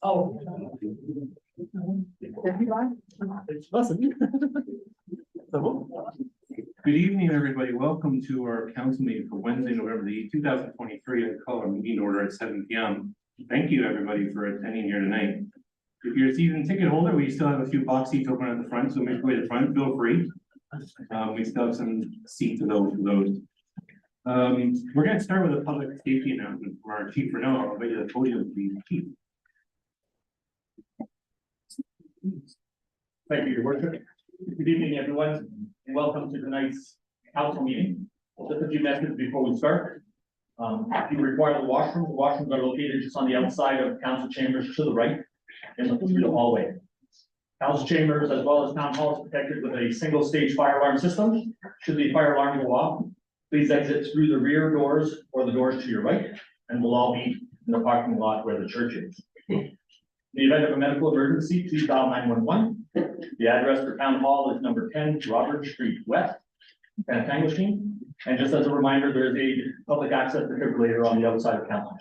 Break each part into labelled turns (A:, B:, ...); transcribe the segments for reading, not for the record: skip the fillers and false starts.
A: Oh. Good evening, everybody. Welcome to our council meeting for Wednesday, November the 8th, 2023. I call our meeting order at 7 p.m. Thank you, everybody, for attending here tonight. If you're a season ticket holder, we still have a few box seats open at the front, so make your way to the front, feel free. We still have some seats available for those. We're going to start with a public safety announcement from our chief Renaud. I'll invite you to the podium, please, chief.
B: Thank you, Your Worship. Good evening, everyone, and welcome to tonight's council meeting. Just a few messages before we start. If you require the washrooms are located just on the outside of council chambers to the right and through the hallway. Council chambers, as well as town hall, is protected with a single stage fire alarm system. Should the fire alarm go off, please exit through the rear doors or the doors to your right, and we'll all be in the parking lot where the church is. In the event of a medical emergency, please dial 911. The address for town hall is number 10 Robert Street West, Penetanguishene. And just as a reminder, there is a public access defibrillator on the outside of council,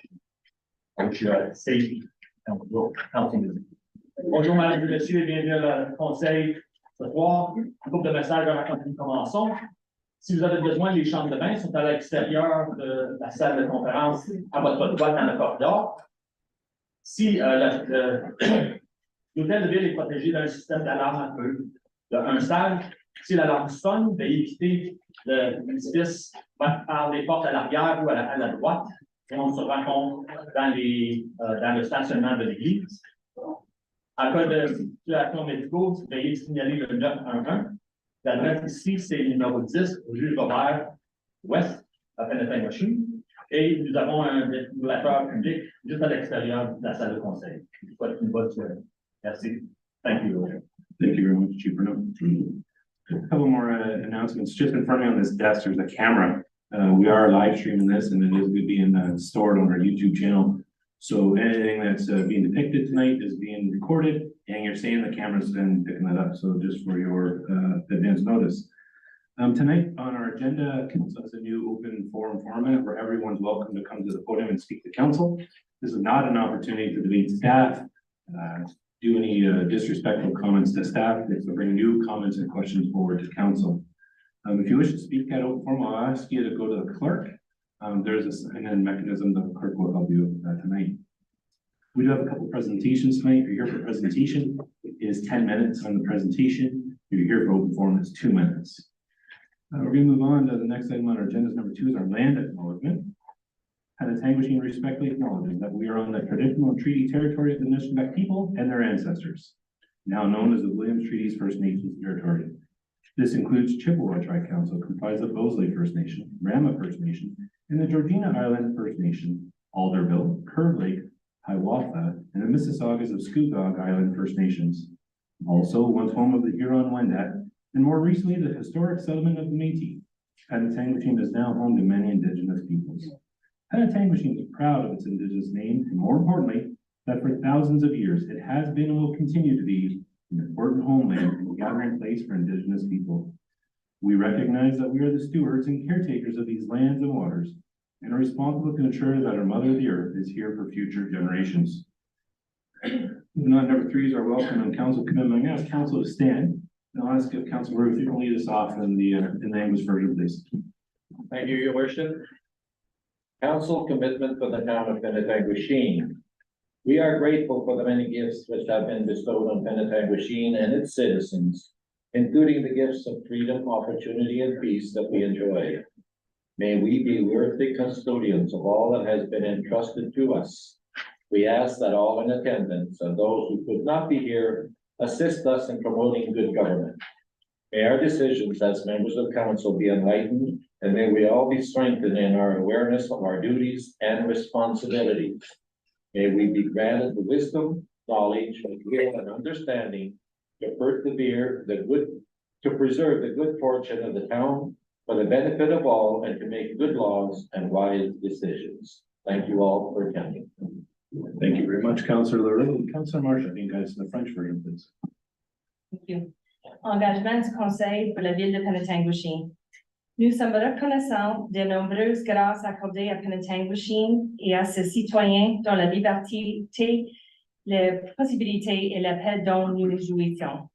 B: which safety council meeting. Bonjour, mesdames et messieurs, et bienvenue à le conseil ce soir. Un groupe de messages avant que nous commençons. Si vous avez besoin, les chambres de bain sont à l'extérieur de la salle de conférence à votre droite dans le corridor. Si l'hôtel de ville est protégé d'un système d'alarme à feu, un stage, si l'alarme sonne, veuillez éviter l'édifice par les portes à l'arrière ou à la droite, et on se rencontre dans le stationnement de l'église. En cas de situation médicale, veuillez signaler le 911. L'adresse ici, c'est le numéro 10, au juge Robert, ouest, à Penetanguishene. Et nous avons un défibrillateur public juste à l'extérieur de la salle de conseil. Je vous souhaite une bonne soirée. Merci. Thank you.
A: Thank you very much, Chief Renaud. A couple more announcements. Just in front of me on this desk, there's a camera. We are live streaming this, and it is going to be stored on our YouTube channel. So anything that's being depicted tonight is being recorded, and you're seeing the cameras and picking that up. So just for your advance notice. Tonight on our agenda, council has a new open forum format where everyone's welcome to come to the podium and speak to council. This is not an opportunity to debate staff, do any disrespectful comments to staff. It's to bring new comments and questions forward to council. If you wish to speak at open forum, I'll ask you to go to the clerk. There's a sign-in mechanism the clerk will help you tonight. We do have a couple presentations tonight. If you're here for presentation, it is 10 minutes on the presentation. If you're here for open forum, it's 2 minutes. We're going to move on to the next item on our agenda. Number 2 is our land acknowledgement. Penetanguishene respectfully acknowledges that we are on the traditional and treaty territory of the Nishnawbe people and their ancestors, now known as the Williams Treaties First Nations territory. This includes Chippewa Tri-Council, comprised of Bosley First Nation, Rama First Nation, and the Georgina Island First Nation, Alderville, Curve Lake, Hiawatha, and the Mississaugas of Scugog Island First Nations. Also, once home of the Huron-Wendat, and more recently, the historic settlement of the Métis. Penetanguishene is now home to many Indigenous peoples. Penetanguishene is proud of its Indigenous name, and more importantly, that for thousands of years, it has been and will continue to be an important homeland and gathering place for Indigenous people. We recognize that we are the stewards and caretakers of these lands and waters, and are responsible to ensure that our Mother the Earth is here for future generations. Moving on, number 3 is our welcome and council commitment. I'm going to ask council to stand. And I'll ask if Councilor Ruth, you can lead us off in the English version, please.
C: Thank you, Your Worship. Council commitment for the town of Penetanguishene. We are grateful for the many gifts which have been bestowed on Penetanguishene and its citizens, including the gifts of freedom, opportunity, and peace that we enjoy. May we be worthy custodians of all that has been entrusted to us. We ask that all in attendance and those who could not be here assist us in promoting good government. May our decisions as members of council be enlightened, and may we all be strengthened in our awareness of our duties and responsibilities. May we be granted the wisdom, knowledge, skill, and understanding to preserve the good fortune of the town for the benefit of all and to make good laws and wise decisions. Thank you all for attending.
A: Thank you very much, Councillor Leroux. Councillor Marshall, I think guys in the French version, please.
D: Thank you. Engagement du Conseil pour la ville de Penetanguishene. Nous sommes reconnaissants des nombreuses grâces accordées à Penetanguishene et à ses citoyens dont la liberté, les possibilités et la paix dont nous nous jouissons.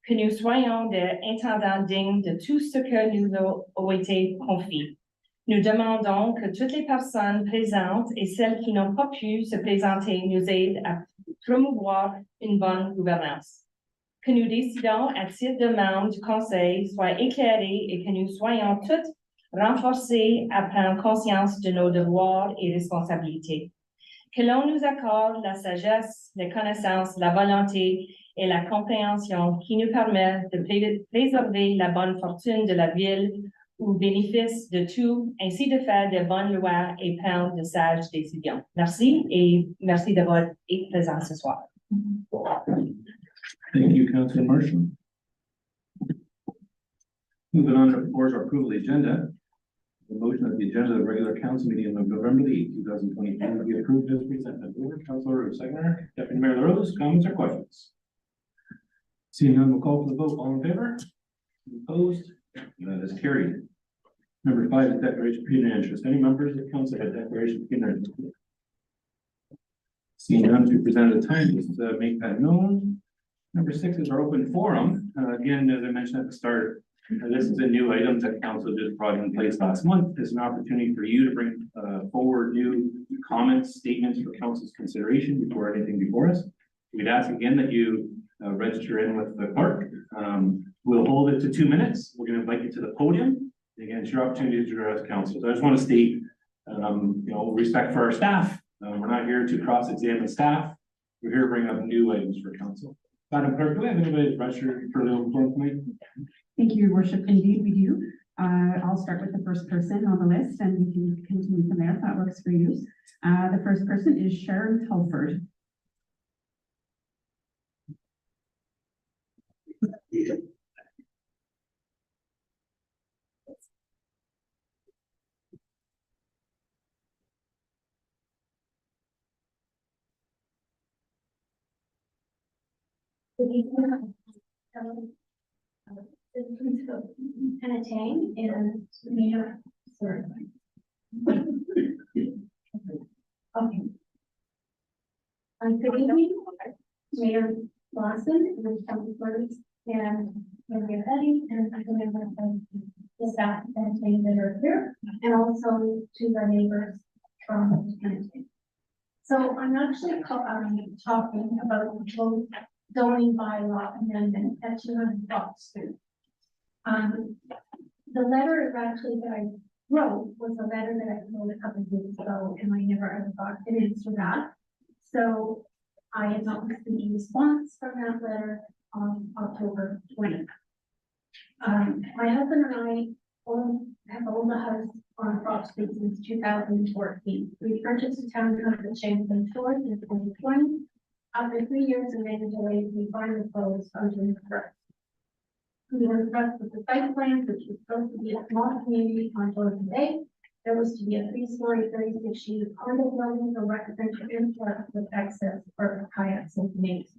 D: Que nous soyons des intendants dignes de tout ce que nous a été confié. Nous demandons que toutes les personnes présentes et celles qui n'ont pas pu se présenter nous aident à promouvoir une bonne gouvernance. Que nous décidons à titre de membres du Conseil soient éclairés et que nous soyons toutes renforcées à prendre conscience de nos devoirs et responsabilités. Que l'on nous accorde la sagesse, la connaissance, la volonté et la compréhension qui nous permettent de préserver la bonne fortune de la ville au bénéfice de tout, ainsi de faire de bonnes lois et prendre de sages décisions. Merci et merci d'avoir été présent ce soir.
A: Thank you, Councillor Marshall. Moving on to our approval agenda. The motion of the agenda of the regular council meeting of November the 8th, 2022 will be approved as presented. Councillor Leroux, seconder. Deputy Mayor Leroux, comments or questions? Seeing none, we'll call for the vote. All in favor? Opposed? That is carried. Number 5 is declaration of pecuniary interest. Any members of council have declaration of pecuniary interest? Seeing none to be presented at a time, just make that known. Number 6 is our open forum. Again, as I mentioned at the start, this is a new item that council just brought in place last month. It's an opportunity for you to bring forward new comments, statements for council's consideration before anything before us. We'd ask again that you register in with the clerk. We'll hold it to 2 minutes. We're going to invite you to the podium. Again, it's your opportunity to address council. So I just want to state, respect for our staff. We're not here to cross-examine staff. We're here to bring up new items for council. Madam Clerk, do we have anybody registered for the open forum tonight?
E: Thank you, Your Worship. Indeed, we do. I'll start with the first person on the list and we can continue from there if that works for you. The first person is Sharon Telford.
F: Citizens of Penetang and Mayor, sorry. Okay. Good evening, Mayor Lawson, and councilors, and Mayor Betty, and other members of the staff of Penetang that are here, and also to the neighbors from Penetang. So I'm actually talking about the zoning bylaw amendment at 200 Fox Street. The letter actually that I wrote was a letter that I wrote a couple of weeks ago, and I never ever got an answer back. So I have not received a response from that letter on October 20th. My husband and I have owned the house on Fox Street since 2014. We purchased a town home in Champlain Shores in 2020. After 3 years of many delays, we finally closed on June 1st. We were impressed with the site plan, which was supposed to be a small community on Georgian Bay. There was to be a 3-story, 36-unit condo building for residential influx with access for kayaks and canoes.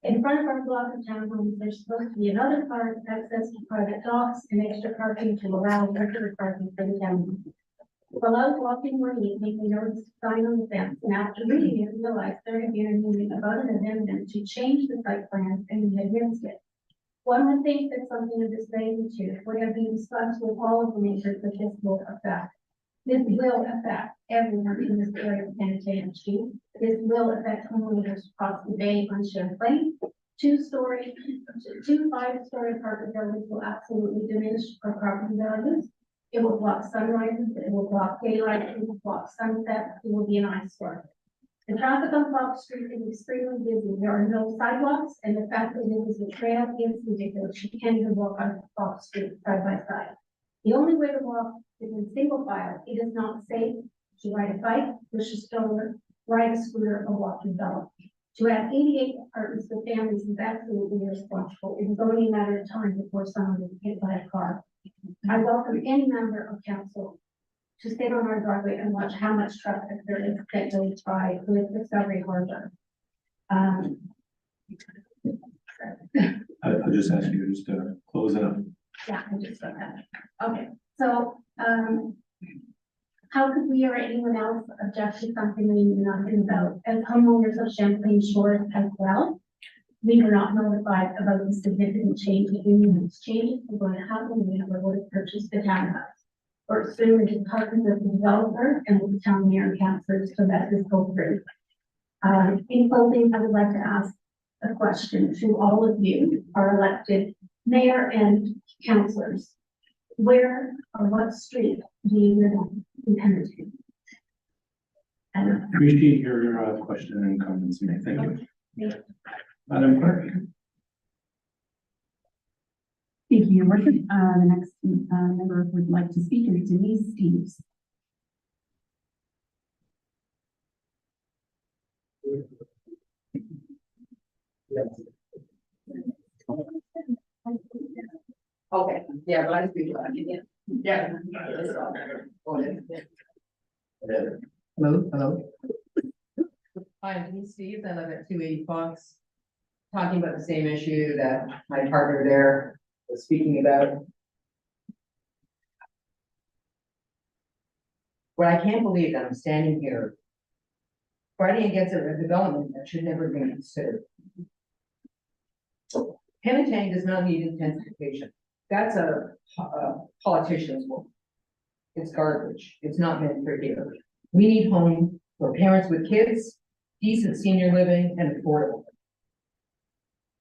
F: In front of our block of townhomes, there's supposed to be another part, access to private docks, and extra parking to allow regular parking for the townhomes. While I was walking one evening, we noticed a sign on the fence, and after reading it, realized there had been a meeting about an amendment to change the site plan, and we had against it. One would think that something of this magnitude would have been discussed with all of the neighbors that this will affect. This will affect everyone in this area of Penetangee. This will affect homeowners across the bay on Champlain. Two 5-story apartment buildings will absolutely diminish our property values. It will block sunrises, it will block daylight, it will block sunset, it will be an eyesore. The traffic on Fox Street is extremely busy. There are no sidewalks, and the fact that it is a trail is ridiculous. You can't even walk on Fox Street side by side. The only way to walk is in single file. It is not safe to ride a bike, push a stroller, ride a scooter, or walk your dog. To add 88 apartments for families is absolutely irresponsible. It is only a matter of time before someone is hit by a car. I welcome any member of council to sit on our driveway and watch how much traffic there is that goes by with Discovery Harbor.
A: I'll just ask you to just close it up.
F: Yeah, I just got that. Okay, so, how could we or anyone else object to something we knew nothing about? As homeowners of Champlain Shores as well, we were not notified about the significant changes. We knew these changes were going to happen. We never would have purchased the townhouse. Or soon with the partners of the developer and with the town mayor and councilors so that this go through. In closing, I would like to ask a question to all of you, our elected mayor and councilors. Where or what street do you live on in Penetangee? And
A: Appreciate your question and comments, May. Thank you.
F: Yeah.
A: Madam Clerk.
E: Thank you, Your Worship. The next member who would like to speak is Denise Steves.
G: Okay, yeah, but I speak about it. Yeah.
H: Hello.
G: Hi, I'm Denise Steve, I live at 280 Fox, talking about the same issue that my partner there was speaking about. What I can't believe that I'm standing here fighting against a development that should never be considered. Penetang does not need intensification. That's a politician's work. It's garbage. It's not meant for here. We need home for parents with kids, decent senior living, and affordable.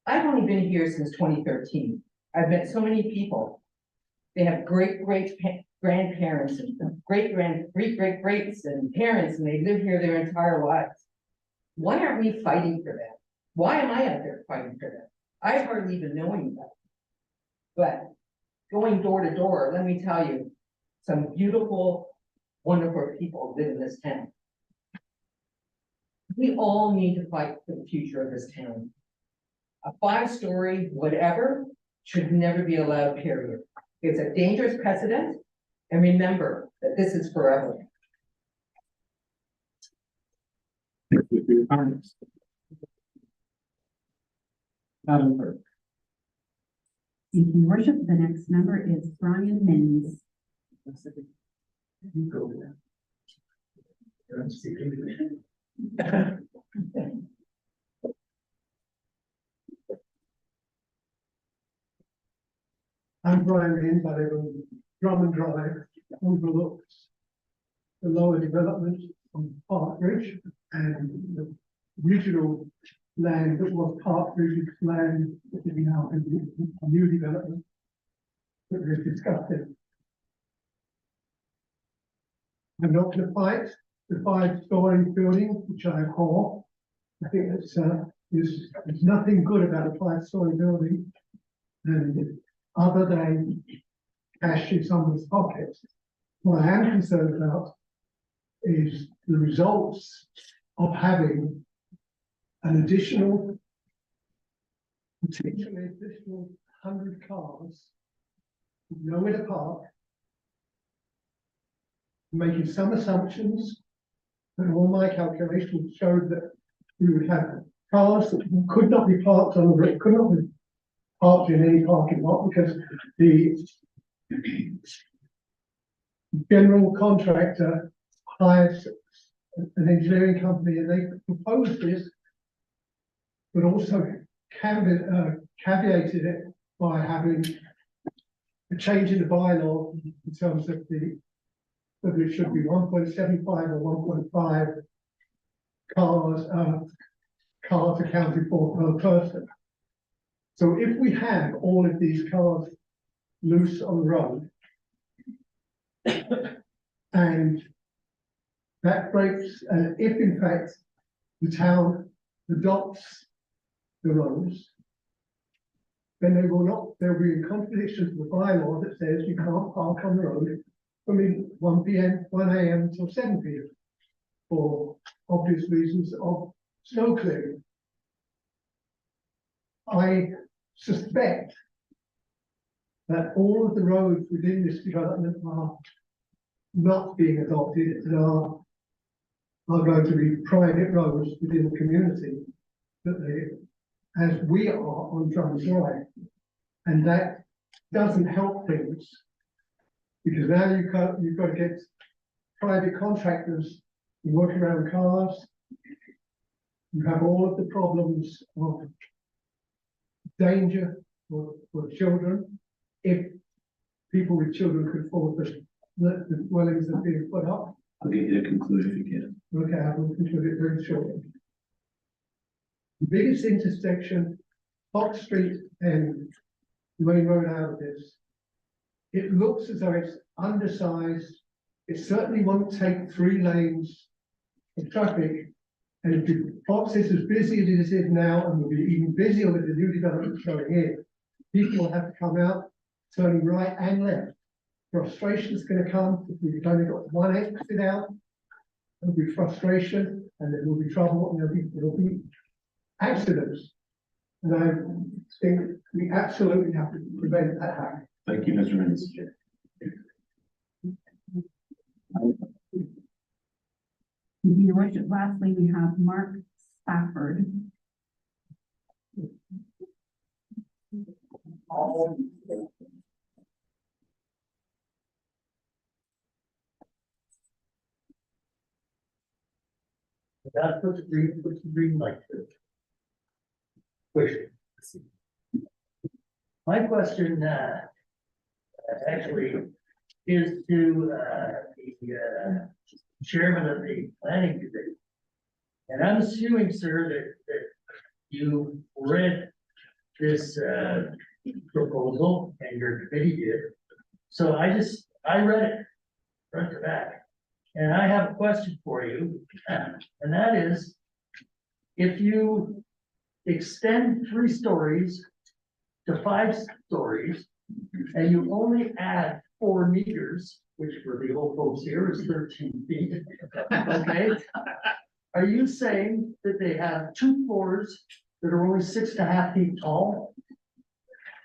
G: I've only been here since 2013. I've met so many people. They have great grandparents and great-greats and parents, and they live here their entire lives. Why aren't we fighting for them? Why am I out there fighting for them? I hardly even know anybody. But going door to door, let me tell you, some beautiful, wonderful people live in this town. We all need to fight for the future of this town. A 5-story whatever should never be allowed, period. It's a dangerous precedent, and remember that this is forever.
A: Thank you for your comments. Madam Clerk.
E: Thank you, Your Worship. The next member is Brian Minns.
H: I'm Brian Minns. I live on Drummond Drive, overlooks the lower development on Park Ridge and the regional land that was Park Ridge's land that is now a new development that we've discussed it. I'm not going to fight the 5-story building, which I abhor. I think that's there's nothing good about a 5-story building, and other than cash in someone's pockets. What I am concerned about is the results of having an additional, potentially additional 100 cars, with nowhere to park, making some assumptions, and all my calculations showed that we would have cars that could not be parked on the road, could not be parked in any parking lot because the general contractor hires an engineering company and they proposed this, but also caveated it by having a change in the bylaw in terms of the whether it should be 1.75 or 1.5 cars accounted for per person. So if we have all of these cars loose on the road, and that breaks, if in fact the town adopts the roads, then they will not, they'll be in contradiction to the bylaw that says you can't park on the road from 1 PM, 1 AM till 7 PM for obvious reasons of snow clearing. I suspect that all of the roads within this development are not being adopted and are going to be private roads within the community that they, as we are on Drums Drive. And that doesn't help things, because now you've got to get private contractors to work around cars. You have all of the problems of danger for children, if people with children could afford the dwellings that are being put up.
A: I'll get you to conclude if you can.
H: Okay, I will conclude it very shortly. The biggest intersection, Fox Street and Main Road out of this, it looks as though it's undersized. It certainly won't take 3 lanes of traffic. And if the Fox is as busy as it is now, and will be even busier with the new developments going in, people will have to come out, turning right and left. Frustration is going to come if we've only got one exit out. There'll be frustration, and there will be trouble, and there'll be accidents. And I think we absolutely have to prevent that happening.
A: Thank you, Mr. Minnis.
E: Your worship, lastly, we have Mark Spafford.
I: That's what's the green light to. Question. My question, actually is to, the chairman of the planning committee. And I'm assuming, sir, that you read this, proposal and your committee did. So I read it front to back. And I have a question for you, and that is, if you extend 3 stories to 5 stories, and you only add 4 meters, which for the old folks here is 13 feet, okay? Are you saying that they have 2 floors that are only 6.5 feet tall?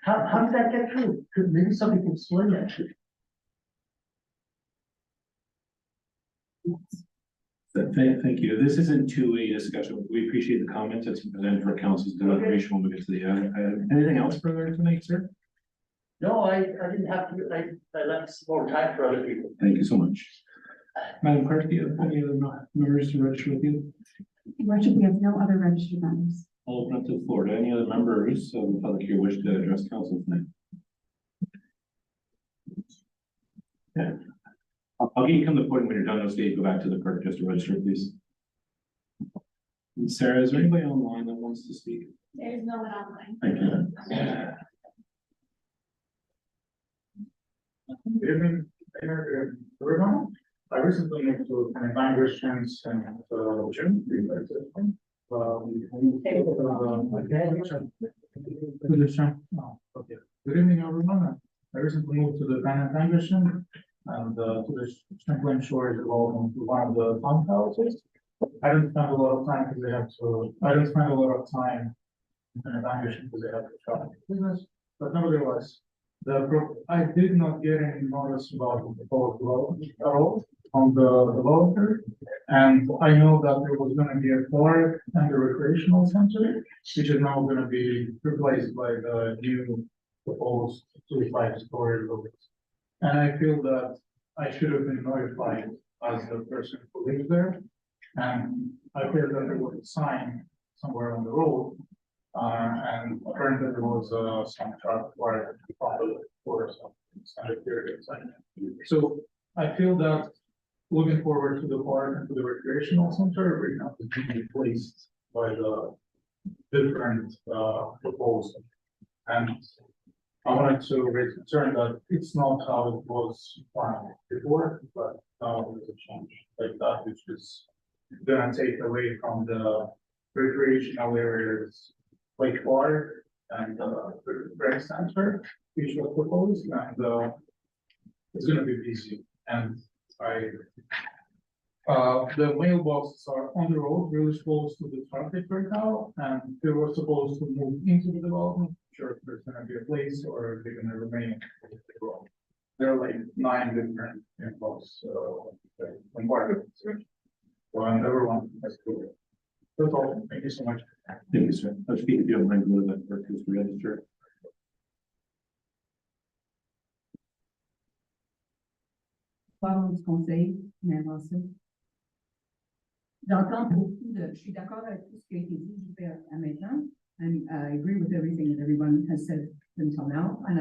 I: How did that get through? Could maybe somebody can explain that to me?
A: Thank you. This isn't two-way discussion. We appreciate the comments that's been presented for council's deliberation when we get to the anything else further tonight, sir?
I: No, I didn't have to, I left some more time for other people.
A: Thank you so much. Madam Clerk, do you have any other members to register with you?
E: Your worship, we have no other registered members.
A: I'll open up to the floor. Do any other members of the public here wish to address council tonight? Yeah. I'll get you come to the point when you're done, State, go back to the clerk just to register, please. And Sarah, is there anybody online that wants to speak?
F: There's no one online.
A: Thank you.
J: Good evening, everyone. I recently moved to Bangladesh and June. Okay. Good evening, everyone. I recently moved to the Bangladesh and to the Champlain Shore is involved into one of the townhouses. I don't spend a lot of time because I don't spend a lot of time in Bangladesh because they have to travel business, but nevertheless, I did not get any notice about the proposed development at all on the developer. And I know that there was gonna be a park and a recreational center, which is now gonna be replaced by the new proposed 25-story buildings. And I feel that I should have been notified as the person who lives there. And I feel that there was a sign somewhere on the road. And apparently there was some truck where for some extended period of time. So I feel that looking forward to the park and to the recreational center, right now it's being replaced by the different, proposals. And I wanted to raise concern that it's not how it was planned before, but now there's a change like that, which is gonna take away from the recreational areas like water and rec center, which was proposed, and it's gonna be busy. And the mailboxes are on the road, really close to the traffic right now, and they were supposed to move into the development. Sure, if there's gonna be a place or they're gonna remain. There are like 9 different mailboxes, on part of it. So, and everyone has to do it. That's all. Thank you so much.
A: Thank you, sir. I'll speak if you don't mind, go to the clerk to register.
E: Parole du conseil, Mme Wilson. J'entends beaucoup je suis d'accord avec tout ce qui a été dit jusqu'à maintenant, and I agree with everything that everyone has said until now, and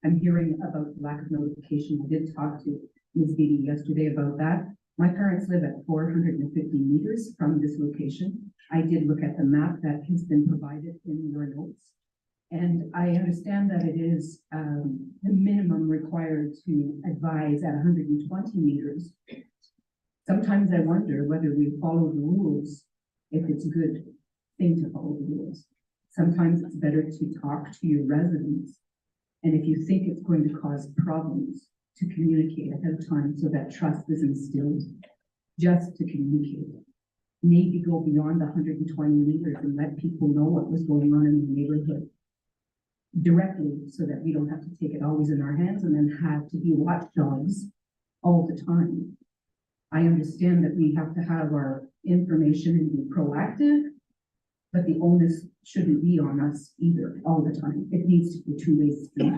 E: I'm hearing about lack of notification. I did talk to Ms. Beatty yesterday about that. My parents live at 450 meters from this location. I did look at the map that has been provided in your notes. And I understand that it is the minimum required to advise at 120 meters. Sometimes I wonder whether we follow the rules, if it's a good thing to follow the rules. Sometimes it's better to talk to your residents. And if you think it's going to cause problems, to communicate ahead of time so that trust is instilled, just to communicate. Maybe go beyond the 120 meters and let people know what was going on in the neighborhood directly, so that we don't have to take it always in our hands and then have to be watchdogs all the time. I understand that we have to have our information and be proactive, but the onus shouldn't be on us either all the time. It needs to be a two-way street.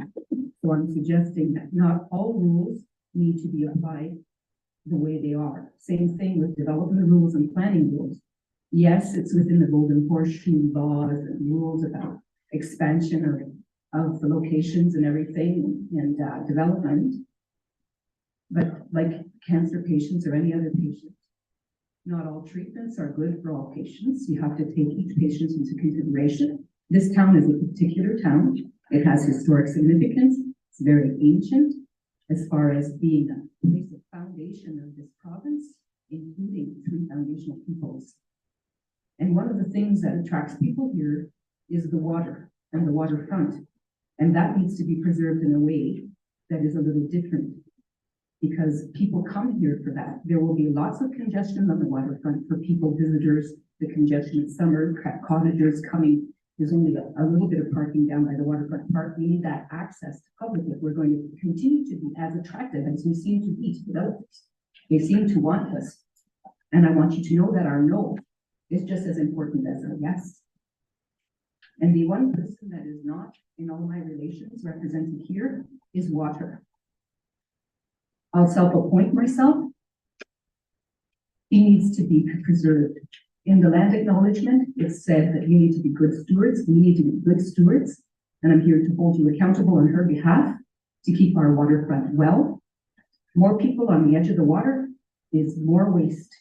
E: So I'm suggesting that not all rules need to be applied the way they are. Same thing with development rules and planning rules. Yes, it's within the golden horseshoe laws and rules about expansion of the locations and everything and development. But like cancer patients or any other patient, not all treatments are good for all patients. You have to take each patient into consideration. This town is a particular town. It has historic significance. It's very ancient as far as being a place of foundation of this province, including 3 foundational peoples. And one of the things that attracts people here is the water and the waterfront. And that needs to be preserved in a way that is a little different, because people come here for that. There will be lots of congestion on the waterfront for people, visitors, the congestion in summer, cottagers coming. There's only a little bit of parking down by the waterfront park. We need that access to public if we're going to continue to be as attractive as we seem to be to developers. They seem to want us. And I want you to know that our no is just as important as our yes. And the one person that is not in all my relations represented here is water. I'll self-appoint myself. He needs to be preserved. In the land acknowledgement, it's said that you need to be good stewards. We need to be good stewards. And I'm here to hold you accountable on her behalf to keep our waterfront well. More people on the edge of the water is more waste.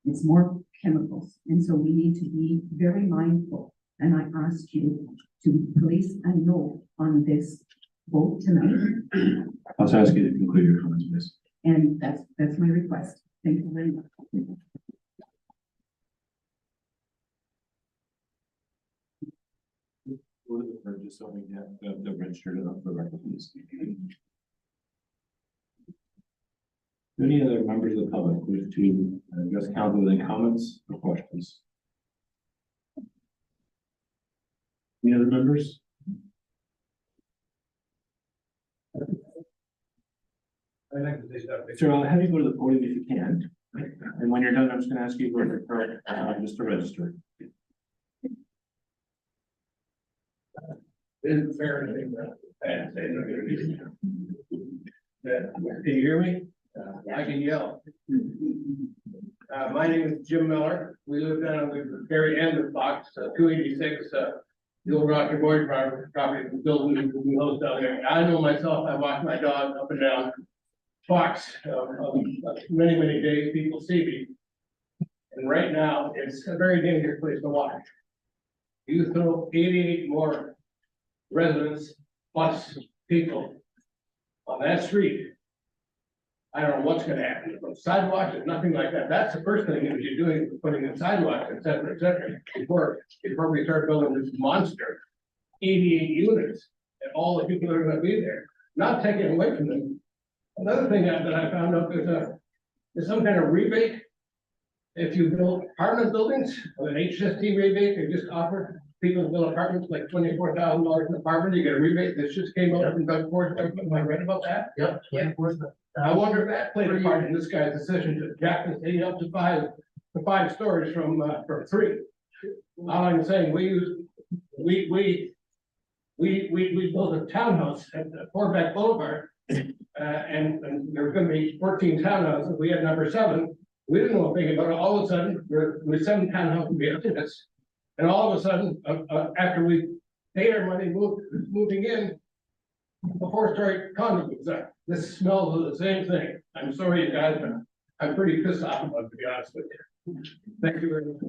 E: It's more chemicals. And so we need to be very mindful. And I ask you to place a no on this vote tonight.
A: I'll also ask you to conclude your comments, please.
E: And that's my request. Thank you very much.
A: Go to the clerk, just so we get the registered enough for record, please. Any other members of the public wish to address council with any comments or questions? Any other members?
H: I'd like to say that.
A: Sir, I'll have you go to the podium if you can. And when you're done, I'm just gonna ask you to go to the clerk, just to register.
I: Isn't fair to think that. Can you hear me? I can yell. My name is Jim Miller. We live down on the very end of Fox, 286, the old Rocky Boy property, the building we host down there. I know myself, I walk my dog up and down. Fox, many, many days, people see me. And right now, it's a very dangerous place to walk. You throw 88 more residents plus people on that street. I don't know what's gonna happen, sidewalks, and nothing like that, that's the first thing that you're doing, putting in sidewalks, et cetera, before we start building this monster. 88 units, and all the people that are gonna be there, not taking away from them. Another thing that I found out, there's some kind of rebate. If you build apartment buildings, with an HST rebate, they just offer people to build apartments like $24,000 an apartment, you get a rebate, this just came out from Doug Ford, I read about that.
G: Yep.
I: I wonder if that played a part in this guy's decision to jack this thing up to five stories from 3. All I'm saying, we built a townhouse at Forbeck Boulevard. And there were gonna be 14 townhouses, we had number 7. We didn't know a thing about it, all of a sudden, with 7 townhouses behind us. And all of a sudden, after we paid our money moving in, a 4-story condo was there. This smells of the same thing. I'm sorry, you guys, but I'm pretty pissed off about it, to be honest with you. Thank you very much.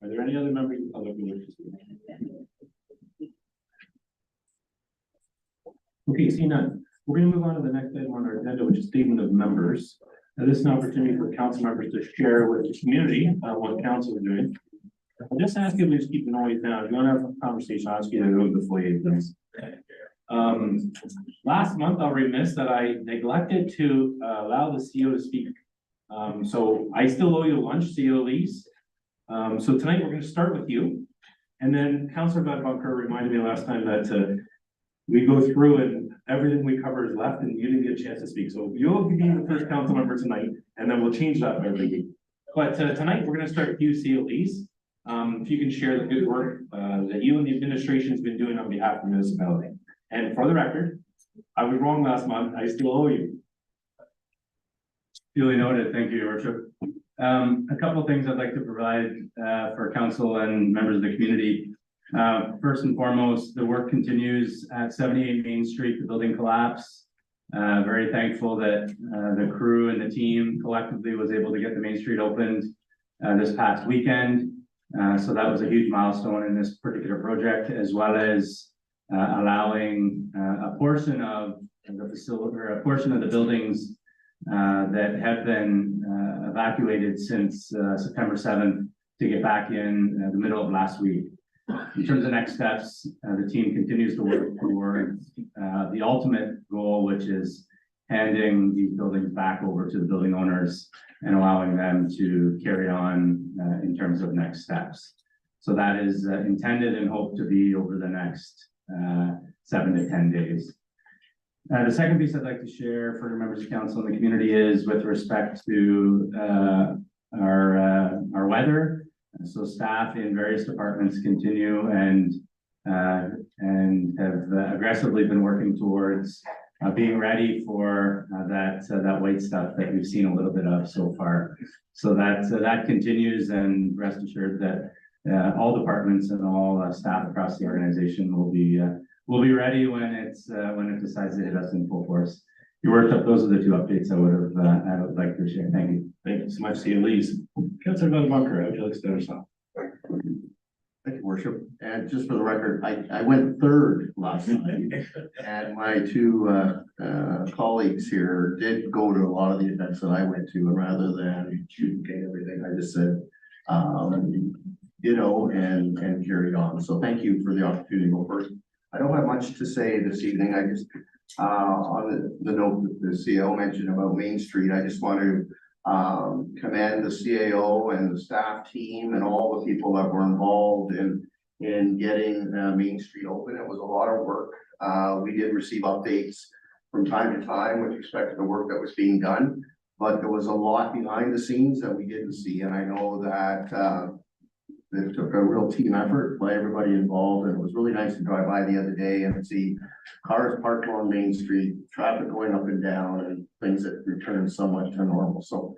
A: Are there any other members of the public who wish to speak? Okay, seeing none, we're gonna move on to the next item on our agenda, which is statement of members. Now, this is an opportunity for council members to share with the community what council is doing. I'll just ask you to just keep the noise down. If you want to have a conversation, I'll ask you to go to the foyer, please. Last month, I'll remiss that I neglected to allow the CEO to speak. So I still owe you lunch, CEO Elise. So tonight we're going to start with you. And then Councillor Van Bunker reminded me last time that we go through and everything we cover is left and you didn't get a chance to speak. So you'll be the first council member tonight, and then we'll change that every week. But tonight we're going to start with you, CEO Elise. If you can share the good work that you and the administration has been doing on behalf of the municipality. And for the record, I was wrong last month. I still owe you.
K: Duly noted. Thank you, Your Worship. A couple of things I'd like to provide for council and members of the community. First and foremost, the work continues at 78 Main Street, the building collapse. Very thankful that the crew and the team collectively was able to get the Main Street opened this past weekend. So that was a huge milestone in this particular project, as well as allowing a portion of the facility or a portion of the buildings that have been evacuated since September 7th to get back in the middle of last week. In terms of next steps, the team continues to work towards the ultimate goal, which is handing these buildings back over to the building owners and allowing them to carry on in terms of next steps. So that is intended and hoped to be over the next 7 to 10 days. The second piece I'd like to share for members of council and the community is with respect to our weather. So staff in various departments continue and have aggressively been working towards being ready for that white stuff that we've seen a little bit of so far. So that continues, and rest assured that all departments and all staff across the organization will be ready when it decides to hit us in full force. Your Worship, those are the 2 updates I would like to share. Thank you.
A: Thank you so much, CEO Elise. Councillor Van Bunker, how would you like to start us off?
L: Thank you, Worship. And just for the record, I went 3rd last night, and my 2 colleagues here did go to a lot of the events that I went to, and rather than shooting everything, I just said, and carried on. So thank you for the opportunity to go first. I don't have much to say this evening. I just, on the note that the CEO mentioned about Main Street, I just want to commend the CAO and the staff team and all the people that were involved in getting Main Street open. It was a lot of work. We did receive updates from time to time with respect to the work that was being done, but there was a lot behind the scenes that we didn't see. And I know that it took a real team effort by everybody involved, and it was really nice to drive by the other day and see cars parked along Main Street, traffic going up and down, and things that returned somewhat to normal. So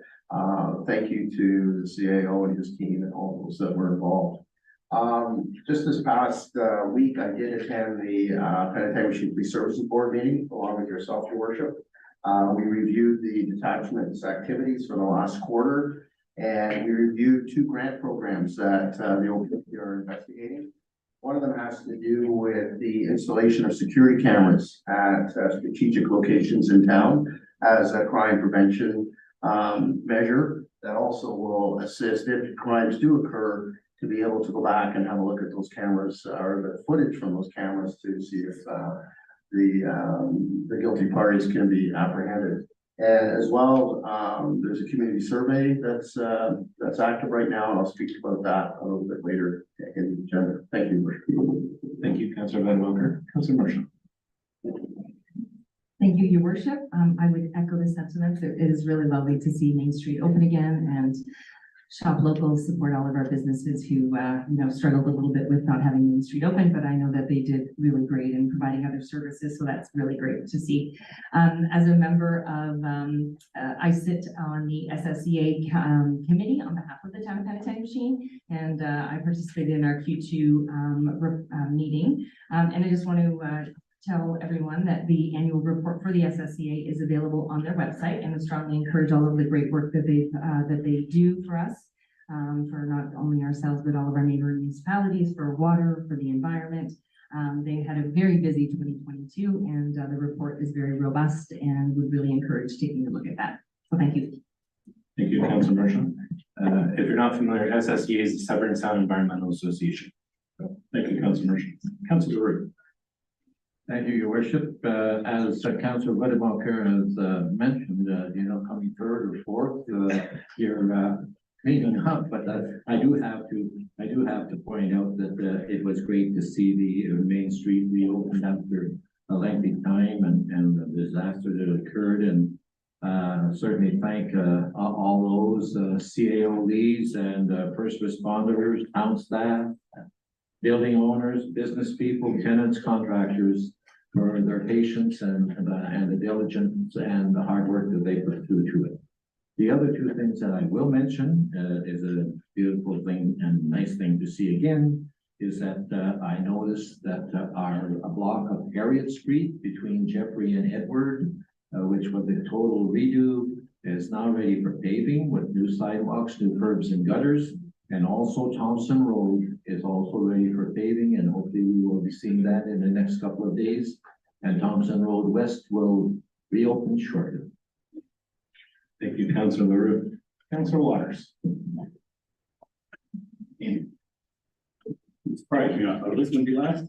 L: thank you to the CAO and his team and all those that were involved. Just this past, week, I did attend the, Penetanguishene Police Services Board meeting along with yourself, your worship. We reviewed the detachment's activities for the last quarter, and we reviewed 2 grant programs that, the OPP are investigating. One of them has to do with the installation of security cameras at strategic locations in town as a crime prevention, measure that also will assist if crimes do occur, to be able to go back and have a look at those cameras or the footage from those cameras to see if the guilty parties can be apprehended. And as well, there's a community survey that's active right now, and I'll speak about that a little bit later in the agenda. Thank you.
A: Thank you, Councillor Van Wilker. Councillor Marshall.
M: Thank you, your worship. I would echo the sentiments. It is really lovely to see Main Street open again and shop local, support all of our businesses who, struggled a little bit with not having Main Street open, but I know that they did really great in providing other services, so that's really great to see. As a member of, I sit on the SSCA committee on behalf of the town of Penetanguishene, and I participated in our Q2 meeting, and I just want to tell everyone that the annual report for the SSCA is available on their website, and I strongly encourage all of the great work that they do for us, for not only ourselves, but all of our neighboring municipalities, for water, for the environment. They had a very busy 2022, and the report is very robust, and would really encourage taking a look at that. So thank you.
A: Thank you, Councillor Marshall. If you're not familiar, SSCA is the Severn Sound Environmental Association. Thank you, Councillor Marshall. Councillor Root.
C: Thank you, your worship. As Councillor Wedemarker has mentioned, coming 3rd or 4th, you're meeting up, but I do have to point out that it was great to see the Main Street reopened after a lengthy time and the disaster that occurred, and certainly thank all those CAOs and first responders, town staff, building owners, business people, tenants, contractors, for their patience and the diligence and the hard work that they put through to it. The other 2 things that I will mention is a beautiful thing and nice thing to see again, is that I noticed that a block of Harriet Street between Jeffrey and Edward, which was a total redo, is now ready for paving with new sidewalks, new curbs and gutters. And also Thompson Road is also ready for paving, and hopefully we will be seeing that in the next couple of days. And Thompson Road West will reopen shortly.
A: Thank you, Councillor LaRue. Councillor Waters.
N: Surprised me, I thought this would be last.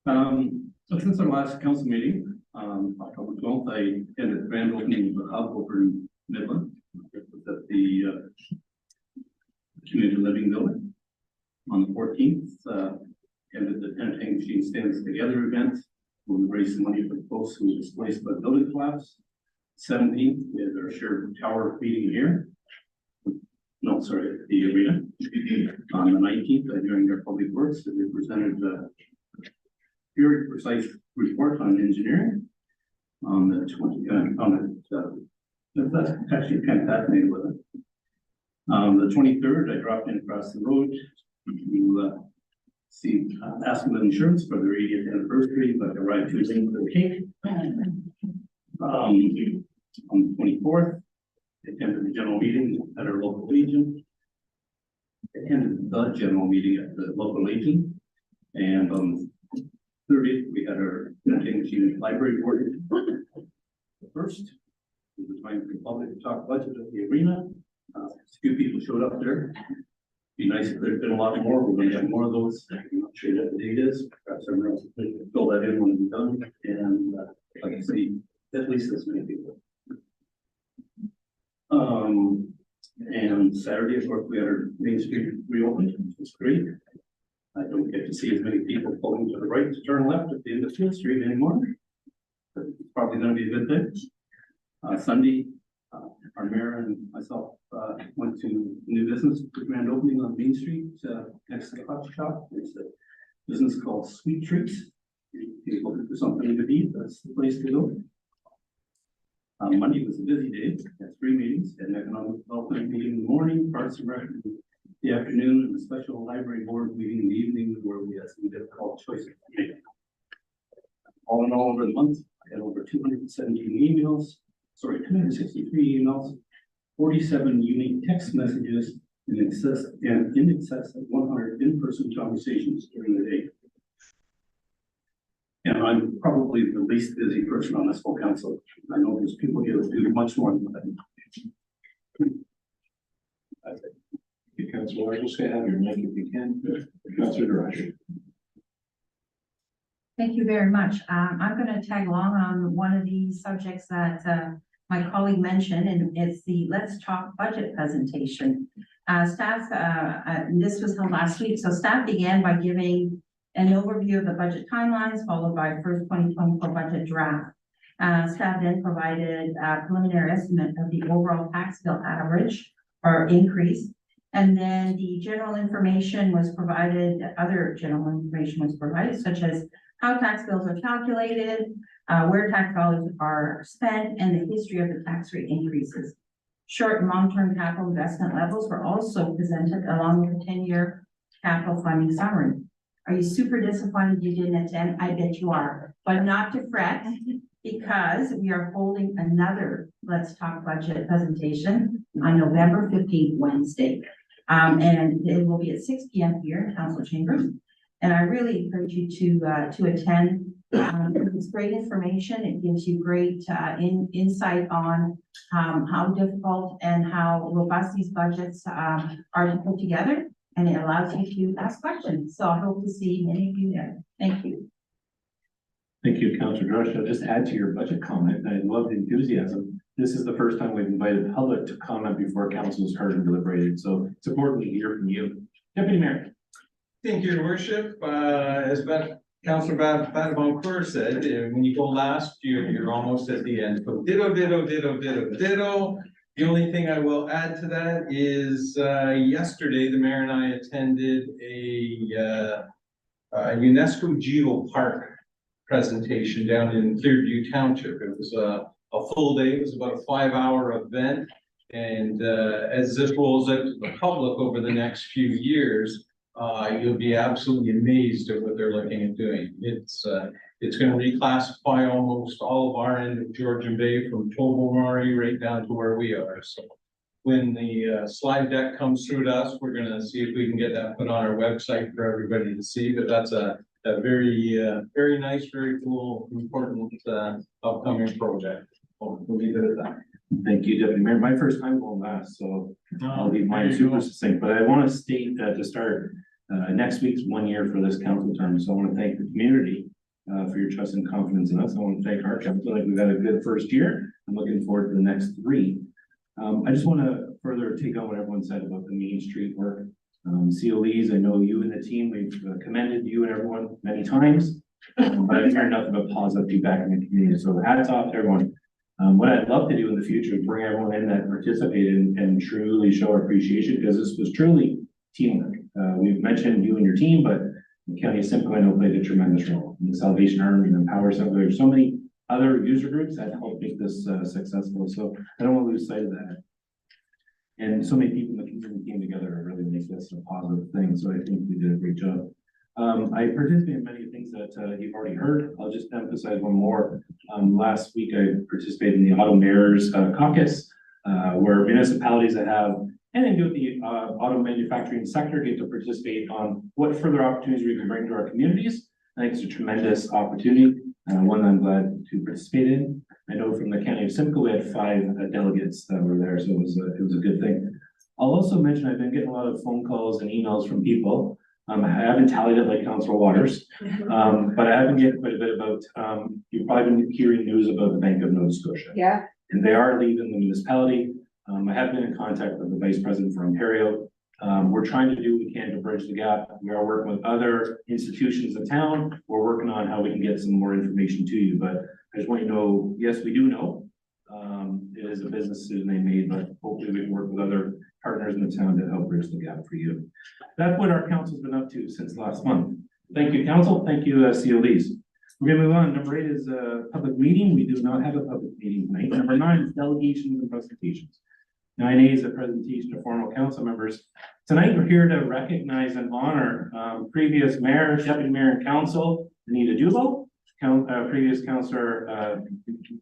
N: So since our last council meeting, October 12th, I attended the grand opening of the hub over in Midland. It was at the community living building. On the 14th, attended the Penetanguishene Stands Together event, where we raised some money for the folks who were displaced by the building collapse. 17th, we had our shared tower meeting here. No, sorry, at the arena. On the 19th, during our public works, we presented a very precise report on engineering. On the 20th, that's actually kind of fascinating with it. The 23rd, I dropped in across the road to see Aspen Insurance for their 80th anniversary, but I arrived too late for the cake. On the 24th, I attended the general meeting at our local legion. I attended the general meeting at the local legion, and on the 30th, we had our Penetanguishene library board. The first was the time for the public to talk budget at the arena. A few people showed up there. Be nice if there'd been a lot more. We're going to have more of those. I'm not sure what the date is. Perhaps everyone else will fill that in when we're done. And I can see at least this many people. And Saturday, of course, we had our Main Street reopened, which was great. I don't get to see as many people pulling to the right to turn left at the end of Field Street anymore. But it's probably going to be a good thing. Sunday, our mayor and myself went to new business, the grand opening on Main Street next to the hot shop. It's a business called Sweet Treats. If you're looking for something to eat, that's the place to go. Monday was a busy day. Had 3 meetings. Had an economic development meeting in the morning, Parks and Rec the afternoon, and a special library board meeting in the evening where we had some difficult choices to make. All in all, over the month, I had over 217 emails, 263 emails, 47 unique text messages, and in excess of 100 in-person conversations during the day. And I'm probably the least busy person on this whole council. I know there's people here that do much more than that. That's it.
A: You, Councilor, just gonna have your mic if you can. Councilor Durant.
O: Thank you very much. I'm going to tag along on one of the subjects that my colleague mentioned, and it's the Let's Talk budget presentation. Staff, this was held last week, so staff began by giving an overview of the budget timelines, followed by first 2024 budget draft. Staff then provided a preliminary estimate of the overall tax bill average or increase. And then the general information was provided, other general information was provided, such as how tax bills are calculated, where tax dollars are spent, and the history of the tax rate increases. Short and long-term capital investment levels were also presented along with a 10-year capital funding summary. Are you super disappointed you didn't attend? I bet you are, but not to fret, because we are holding another Let's Talk budget presentation on November 15th, Wednesday. And it will be at 6 p.m. here in council chambers. And I really encourage you to attend. It's great information. It gives you great insight on how difficult and how robust these budgets are to put together. And it allows you to ask questions. So I hope to see many of you there. Thank you.
A: Thank you, Councilor Durant. I'll just add to your budget comment. I love the enthusiasm. This is the first time we've invited the public to comment before council is heard and deliberated. So it's important to hear from you. Deputy Mayor.
P: Thank you, Your Worship. As Councilor Boncoeur said, when you go last, you're almost at the end. So ditto, ditto, ditto, ditto, ditto. The only thing I will add to that is yesterday, the mayor and I attended a UNESCO Geopark presentation down in Clearview Township. It was a full day. It was about a 5-hour event. And as this rolls out to the public over the next few years, you'll be absolutely amazed at what they're looking at doing. It's going to reclassify almost all of our end of Georgian Bay from Tobermory right down to where we are. So when the slide deck comes through to us, we're going to see if we can get that put on our website for everybody to see. But that's a very nice, very cool, important upcoming project. We'll leave it at that.
A: Thank you, Deputy Mayor. My first time going last, so I'll leave mine super succinct. But I want to state to start, next week's 1 year for this council term. So I want to thank the community for your trust and confidence in us. I want to thank our council. Like we've had a good first year. I'm looking forward to the next 3. I just want to further take on what everyone said about the Main Street work. COEs, I know you and the team, we've commended you and everyone many times, but I've heard nothing but positive feedback in the community. So hats off to everyone. What I'd love to do in the future is bring everyone in that participated and truly show our appreciation, because this was truly teamwork. We've mentioned you and your team, but the County of Simcoe, I know, played a tremendous role in the Salvation Army and Empower Simcoe. There's so many other user groups that helped make this successful. So I don't want to lose sight of that. And so many people in the community came together to really make this a positive thing. So I think we did a great job. I participated in many things that you've already heard. I'll just emphasize one more. Last week, I participated in the Auto Mayors Caucus, where municipalities that have anything to do with the auto manufacturing sector get to participate on what further opportunities we can bring to our communities. I think it's a tremendous opportunity, one I'm glad to participate in. I know from the County of Simcoe, we had 5 delegates that were there, so it was a good thing. I'll also mention I've been getting a lot of phone calls and emails from people. I haven't tallied it like Councilor Waters, but I have been getting quite a bit about, you've probably been hearing news about the Bank of Nova Scotia.
G: Yeah.
A: And they are leaving the municipality. I have been in contact with the Vice President for Ontario. We're trying to do what we can to bridge the gap. We are working with other institutions in town. We're working on how we can get some more information to you, but I just want you to know, yes, we do know. It is a business decision they made, but hopefully we can work with other partners in the town to help bridge the gap for you. That's what our council's been up to since last month. Thank you, council. Thank you, COEs. We're gonna move on. Number 8 is a public meeting. We do not have a public meeting tonight. Number 9 is delegations and presentations. 9A is a presentation to formal council members. Tonight, we're here to recognize and honor previous mayor, deputy mayor and council, Anita Dubo, previous councillor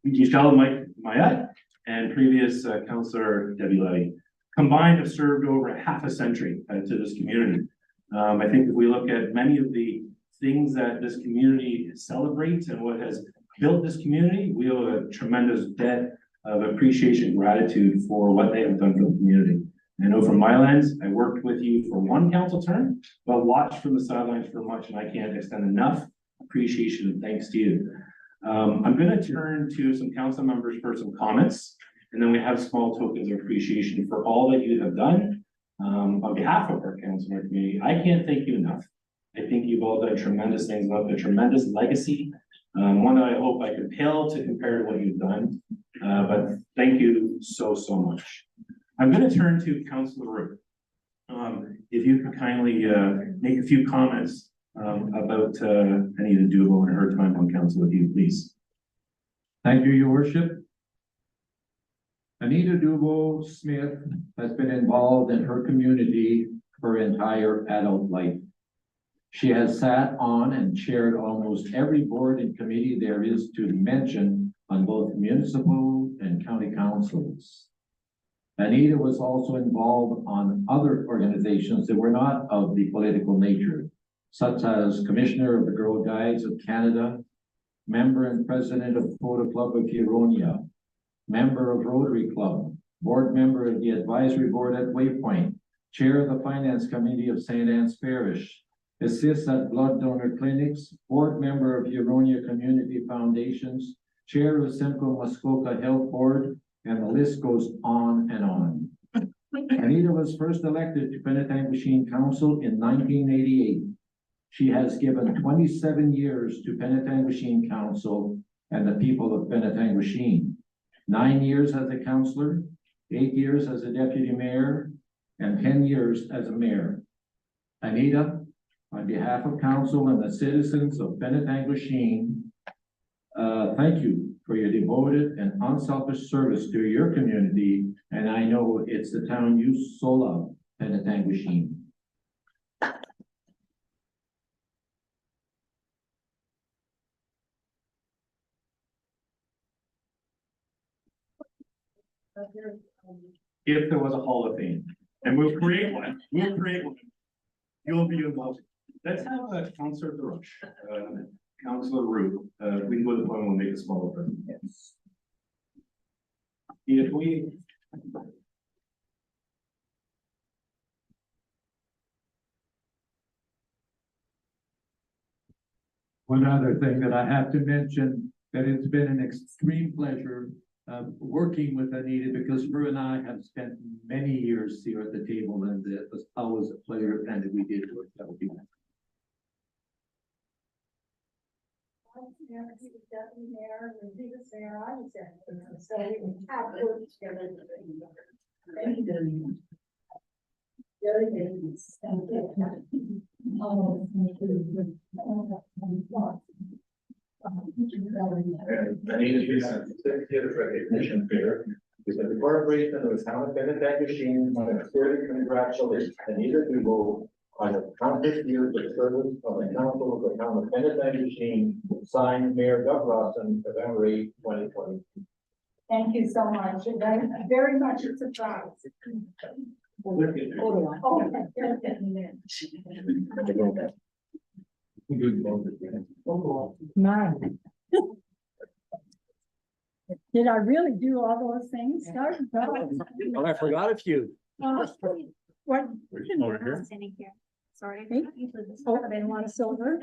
A: Michelle Mayette, and previous councillor Debbie Levy. Combined have served over half a century to this community. I think if we look at many of the things that this community celebrates and what has built this community, we owe a tremendous debt of appreciation, gratitude for what they have done for the community. I know from my lens, I worked with you for one council term, but watched from the sidelines for much, and I can't extend enough appreciation and thanks to you. I'm gonna turn to some council members for some comments, and then we have small tokens of appreciation for all that you have done on behalf of our council and our community. I can't thank you enough. I think you've all done tremendous things, left a tremendous legacy, one that I hope I could pale to compare to what you've done. But thank you so much. I'm gonna turn to Councillor Roux. If you could kindly make a few comments about Anita Dubo and her time on council with you, please.
C: Thank you, your worship. Anita Dubo Smith has been involved in her community her entire adult life. She has sat on and chaired almost every board and committee there is to mention on both municipal and county councils. Anita was also involved on other organizations that were not of the political nature, such as Commissioner of the Girl Guides of Canada, member and president of Photo Club of Huronia, member of Rotary Club, board member of the advisory board at Waypoint, chair of the finance committee of St. Anne's Parish, assists at blood donor clinics, board member of Huronia Community Foundations, chair of Simcoe Muskoka Health Board, and the list goes on and on. Anita was first elected to Penetanguishene Council in 1988. She has given 27 years to Penetanguishene Council and the people of Penetanguishene. 9 years as a councillor, 8 years as a deputy mayor, and 10 years as a mayor. Anita, on behalf of council and the citizens of Penetanguishene, thank you for your devoted and unselfish service to your community, and I know it's the town you so love, Penetanguishene.
A: If there was a Hall of Fame, and we'll create one, you'll be involved. Let's have Councillor DeRoche, Councillor Roux, we can go to the point, we'll make a smaller one. Yes. If we.
C: One other thing that I have to mention, that it's been an extreme pleasure working with Anita, because her and I have spent many years here at the table, and it was always a pleasure, and we did work out.
K: Anita's recent 60th recognition fair is a corporation of the town of Penetanguishene. I sincerely congratulate Anita Dubo on the countless years of service on the council of the town of Penetanguishene, signed Mayor Doug Rawson, November 8, 2020.
F: Thank you so much. Very much a surprise.
Q: Mine. Did I really do all those things?
C: Oh, I forgot a few.
Q: What?
K: Over here.
F: Standing here. Sorry.
Q: Hey. Oh, they didn't want a silver?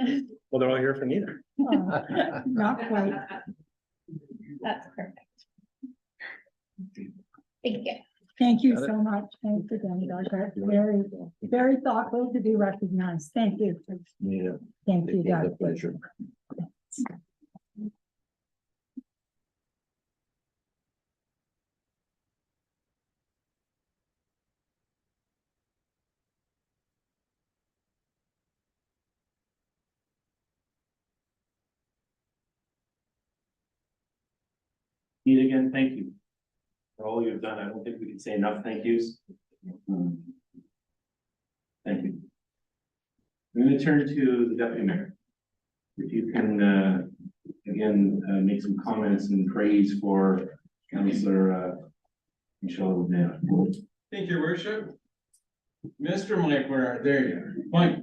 K: Well, they're all here for Anita.
Q: Oh, not quite.
D: That's perfect.
F: Thank you.
Q: Thank you so much. Thanks again, Doug. That's very, very thoughtful to be recognized. Thank you.
C: Yeah.
Q: Thank you,
C: It's a
Q: Doug.
C: pleasure.
A: Anita, again, thank you. for all you've done. I don't think we can say enough thank yous. Thank you. I'm going to turn to the deputy mayor. If you can, again, make some comments and praise for Councillor Michelle O'Donnell.
P: Thank you, worship. Mr. Mike, there you are. Mike,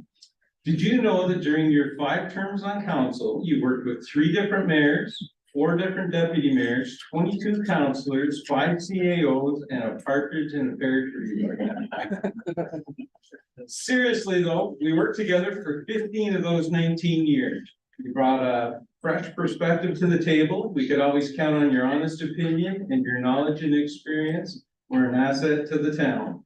P: did you know that during your 5 terms on council, you worked with 3 different mayors, 4 different deputy mayors, 22 councillors, 5 CAOs, and a partridge in a pear tree? Seriously though, we worked together for 15 of those 19 years. You brought a fresh perspective to the table. We could always count on your honest opinion, and your knowledge and experience were an asset to the town.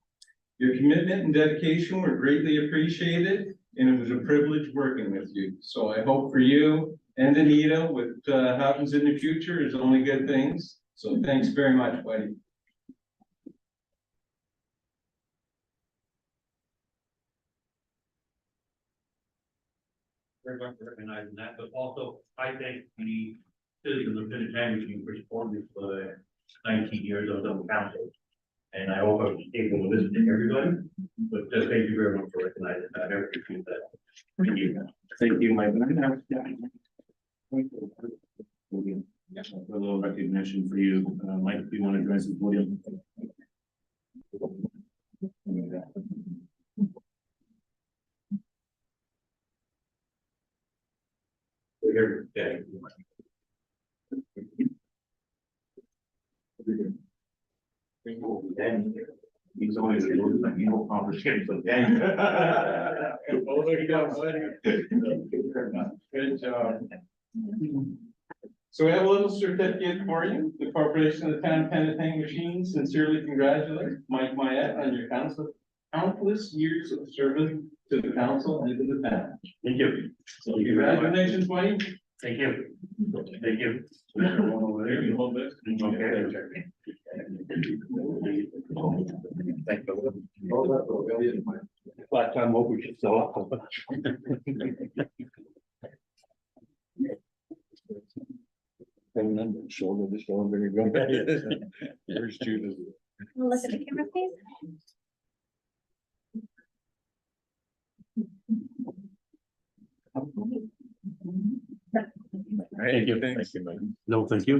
P: Your commitment and dedication were greatly appreciated, and it was a privilege working with you. So I hope for you and Anita, what happens in the future is only good things. So thanks very much, buddy.
R: Very much for recognizing that, but also I thank the citizens of Penetanguishene for supporting me for the 19 years I was on the council. And I hope I was able to listen to everybody, but just thank you very much for recognizing that. I appreciate that.
A: Thank you. Thank you, Mike. A little recognition for you. Mike, if you want to join us at the podium.
R: Okay.
A: He's always a little like evil conversation, so Dan.
P: Good job. So we have a little certificate for you. The Corporation of the Town of Penetanguishene sincerely congratulates Mike Myatt on your countless years of service to the council and to the town.
R: Thank you.
P: Congratulations, Mike.
R: Thank you. Thank you. Okay. Thank you. Last time, hope we should sell up. And then shoulder this one, very good. Where's Judith?
F: Look at the camera, please.
R: Thank you. Thank you, man. No, thank you.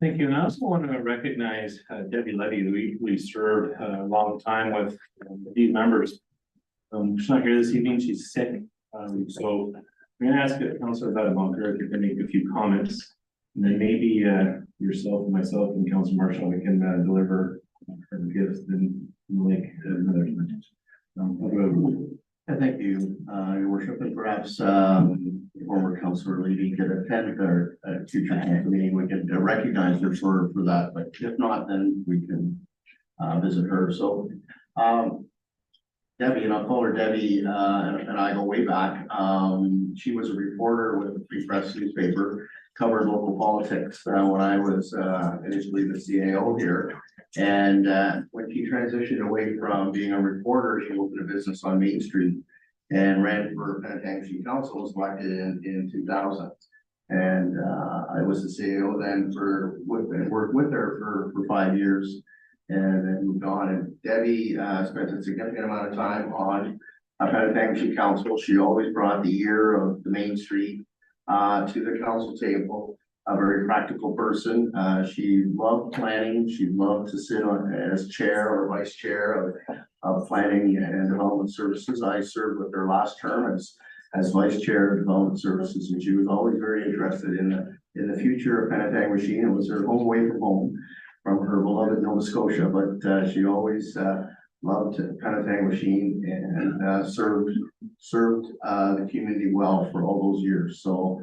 A: Thank you. And I also want to recognize Debbie Levy, who we served a long time with these members. She's not here this evening, she's sick. So I'm going to ask Councillor Badabonker if you can make a few comments. And then maybe yourself and myself and Councillor Marshall, we can deliver her gifts and like another time.
L: Thank you, Your Worship, and perhaps former Councillor Levy could attend our future council meeting. We can recognize her for that, but if not, then we can visit her. So Debbie, and I'll call her Debbie, and I go way back. She was a reporter with the Free Press newspaper, covered local politics when I was initially the CAO here. And when she transitioned away from being a reporter, she opened a business on Main Street and ran for Penetanguishene Council, was elected in 2000. And I was the CAO then worked with her for 5 years and then moved on. And Debbie spent a significant amount of time on Penetanguishene Council. She always brought the ear of the Main Street to the council table. A very practical person. She loved planning. She loved to sit on as chair or vice chair of planning and development services. I served with her last term as vice chair of development services, and she was always very interested in the future of Penetanguishene. It was her home away from home, from her beloved Nova Scotia, but she always loved Penetanguishene and served the community well for all those years. So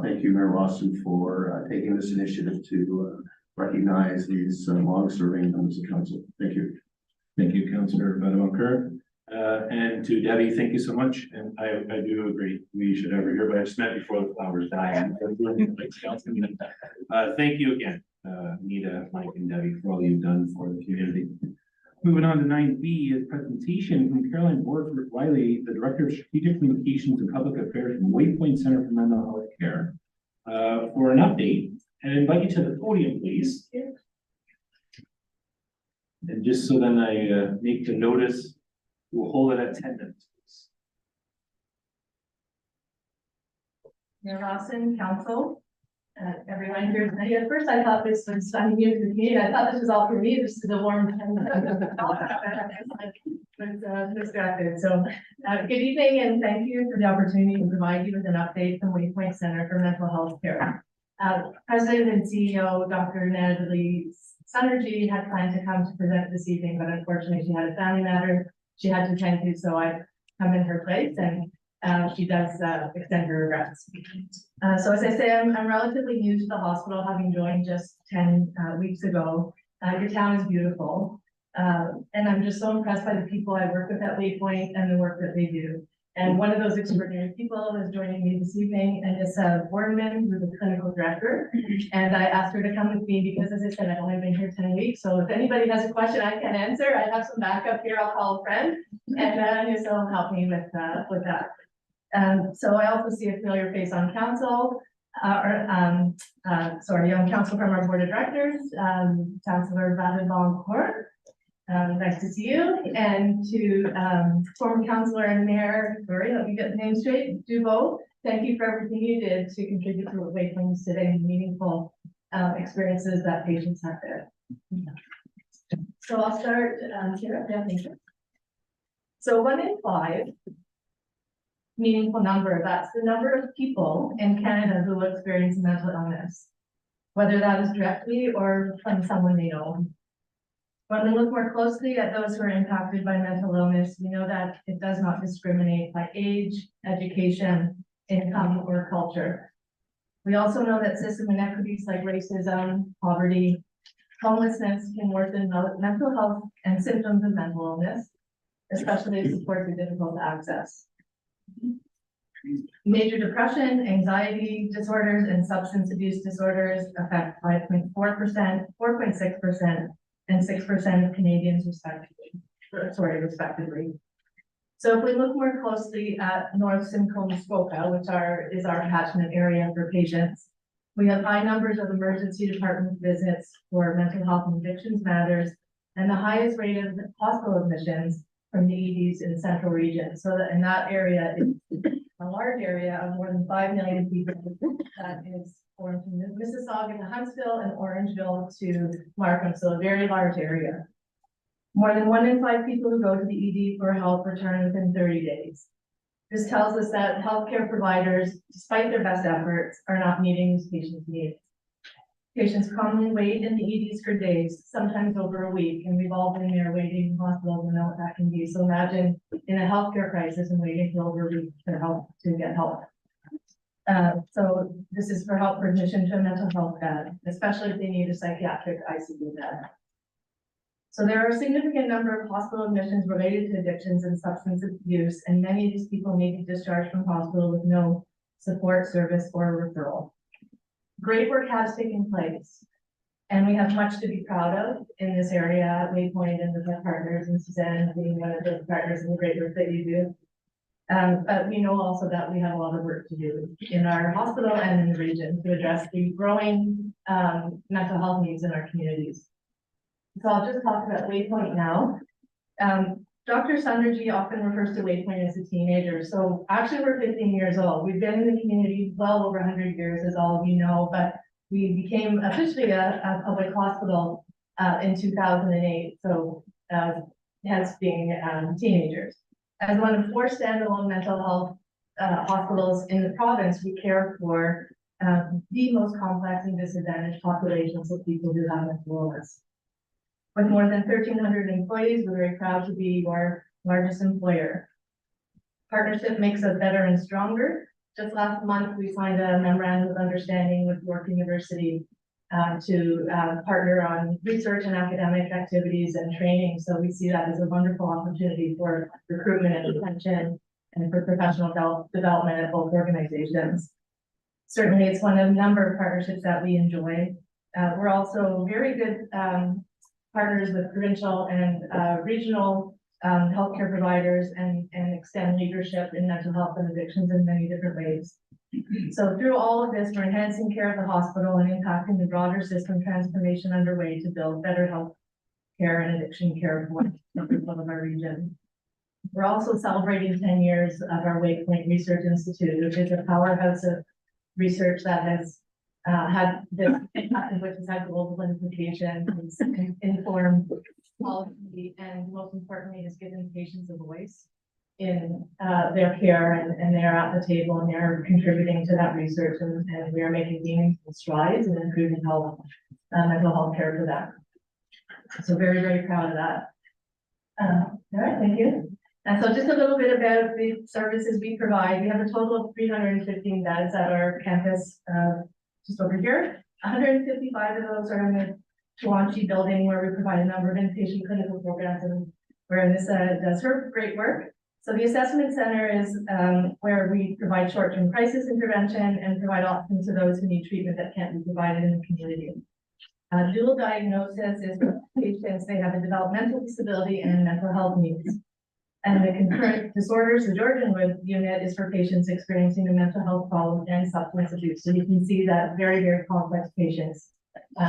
L: thank you, Mayor Rawson, for taking this initiative to recognize these long-serving members of council. Thank you.
A: Thank you, Councillor Badabonker. And to Debbie, thank you so much. And I do agree, we should have her here, but I just met before the flowers die. Thank you again. Nita, Mike, and Debbie for all you've done for the community. Moving on to 9B is presentation from Caroline Borford Wiley, the Director of Strategic Communications and Public Affairs from Waypoint Center for Mental Health Care, for an update, and I invite you to the podium, please. And just so then I make the notice, we'll hold it at 10 minutes.
D: Mayor Lawson, council, everyone here tonight. At first, I thought this was, I'm new to the meeting. I thought this was all for me, just to the warm. Distracted. So, good evening and thank you for the opportunity to provide you with an update from Waypoint Center for Mental Health Care. President and CEO, Dr. Natalie Sunergy had planned to come to present this evening, but unfortunately she had a family matter she had to attend to, so I've come in her place and she does extend her regrets. So as I say, I'm relatively new to the hospital, having joined just 10 weeks ago. Your town is beautiful. And I'm just so impressed by the people I work with at Waypoint and the work that they do. And one of those extraordinary people is joining me this evening, and it's Boardman, who's the clinical director. And I asked her to come with me because, as I said, I've only been here 10 weeks. So if anybody has a question I can't answer, I have some backup here. I'll call a friend, and he'll help me with that. So I also see a familiar face on council, on council from our board of directors, Councillor Baden-Boncourt. Nice to see you, and to former councillor and mayor, sorry, let me get the name straight, Dubo. Thank you for everything you did to contribute to what Waypoint is today, and meaningful experiences that patients have there. So I'll start here. Yeah, thank you. So 1 in 5, meaningful number. That's the number of people in Canada who will experience mental illness, whether that is directly or from someone they know. When we look more closely at those who are impacted by mental illness, we know that it does not discriminate by age, education, income, or culture. We also know that system inequities like racism, poverty, homelessness can worsen mental health and symptoms of mental illness, especially if supports are difficult to access. Major depression, anxiety disorders, and substance abuse disorders affect 5.4%, 4.6%, and 6% of Canadians respectively. So if we look more closely at North Simcoe Muskoka, which is our catchment area for patients, we have high numbers of emergency department visits for mental health and addictions matters, and the highest rate of hospital admissions from the EDs in the central region. So that in that area is a large area of more than 5 million people that is formed from Mississauga to Huntsville and Orangeville to Markham, so a very large area. More than 1 in 5 people who go to the ED for help return within 30 days. This tells us that healthcare providers, despite their best efforts, are not meeting these patients' needs. Patients commonly wait in the EDs for days, sometimes over a week, and we've all been there waiting in hospitals and know what that can be. So imagine in a healthcare crisis and waiting for over a week to get help. So this is for help for admission to a mental health bed, especially if they need a psychiatric ICU bed. So there are a significant number of hospital admissions related to addictions and substance abuse, and many of these people may be discharged from hospital with no support, service, or referral. Great work has taken place, and we have much to be proud of in this area at Waypoint and with our partners, and Suzanne being one of those partners in the great work that you do. But we know also that we have a lot of work to do in our hospital and in the region to address the growing mental health needs in our communities. So I'll just talk about Waypoint now. Dr. Sunergy often refers to Waypoint as a teenager. So actually we're 15 years old. We've been in the community well over 100 years, as all of you know, but we became officially a public hospital in 2008. So hence being teenagers. As one of 4 standalone mental health hospitals in the province, we care for the most complex and disadvantaged populations of people who have mental illness. With more than 1,300 employees, we're very proud to be your largest employer. Partnership makes us better and stronger. Just last month, we signed a memorandum of understanding with York University to partner on research and academic activities and training. So we see that as a wonderful opportunity for recruitment and retention and for professional development at both organizations. Certainly, it's one of a number of partnerships that we enjoy. We're also very good, partners with provincial and, regional, healthcare providers and extend leadership in mental health and addictions in many different ways. So through all of this, we're enhancing care at the hospital and impacting the broader system transformation underway to build better health care and addiction care for people of our region. We're also celebrating 10 years of our Waypoint Research Institute, which is a powerhouse of research that has had this impact, which has had global implications, informed policy, and most importantly, has given patients a voice in their care, and they're at the table and they're contributing to that research, and we are making meaningful strides in improving health, mental health care for them. So very, very proud of that. All right, thank you. And so just a little bit about the services we provide. We have a total of 315 beds at our campus, just over here. 155 of those are in the Tawanchi building, where we provide a number of inpatient clinical programs, and where Anissa does her great work. So the assessment center is where we provide short-term crisis intervention and provide options to those who need treatment that can't be provided in the community. Dual diagnosis is for patients, they have a developmental disability and mental health needs. And the concurrent disorders, the Georgian Wood unit, is for patients experiencing a mental health problem and substance abuse. So you can see that very, very complex patients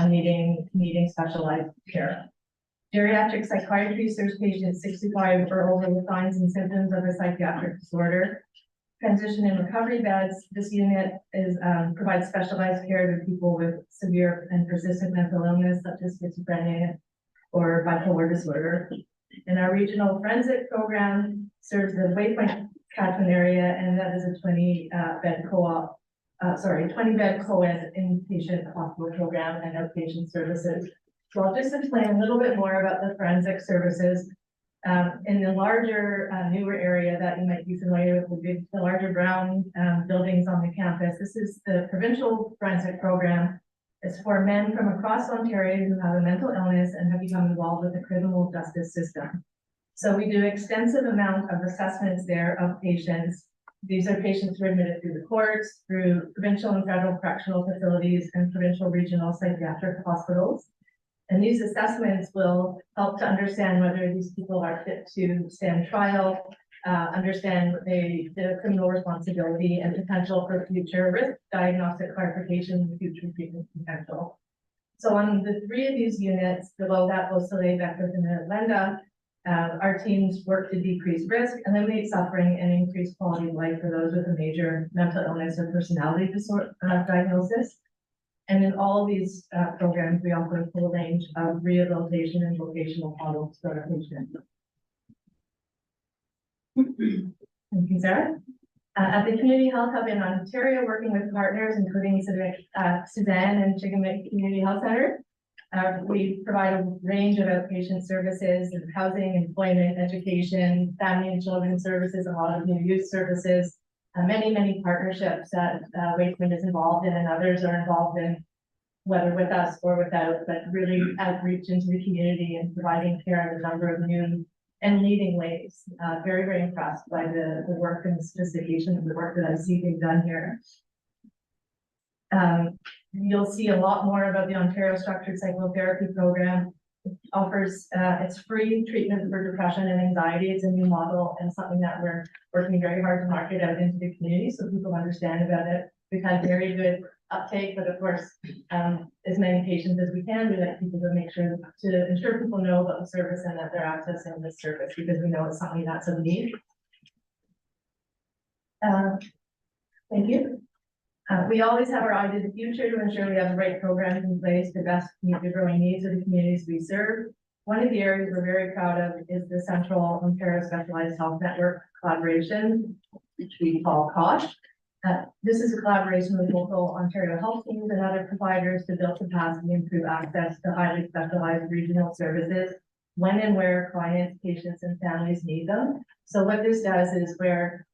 D: needing specialized care. Geriatric psychiatry serves patients 65 or older with signs and symptoms of a psychiatric disorder. Transition and recovery beds, this unit is provides specialized care to people with severe and persistent mental illness, such as schizophrenia or bipolar disorder. And our regional forensic program serves the Waypoint catchment area, and that is a 20-bed co-op, 20-bed co-ed inpatient hospital program and outpatient services. So I'll just explain a little bit more about the forensic services. In the larger, newer area that you might be familiar with, the larger brown buildings on the campus, this is the provincial forensic program. It's for men from across Ontario who have a mental illness and have become involved with the criminal justice system. So we do extensive amount of assessments there of patients. These are patients who are admitted through the courts, through provincial and federal correctional facilities, and provincial regional psychiatric hospitals. And these assessments will help to understand whether these people are fit to stand trial, understand the criminal responsibility and potential for future risk diagnostic clarification and future treatment potential. So on the 3 of these units, below that, Beausoleil, Beckwith, and Atlanta, our teams work to decrease risk, eliminate suffering, and increase quality of life for those with a major mental illness or personality disorder diagnosis. And in all of these programs, we offer a full range of rehabilitation and vocational models for our patients. Thank you, Sarah. At the Community Health Hub in Ontario, working with partners, including Suzanne and Chigamik Community Health Center, we provide a range of outpatient services and housing, employment, education, family and children services, a lot of new youth services, many partnerships that Waypoint is involved in and others are involved in, whether with us or without, but really outreach into the community and providing care in a number of new and leading ways. Very impressed by the work and the sophistication of the work that I see being done here. You'll see a lot more about the Ontario Structured Psychotherapy Program. It offers, it's free treatment for depression and anxiety. It's a new model and something that we're working very hard to market out into the community so people understand about it. We've had very good uptake, but of course, as many patients as we can, we like people to make sure to ensure people know about the service and that they're accessing this service, because we know it's something that's of need. Thank you. We always have our eye to the future to ensure we have the right programs in place to best meet the growing needs of the communities we serve. One of the areas we're very proud of is the Central Ontario Specialized Health Network collaboration, which we call COSH. This is a collaboration with local Ontario health teams and other providers to build capacity and improve access to highly specialized regional services when and where clients, patients, and families need them. So what this does is where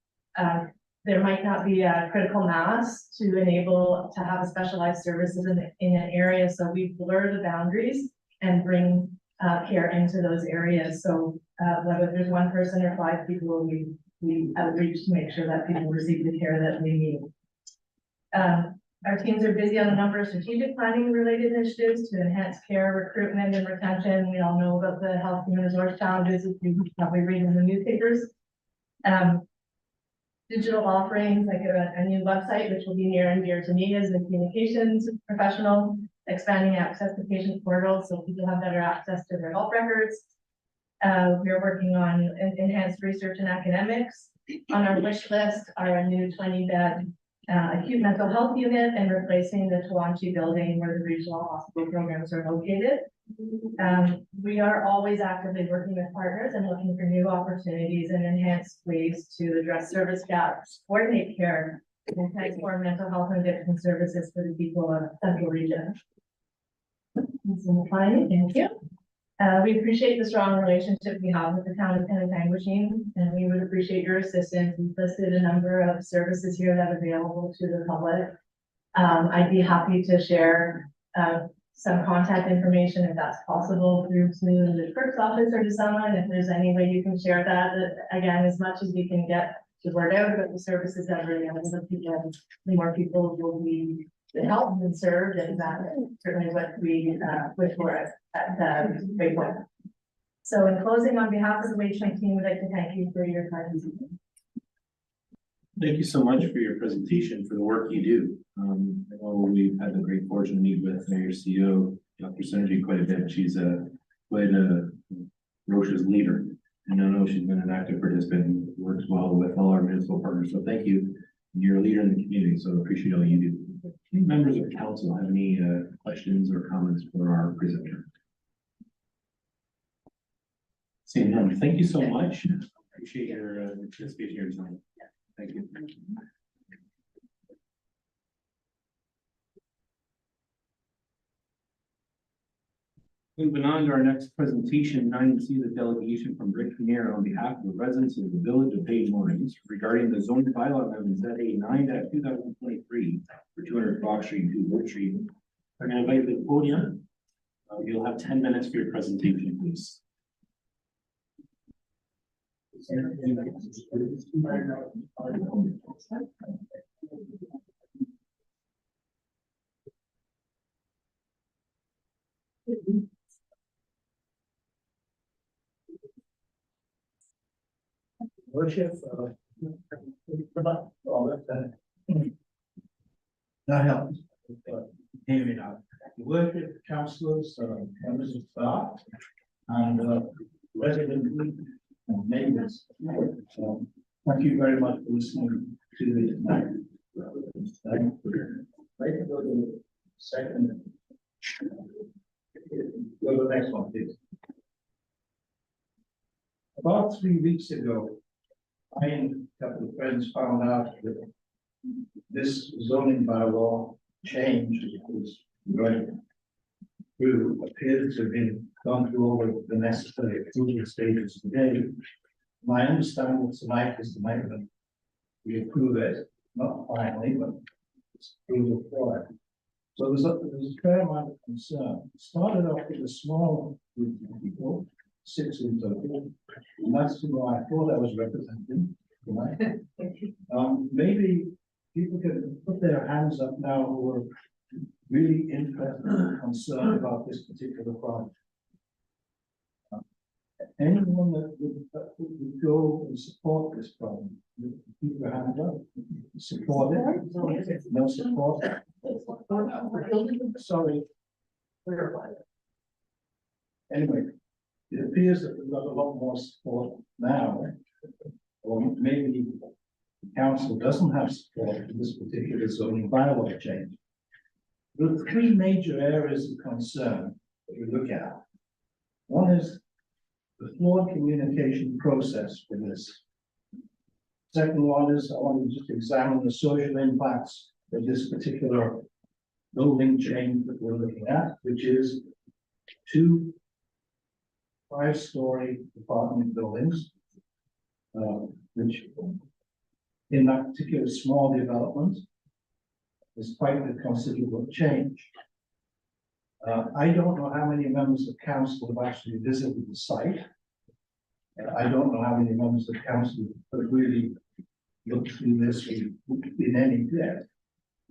D: there might not be a critical mass to enable to have a specialized services in an area. So we blur the boundaries and bring care into those areas. So whether there's 1 person or 5 people, we outreach to make sure that people receive the care that they need. Our teams are busy on a number of strategic planning related initiatives to enhance care, recruitment and retention. We all know about the health human resource challenges, if you probably read in the newspapers. Digital offerings like a new website, which will be near and dear to me as a communications professional, expanding access to patient portals so people have better access to their health records. We are working on enhanced research and academics. On our wish list are a new 20-bed acute mental health unit and replacing the Tawanchi building where the regional hospital programs are located. We are always actively working with partners and looking for new opportunities and enhanced ways to address service gaps, coordinate care, and transform mental health and addiction services for the people of Central Region. Thank you. We appreciate the strong relationship we have with the town of Penetanguishene, and we would appreciate your assistance. We've listed a number of services here that are available to the public. I'd be happy to share some contact information if that's possible through to the clerk's office or to someone. If there's any way you can share that, again, as much as we can get the word out about the services that are available to people, the more people will be helped and served, and that's certainly what we wish for at the Great Point. So in closing, on behalf of the Wage team, we'd like to thank you for your time this evening.
A: Thank you so much for your presentation, for the work you do. I know we've had the great fortune to meet with your CEO, Dr. Synergy, quite a bit. She's quite a ferocious leader. And I know she's been an active participant, works well with all our municipal partners. So thank you. You're a leader in the community, so appreciate all you do. Any members of council have any questions or comments for our presenter? Seeing none, thank you so much. Appreciate your participation here tonight. Thank you. Moving on to our next presentation, 9C is a delegation from Rick Pinheiro on behalf of the residents of the village of Bay Mornings regarding the zoning bylaw amendments at a 9-2023 for 200 Fox Street and 2 Wood Street. I'm going to invite the podium. You'll have 10 minutes for your presentation, please.
I: Worship, that helps. Hear me now. Worship, councillors, members of staff, and residents and neighbours. Thank you very much for listening to me tonight. Right, go to the second. Go to the next one, please. About 3 weeks ago, I and a couple of friends found out that this zoning bylaw change was going through, appeared to have been gone through all of the necessary approval stages today. My understanding tonight is the night that we approve it, not finally, but it's approval for it. So there's a fair amount of concern. It started off with a small group of people, 6 in total, and that's who I thought I was representing tonight. Maybe people can put their hands up now who are really interested and concerned about this particular project. Anyone that would go and support this project, keep your hands up. Support it? No support? Sorry. Anyway, it appears that we've got a lot more support now, or maybe the council doesn't have support for this particular zoning bylaw change. There are 3 major areas of concern that we look at. One is the flawed communication process for this. Second one is I want to just examine the social impacts of this particular building change that we're looking at, which is 2 5-story apartment buildings, which in that particular small development is quite a considerable change. I don't know how many members of council have actually visited the site. I don't know how many members of council have really looked through this in any depth.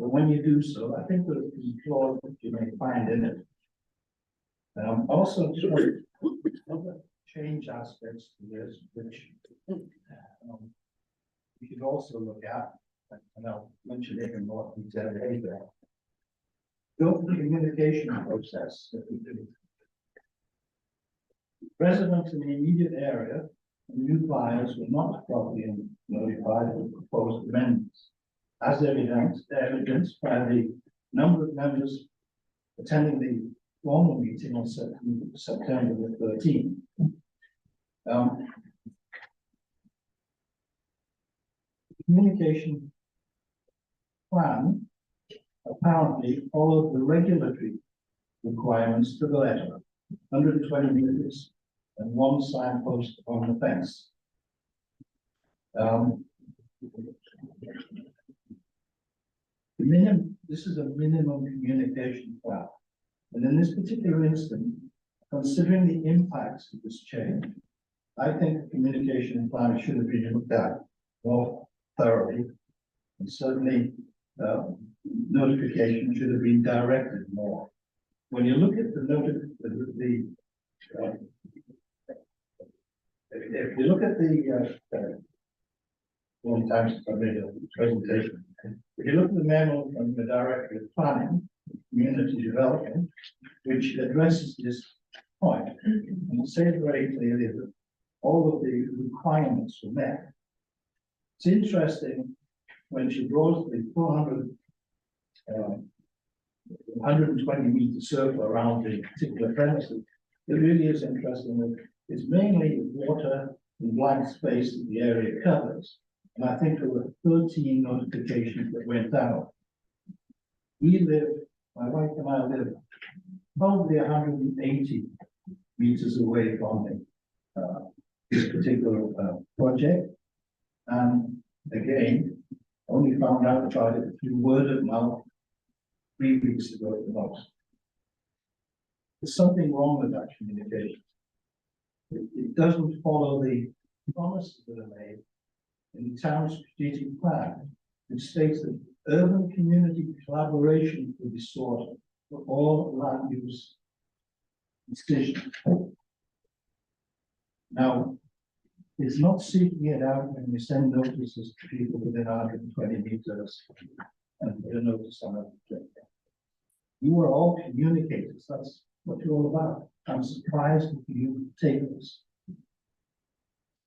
J: but when you do so, I think there's a clause that you may find in it. Also, just other change aspects to this, which we should also look at, and I'll mention it in more detail later. The open communication process that we do. Residents in the immediate area and new buyers were not properly notified of the proposed amendments, as evidenced by the number of members attending the formal meeting on September the 13th. Communication plan apparently followed the regulatory requirements to the letter, 120 meters and one signpost on the fence. This is a minimum communication plan. And in this particular instance, considering the impacts of this change, I think the communication plan should have been looked at more thoroughly. And certainly, notification should have been directed more. When you look at if you look at the one time since I made a presentation, if you look at the memo from the Director of Planning, Community Development, which addresses this point, and it says very clearly that all of the requirements were met. It's interesting when she draws the 120 meter circle around the particular premises. It really is interesting that it's mainly water and blank space that the area covers. And I think there were 13 notifications that went out. My wife and I live probably 180 meters away from this particular project. And again, only found out about it through word of mouth 3 weeks ago at the most. There's something wrong with that communication. It doesn't follow the promises that are made in the town's strategic plan, which states that urban community collaboration will be sought for all land use decisions. Now, it's not seeking it out when we send notices to people within 120 meters and put a notice on it. You are all communicators. That's what you're all about. I'm surprised that you take this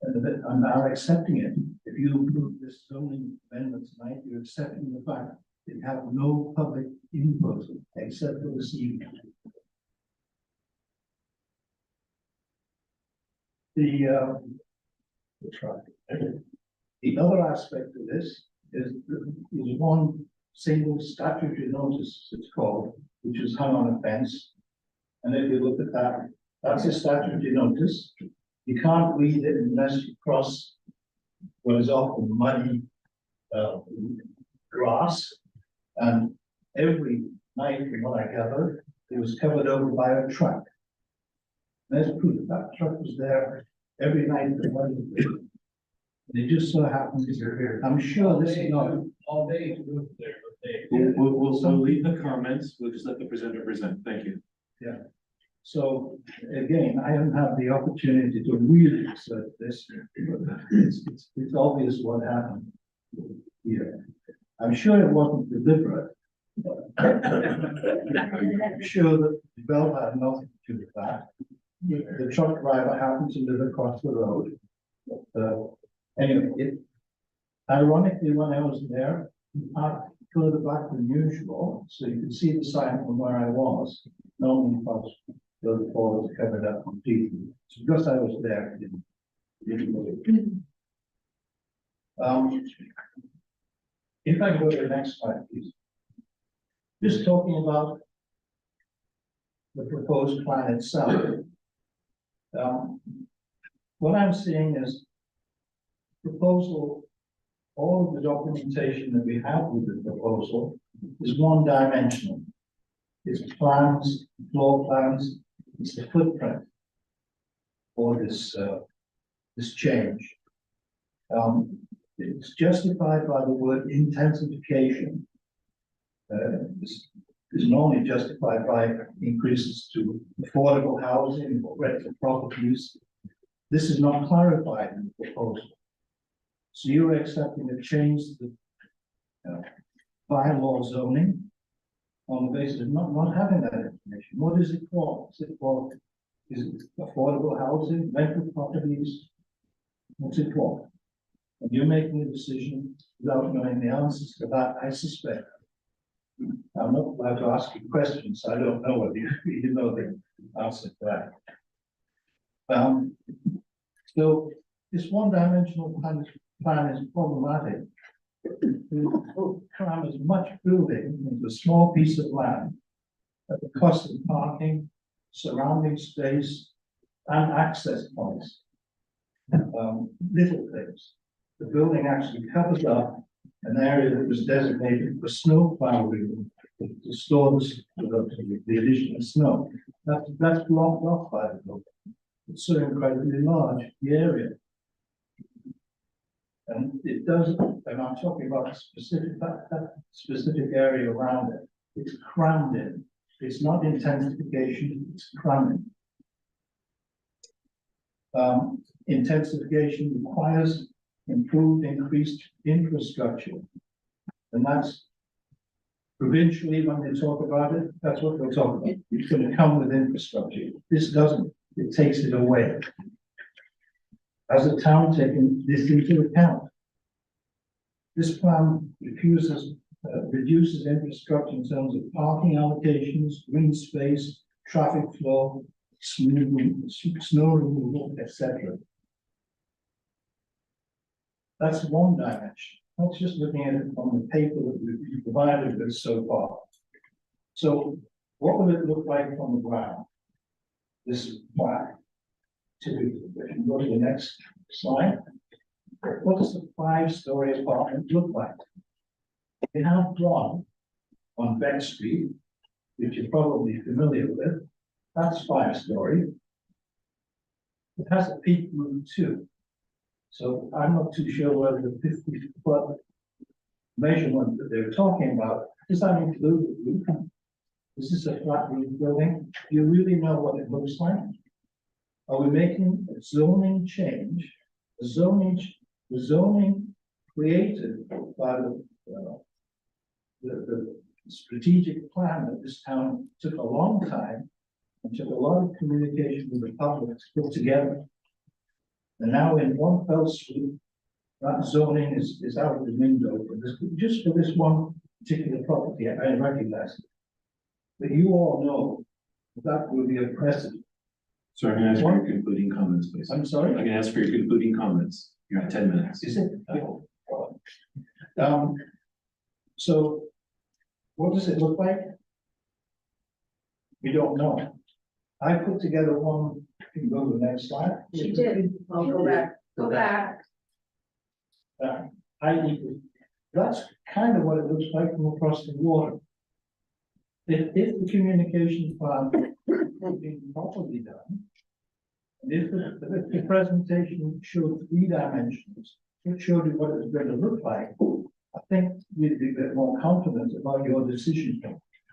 J: and are accepting it. If you approve this zoning amendment tonight, you're accepting the fact that you have no public input except for this evening. The other aspect of this is one single statutory notice, it's called, which is hung on a fence. And if you look at that, that's a statutory notice. You can't read it unless you cross what is often muddy grass. And every night, from what I gathered, it was covered over by a truck. There's proof that truck was there every night. And it just so happens, I'm sure this is not.
P: All day.
A: We'll leave the comments. We'll just let the presenter present. Thank you.
J: Yeah. So again, I haven't had the opportunity to really research this. It's obvious what happened here. I'm sure it wasn't deliberate. I'm sure that the developer had nothing to do with that. The truck driver happened to live across the road. Anyway, ironically, when I was there, we parked further back than usual, so you could see the sign from where I was. Normally, folks go forward covered up completely. So because I was there, it didn't move. If I go to the next slide, please. Just talking about the proposed plan itself. What I'm seeing is proposal, all of the documentation that we have with the proposal is one dimensional. It's plans, floor plans, it's the footprint for this change. It's justified by the word intensification.
H: is normally justified by increases to affordable housing or rental properties. This is not clarified in the proposal. So you're accepting a change to the bylaw zoning on the basis of not having that information. What is it for? Is it for, is it affordable housing, rental properties? What's it for? And you're making a decision without knowing the answers to that, I suspect. I'm not allowed to ask you questions. I don't know whether you know the answer to that. So this one-dimensional plan is problematic. To cram as much building into a small piece of land at the cost of parking, surrounding space, and access points. Little things. The building actually covers up an area that was designated for snow plowing to store the additional snow. That's blocked off by the building. It's so incredibly large, the area. And it doesn't, and I'm talking about a specific, that specific area around it. It's crammed in. It's not intensification, it's cramming. Intensification requires improved, increased infrastructure. And that's provincially, when they talk about it, that's what they'll talk about. It's going to come with infrastructure. This doesn't, it takes it away. As a town taking this into account, this plan reduces infrastructure in terms of parking allocations, green space, traffic flow, snow removal, etc. That's one dimension. That's just looking at it from the paper that we've provided with so far. So what will it look like from the ground? This plan. Typically, if you go to the next slide, what does the 5-story apartment look like? We have one on Beck Street, which you're probably familiar with. That's 5-story. It has a peak roof too. So I'm not too sure whether the 50-foot measurement that they're talking about, does that include the roof? Is this a flat roof building? Do you really know what it looks like? Are we making a zoning change? The zoning created by the strategic plan that this town took a long time and took a lot of communication with the public to put together. And now in one fell swoop, that zoning is out of the window for this, just for this one particular property. I recognize it. But you all know that will be a precedent.
A: So I'm gonna ask for your concluding comments, please.
H: I'm sorry?
A: I'm gonna ask for your concluding comments. You have 10 minutes.
H: Is it? So what does it look like? We don't know. I put together one, you can go to the next slide.
G: She did. I'll go back. Go back.
H: That's kind of what it looks like from across the water. If the communication plan had been properly done, and if the presentation showed 3 dimensions, it showed you what it was going to look like, I think you'd be a bit more confident about your decision.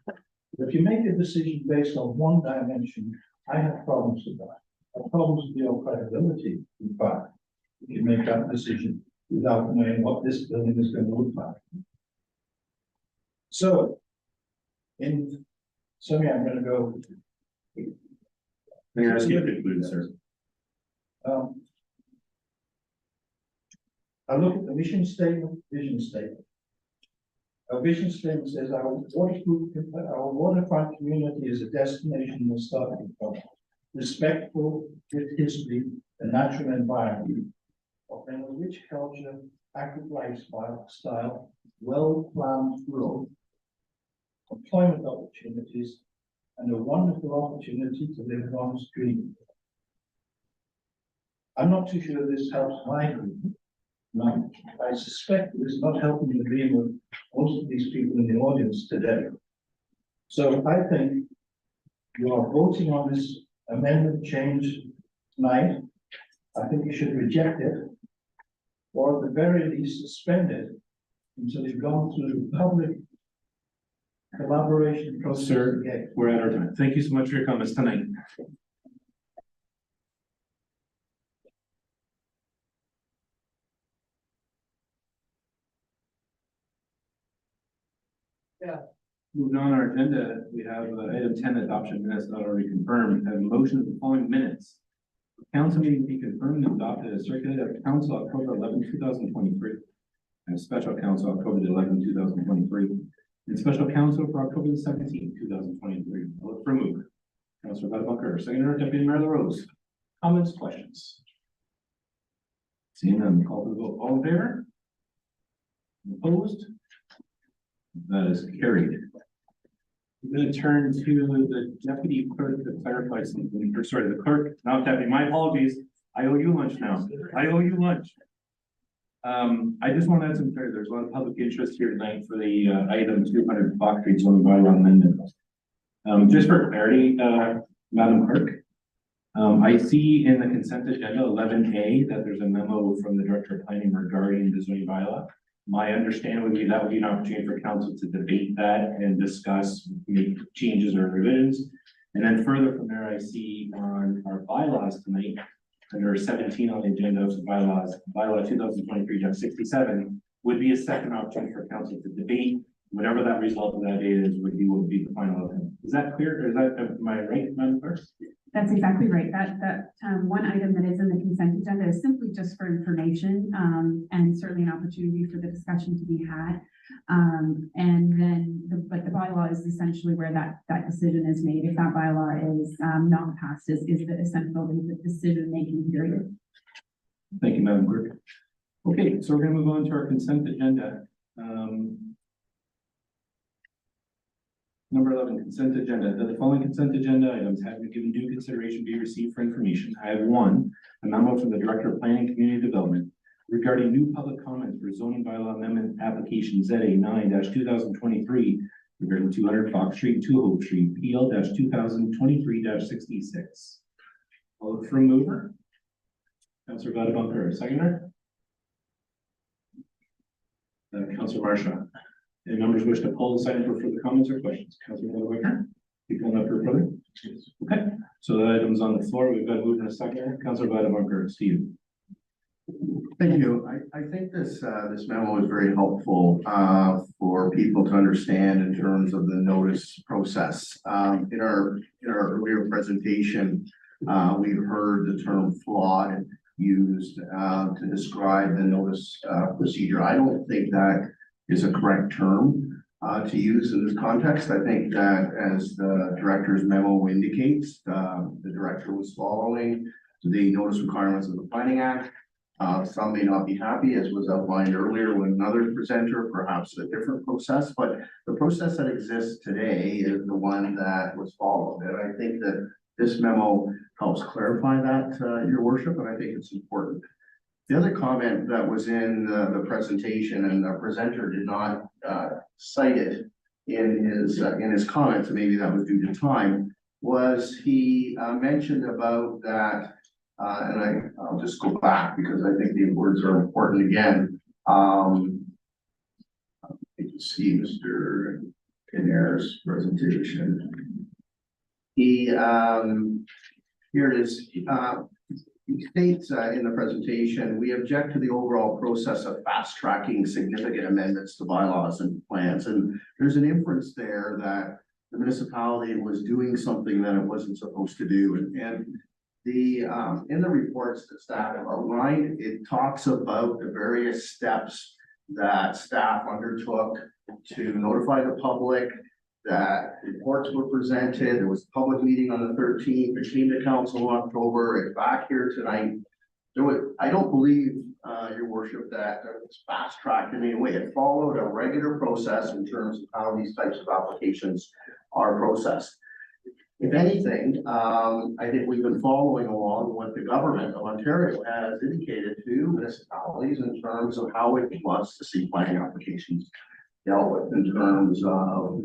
H: But if you make a decision based on 1 dimension, I have problems with that. I have problems with your credibility, in fact, if you make that decision without knowing what this building is going to look like. So, in summary, I'm going to go.
A: I'm gonna ask you to conclude, sir.
H: I look at the mission statement, vision statement. Our vision statement says our waterfront community is a destination we're starting from, respectful with history and natural environment, offering a rich culture, active lifestyle, well-planned growth, employment opportunities, and a wonderful opportunity to live one's dream. I'm not too sure this helps my dream. No, I suspect it is not helping the dream of most of these people in the audience today. So I think you are voting on this amendment change tonight. I think you should reject it, or at the very least suspend it until you've gone through the public
I: Collaboration.
A: Sir, we're at our time. Thank you so much for your comments tonight. Moving on our agenda, we have item 10, adoption minutes not already confirmed. Have a motion of the following minutes. Council meeting be confirmed and adopted as circulated at council October 11, 2023. And special council October 11, 2023. And special council for October 17, 2023. I'll look for a move. Councilor Bunker, seconder, Deputy Mayor LaRose. Comments, questions? Seeing none, call for the vote. All in favor? Opposed? That is carried. I'm going to turn to the deputy clerk to clarify something, or sorry, the clerk, not deputy, my apologies. I owe you lunch now. I owe you lunch. I just want to add some clarity. There's a lot of public interest here tonight for the item 200 Fox Street zoning bylaw amendment. Just for clarity, Madam Clerk, I see in the consent agenda 11A that there's a memo from the Director of Planning regarding the zoning bylaw. My understanding would be that would be an opportunity for council to debate that and discuss, make changes or revisions. And then further from there, I see on our bylaws tonight, under 17 on the agenda of the bylaws, bylaw 2023-67 would be a second opportunity for council to debate. Whatever that result of that is, would be the final outcome. Is that clear? Or is that, am I right, Madam Clerk?
S: That's exactly right. That one item that is in the consent agenda is simply just for information, and certainly an opportunity for the discussion to be had. And then, but the bylaw is essentially where that decision is made. If that bylaw is not passed, is the essential decision-making period.
A: Thank you, Madam Clerk. Okay, so we're gonna move on to our consent agenda. Number 11, consent agenda. That the following consent agenda items have been given due consideration be received for information. I have one, a memo from the Director of Planning and Community Development regarding new public comments for zoning bylaw amendment application ZA 9-2023 regarding 200 Fox Street, 2 Hope Street, PL-2023-66. I'll look for a mover. Councilor Bunker, seconder. Councilor Marshaw. Any members wish to pull this item for further comments or questions? Councilor Bunker, you pulling up for further? Okay, so the item's on the floor. We've got a mover and a seconder. Councilor Bunker, Steve.
L: Thank you. I think this memo is very helpful for people to understand in terms of the notice process. In our earlier presentation, we've heard the term flawed used to describe the notice procedure. I don't think that is a correct term to use in this context. I think that as the director's memo indicates, the director was following the notice requirements of the Planning Act. Some may not be happy, as was outlined earlier with another presenter, perhaps a different process, but the process that exists today is the one that was followed. And I think that this memo helps clarify that, Your Worship, and I think it's important. The other comment that was in the presentation, and the presenter did not cite it in his comments, and maybe that was due to time, was he mentioned about that, and I'll just go back because I think the words are important again. You can see Mr. Kinnear's presentation. He, here it is. He states in the presentation, we object to the overall process of fast tracking significant amendments to bylaws and plans. And there's an inference there that the municipality was doing something that it wasn't supposed to do. And the in the reports that staff have outlined, it talks about the various steps that staff undertook to notify the public, that reports were presented. There was a public meeting on the 13th, it came to council in October, it's back here tonight. I don't believe, Your Worship, that it's fast tracked in any way. It followed a regular process in terms of how these types of applications are processed. If anything, I think we've been following along what the government of Ontario has indicated to municipalities in terms of how it wants to see planning applications dealt with in terms of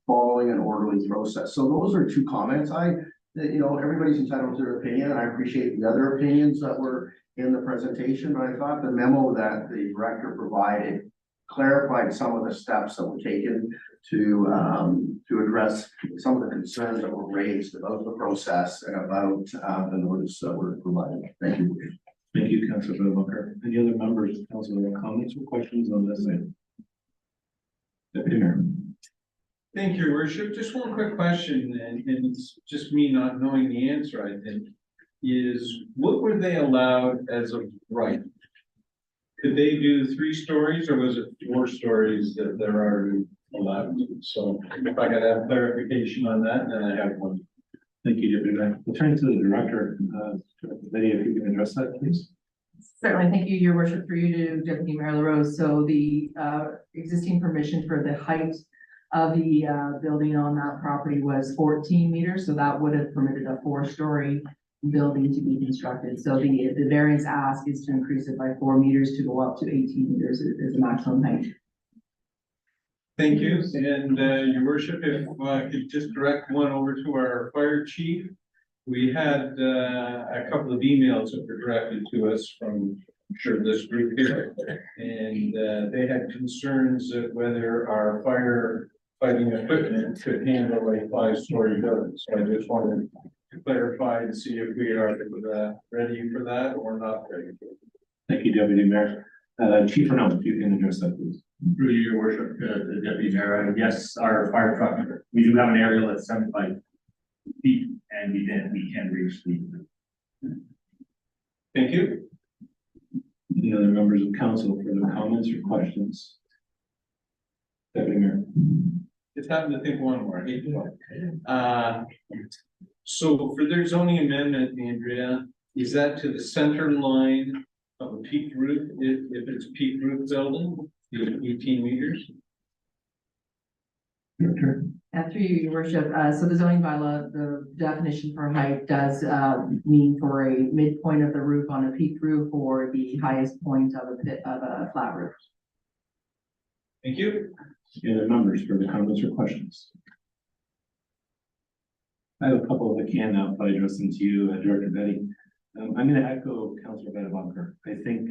L: following an orderly process. So those are two comments. Everybody's entitled to their opinion, and I appreciate the other opinions that were in the presentation, but I thought the memo that the director provided clarified some of the steps that were taken to address some of the concerns that were raised about the process and about, the notice that we're providing. Thank you.
A: Thank you, Councilor Butler. Any other members of council have comments or questions on this item? Deputy Mayor.
P: Thank you, Your Worship. Just one quick question, and it's just me not knowing the answer, I think, is what were they allowed as of right? Could they do 3 stories or was it 4 stories that they're already allowed to? So if I could have clarification on that, then I have one.
A: Thank you, Deputy Mayor. We'll turn to the director, Lydia, if you can address that, please.
G: Certainly, thank you, Your Worship, through you to Deputy Mayor LaRose. So the existing permission for the height of the building on that property was 14 meters, so that would have permitted a 4-story building to be constructed. So the variance ask is to increase it by 4 meters to go up to 18 meters as the maximum height.
P: Thank you, and Your Worship, if I could just direct one over to our fire chief. We had a couple of emails that were directed to us from, I'm sure, this group here. And they had concerns that whether our firefighting equipment could handle a 5-story building. So I just wanted to clarify and see if we are ready for that or not ready.
A: Thank you, Deputy Mayor. Chief Renaud, if you can address that, please.
B: Through you, Your Worship, the Deputy Mayor, yes, our fire truck, we do have an aerial that's 75 feet and we can reach the.
P: Thank you.
A: Any other members of council for the comments or questions? Deputy Mayor.
P: Just happened to think one more. So for their zoning amendment, Andrea, is that to the center line of a peaked roof, if it's a peaked roof building, 18 meters?
A: Director.
G: Through you, Your Worship, so the zoning bylaw, the definition for height does mean for a midpoint of the roof on a peaked roof or the highest point of a flat roof.
P: Thank you.
A: Any other members for the comments or questions? I have a couple of the can now, but I address them to you, Director Betty. I'm going to echo Councilor Butler. I think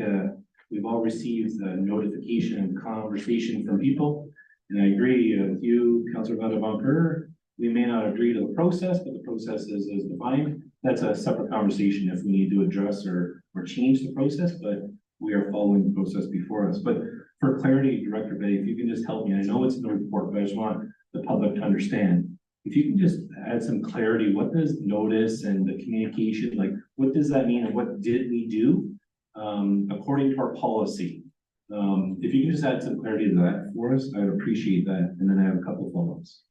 A: we've all received the notification and conversation from people. And I agree with you, Councilor Butler. We may not agree to the process, but the process is defined. That's a separate conversation if we need to address or change the process, but we are following the process before us. But for clarity, Director Betty, if you can just help me, I know it's in the report, but I just want the public to understand. If you can just add some clarity, what does notice and the communication, like, what does that mean and what did we do according to our policy? If you can just add some clarity to that for us, I'd appreciate that. And then I have a couple of follow-ups.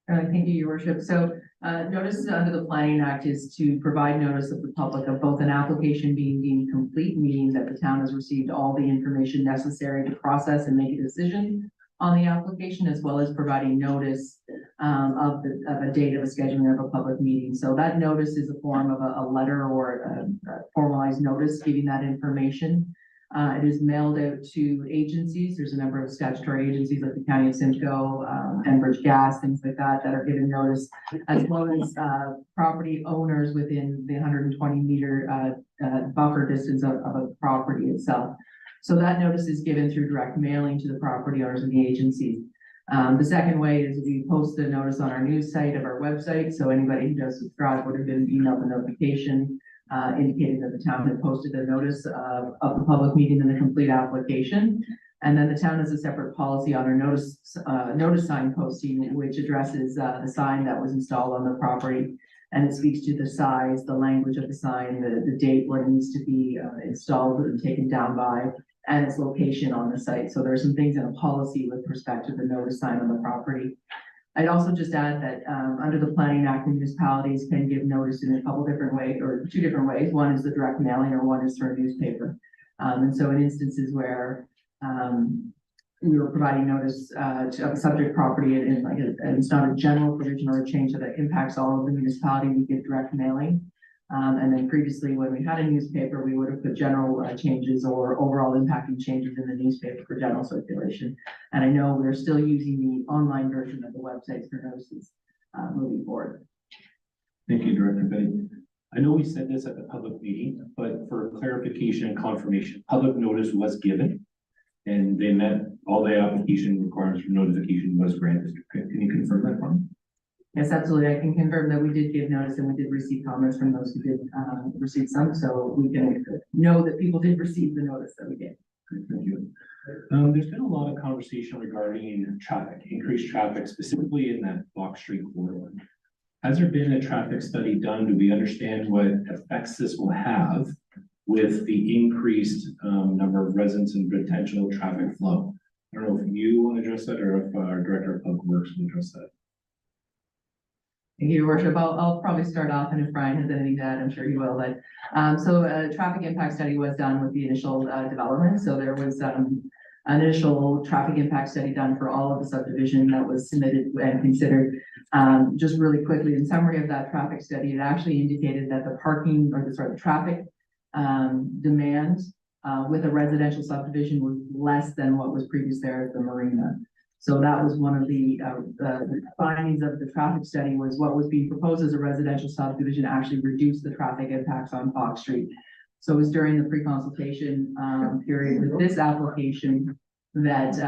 G: Thank you, Your Worship. So notice under the Planning Act is to provide notice of the public of both an application being deemed complete, meaning that the town has received all the information necessary to process and make a decision on the application, as well as providing notice of a date of a scheduling of a public meeting. So that notice is a form of a letter or a formalized notice giving that information. It is mailed out to agencies. There's a number of statutory agencies like the County of Simcoe, Enbridge Gas, things like that, that are given notice, as well as property owners within the 120 meter buffer distance of a property itself. So that notice is given through direct mailing to the property owners and the agencies. The second way is we post the notice on our news site of our website. So anybody who does subscribe would have been emailed the notification indicating that the town had posted a notice of the public meeting and the complete application. And then the town has a separate policy on our notice sign posting, which addresses the sign that was installed on the property. And it speaks to the size, the language of the sign, the date when it needs to be installed and taken down by, and its location on the site. So there are some things in a policy with respect to the notice sign on the property. I'd also just add that under the Planning Act, municipalities can give notice in a couple different ways, or 2 different ways. One is the direct mailing, or one is through a newspaper. And so in instances where we were providing notice of a subject property and it's not a general provision or a change that impacts all of the municipality, we give direct mailing. And then previously, when we had a newspaper, we would have put general changes or overall impacting changes in the newspaper for general circulation. And I know we're still using the online version of the websites for notices moving forward.
A: Thank you, Director Betty. I know we said this at the public meeting, but for clarification and confirmation, public notice was given and they met all the application requirements for notification was granted. Can you confirm that for me?
M: Yes, absolutely. I can confirm that we did give notice and we did receive comments from those who did receive some, so we can know that people did receive the notice that we gave.
A: Great, thank you. There's been a lot of conversation regarding traffic, increased traffic, specifically in that Block Street corridor. Has there been a traffic study done? Do we understand what effects this will have with the increased number of residents and potential traffic flow? I don't know if you want to address that or if our Director of Public Works will address that.
M: Thank you, Your Worship. I'll probably start off, and if Brian has anything to add, I'm sure he will, but, so a traffic impact study was done with the initial, development. So there was, an initial traffic impact study done for all of the subdivision that was submitted and considered. Just really quickly, in summary of that traffic study, it actually indicated that the parking, or the traffic, demand, with a residential subdivision was less than what was previous there at the marina. So that was one of the findings of the traffic study, was what was being proposed as a residential subdivision actually reduced the traffic impacts on Fox Street. So it was during the pre-consultation period with this application that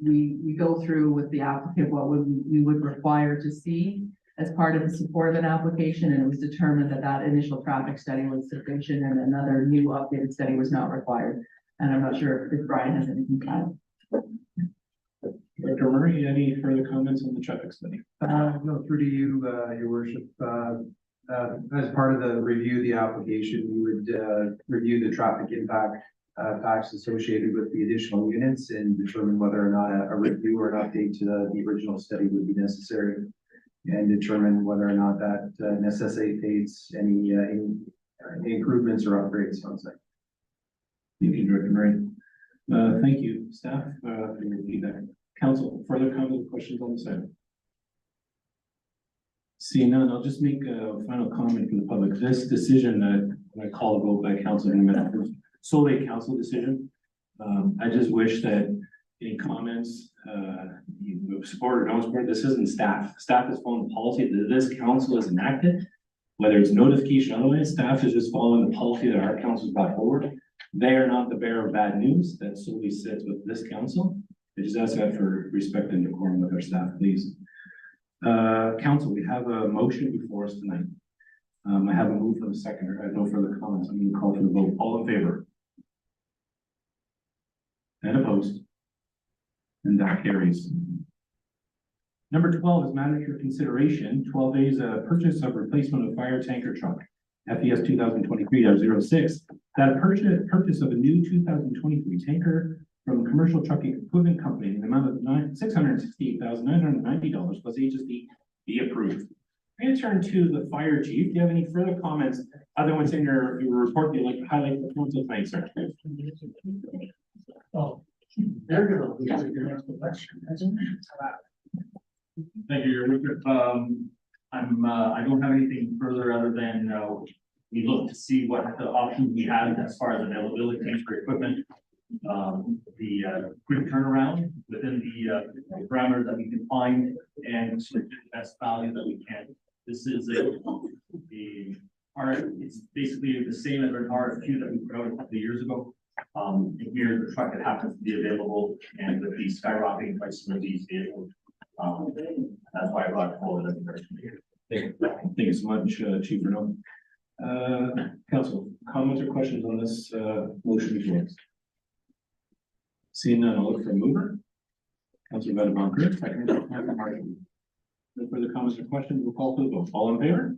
M: we go through with the applicant what we would require to see as part of the support of an application, and it was determined that that initial traffic study was sufficient and another new updated study was not required. And I'm not sure if Brian has anything to add.
A: Director Murray, any further comments on the traffic study?
T: No, through to you, Your Worship. As part of the review of the application, we would review the traffic impact facts associated with the additional units and determine whether or not a review or an update to the original study would be necessary, and determine whether or not that necessitates any improvements or upgrades on site.
A: Thank you, Director Murray. Thank you, staff, for your feedback. Council, further comments or questions on this item? Seeing none, I'll just make a final comment from the public. This decision that I call a vote by council in a minute, solely a council decision. I just wish that any comments, you support or don't support, this isn't staff. Staff is following the policy that this council has enacted, whether it's notification or otherwise. Staff is just following the policy that our council has brought forward. They are not the bearer of bad news. That solely sits with this council. I just ask that for respect and decorum with our staff, please. Council, we have a motion before us tonight. I have a move from the seconder. I have no further comments. I'm going to call for the vote. All in favor? And opposed? And that carries. Number 12 is matters for consideration. 12A is a purchase of replacement of fire tanker truck, FES 2023-06. That purchase of a new 2023 tanker from Commercial Trucking Equipment Company in the amount of $668,990 plus HST be approved. I'm going to turn to the fire chief. Do you have any further comments other than what's in your report that you'd like to highlight for council tonight, sir?
I: Oh, they're gonna be your next election.
B: Thank you, Your Worship. I don't have anything further other than, we look to see what the options we have as far as availability for equipment. The quick turnaround within the parameters that we can find and the best value that we can. This is it's basically the same as an RFQ that we put out a couple of years ago. Here's the truck that happens to be available, and with the skyrocketing prices of these vehicles, that's why I brought it forward as a person here.
A: Thank you so much, Chief Renaud. Council, comments or questions on this motion before us? Seeing none, I'll look for a mover. Councilor Vandenbonker, second. Councilor Marshall. No further comments or questions. We'll call for the vote. All in favor?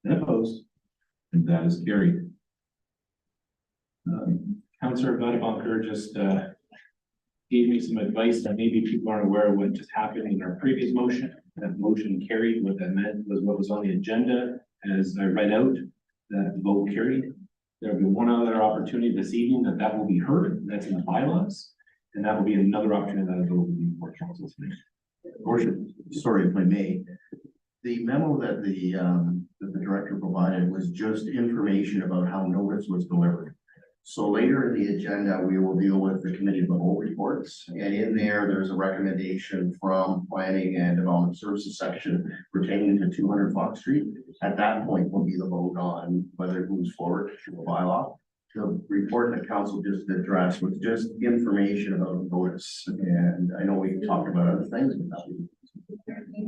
A: And opposed? And that is carried. Councilor Vandenbonker just gave me some advice that maybe people aren't aware of what just happened in our previous motion. That motion carried. What that meant was what was on the agenda as I read out, that vote carried. There'll be one other opportunity this evening that will be heard. That's in the bylaws. And that will be another opportunity that will be before council tonight.
L: Worship, sorry if I may. The memo that the director provided was just information about how notice was delivered. So later in the agenda, we will deal with the committee of the whole reports. And in there's a recommendation from Planning and Development Services section pertaining to 200 Fox Street. At that point will be the vote on whether it moves forward to the bylaw. the report that council just addressed was just information about the notice, and I know we talked about other things, but that was.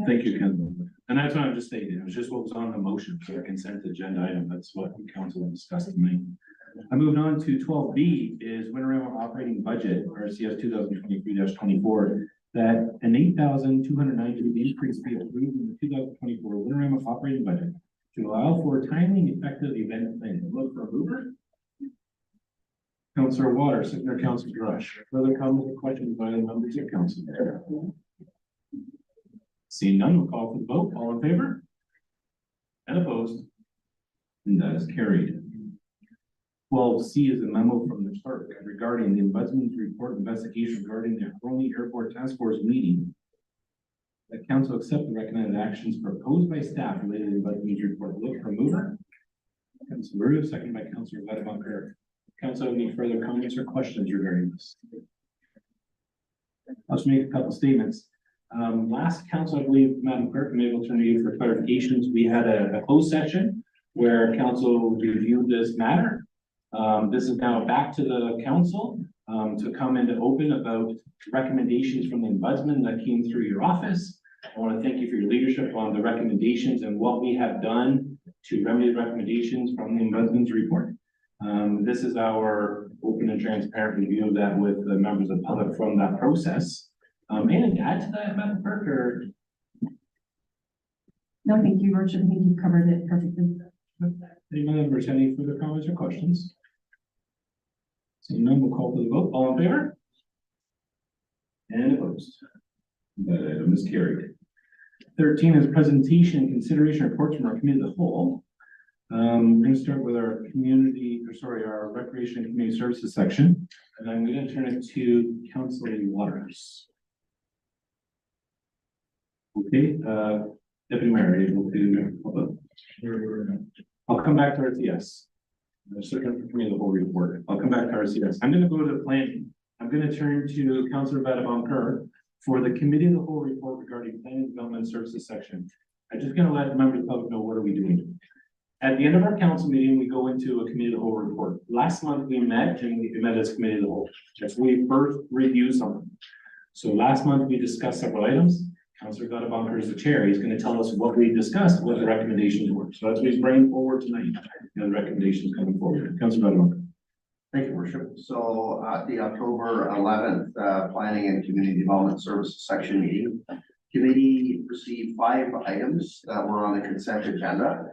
A: Thank you, Ken. And that's what I'm just stating. It was just what was on the motion for the consent agenda item. That's what the council discussed tonight. I moved on to 12B is Winterama operating budget, RCS 2023-24, that an $8,290 increase be approved in the 2024 Winterama operating budget to allow for timely and effective event planning. Look for a mover. Councillor Waters, second Councillor Rush. Further comments or questions by the members of council? Seeing none, we'll call for the vote. All in favor? And opposed? And that is carried. 12C is a memo from the clerk regarding the ombudsman's report investigation regarding the Crony Airport Task Force meeting. The council accept the recommended actions proposed by staff related to the ombudsman's report. Look for a mover. Councilor Rue, second by Councilor Vadabonker. Council, have any further comments or questions regarding this? I'll just make a couple statements. Last council, I believe, Madam Clerk, I'm able to turn to you for clarifications. We had a closed session where council reviewed this matter. This is now back to the council to come into open about recommendations from the ombudsman that came through your office. I want to thank you for your leadership on the recommendations and what we have done to remedy the recommendations from the ombudsman's report. This is our open and transparent review of that with the members of the public from that process. And add to that, Madam Clerk, or?
O: No, thank you, Richard. I think you covered it perfectly.
A: Any members have any further comments or questions? Seeing none, we'll call for the vote. All in favor? And opposed? That item is carried. 13 is presentation and consideration reports from our committee of the whole. We're going to start with our our recreation and community services section, and I'm going to turn it to Councilor Waters. Okay, Deputy Mayor, are you able to? I'll come back to RCS. Second for me the whole report. I'll come back to RCS. I'm going to go to planning. I'm going to turn to Councilor Vadabonker for the committee of the whole report regarding planning development services section. I'm just going to let the members of the public know what are we doing. At the end of our council meeting, we go into a committee of the whole report. Last month we met and we met as committee of the whole. That's when we first reviewed something. So last month we discussed several items. Councilor Vadabonker is the chair. He's going to tell us what we discussed, what the recommendations were. So that's what he's bringing forward tonight. And the recommendations coming forward. Councilor Vadabonker.
L: Thank you, Worship. So at the October 11th Planning and Community Development Services section meeting, committee received 5 items that were on the consent agenda.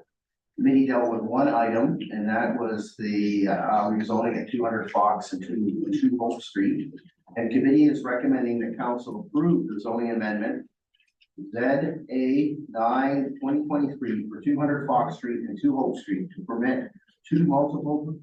L: Committee dealt with one item, and that was the rezoning at 200 Fox and 2 Hope Street. And committee is recommending that council approve the zoning amendment ZA 9/2023 for 200 Fox Street and 2 Hope Street to permit 2 multiple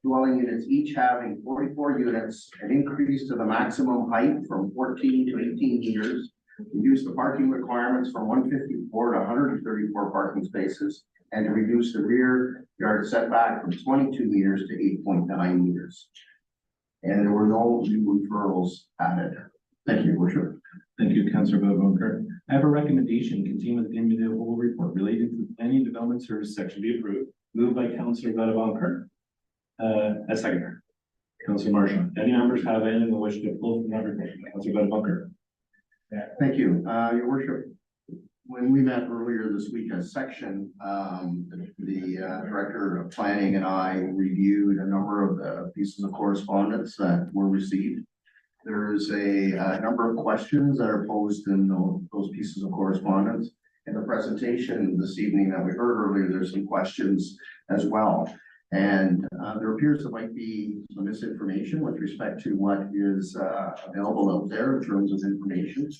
L: dwelling units, each having 44 units, an increase to the maximum height from 14 to 18 meters, reduce the parking requirements from 154 to 134 parking spaces, and to reduce the rear yard setback from 22 meters to 8.9 meters. And there were no new referrals added. Thank you, Your Worship.
A: Thank you, Councilor Vadabonker. I have a recommendation contained within the whole report relating to the planning and development service section be approved. Moved by Councilor Vadabonker. A seconder. Councilor Marshall. Any members have anything they wish to pull from that report? Councilor Vadabonker.
L: Thank you, Your Worship. When we met earlier this week as section, the Director of Planning and I reviewed a number of the pieces of correspondence that were received. There's a number of questions that are posed in those pieces of correspondence. In the presentation this evening that we heard earlier, there's some questions as well. And there appears there might be some misinformation with respect to what is available out there in terms of information.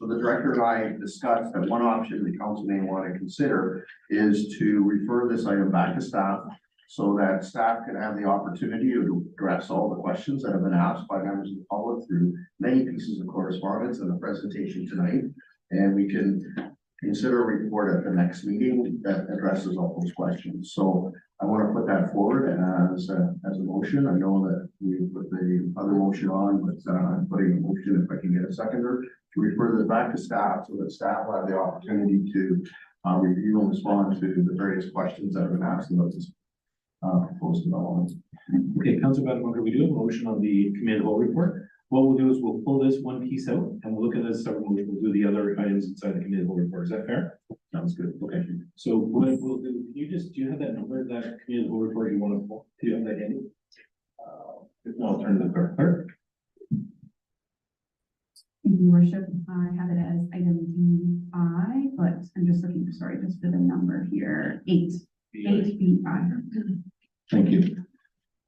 L: So the director and I discussed that one option the council may want to consider is to refer this item back to staff so that staff can have the opportunity to address all the questions that have been asked by members of the public through many pieces of correspondence in the presentation tonight. And we can consider a report at the next meeting that addresses all those questions. So I want to put that forward as a motion. I know that we put the other motion on, but I'm putting a motion, if I can get a seconder, to refer this back to staff so that staff will have the opportunity to review and respond to the various questions that have been asked about this. proposed development.
A: Okay, Councilor Bunker, we do have a motion on the committee of the whole report. What we'll do is we'll pull this one piece out and we'll look at this separate motion. We'll do the other items inside the committee of the whole report. Is that fair?
L: Sounds good.
A: Okay, so what we'll do, can you just, do you have that number, that committee of the whole report you want to pull? Do you have that handy? If not, I'll turn to the clerk.
S: Thank you, Your Worship. I have it as item D5, but I'm just looking, sorry, just for the number here, 8B5.
A: Thank you.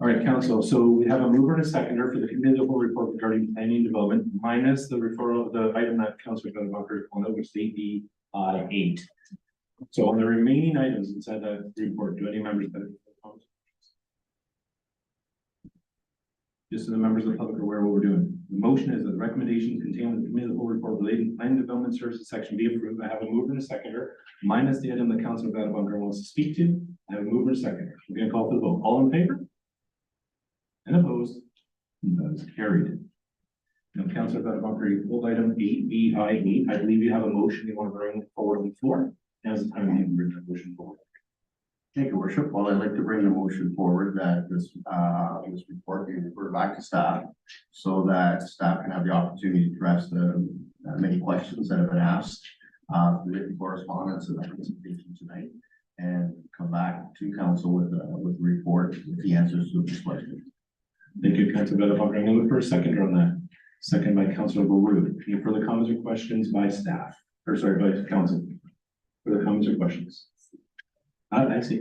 A: All right, council, so we have a mover and a seconder for the committee of the whole report regarding planning and development, minus the referral, the item that Councilor Bunker called out, which is 8B8. So on the remaining items inside that report, do any members have any comments? Just so the members of the public are aware of what we're doing. The motion is that the recommendations contained in the committee of the whole report relating to plan development services section be approved. I have a mover and a seconder, minus the item that Councilor Bunker wants to speak to. I have a mover and a seconder. We're going to call for the vote. All in favor? And opposed? That is carried. Now, Councilor Bunker, you pulled item 8B8. I believe you have a motion you want to bring forward on the floor. Now's the time you can bring that motion forward.
L: Thank you, Worship. Well, I'd like to bring the motion forward that this report be referred back to staff so that staff can have the opportunity to address the many questions that have been asked, the written correspondence and the presentation tonight, and come back to council with a report with the answers to these questions.
A: Thank you, Councilor Bunker. I'm going to look for a seconder on that. Second by Councilor Baru. Any further comments or questions by staff? Or sorry, by council? Further comments or questions? I see.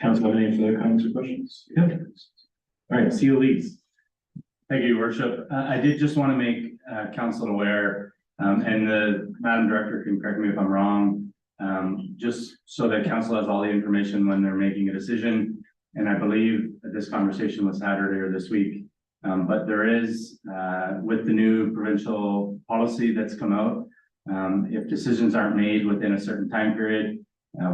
A: Council have any further comments or questions? Yep. All right, COEs.
K: Thank you, Your Worship. I did just want to make council aware, and the Madam Director can correct me if I'm wrong, just so that council has all the information when they're making a decision. And I believe that this conversation was had earlier this week. But there is, with the new provincial policy that's come out, if decisions aren't made within a certain time period,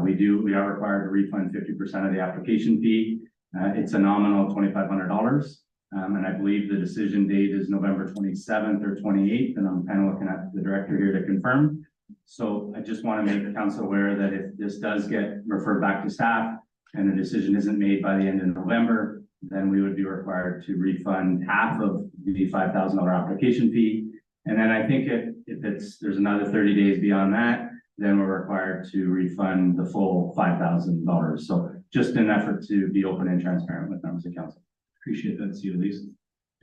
K: we are required to refund 50% of the application fee. It's a nominal $2,500. And I believe the decision date is November 27th or 28th, and I'm kind of looking at the director here to confirm. So I just want to make the council aware that if this does get referred back to staff and the decision isn't made by the end of November, then we would be required to refund half of the $5,000 application fee. And then I think if there's another 30 days beyond that, then we're required to refund the full $5,000. So just in an effort to be open and transparent with members of council.
A: Appreciate that, COEs.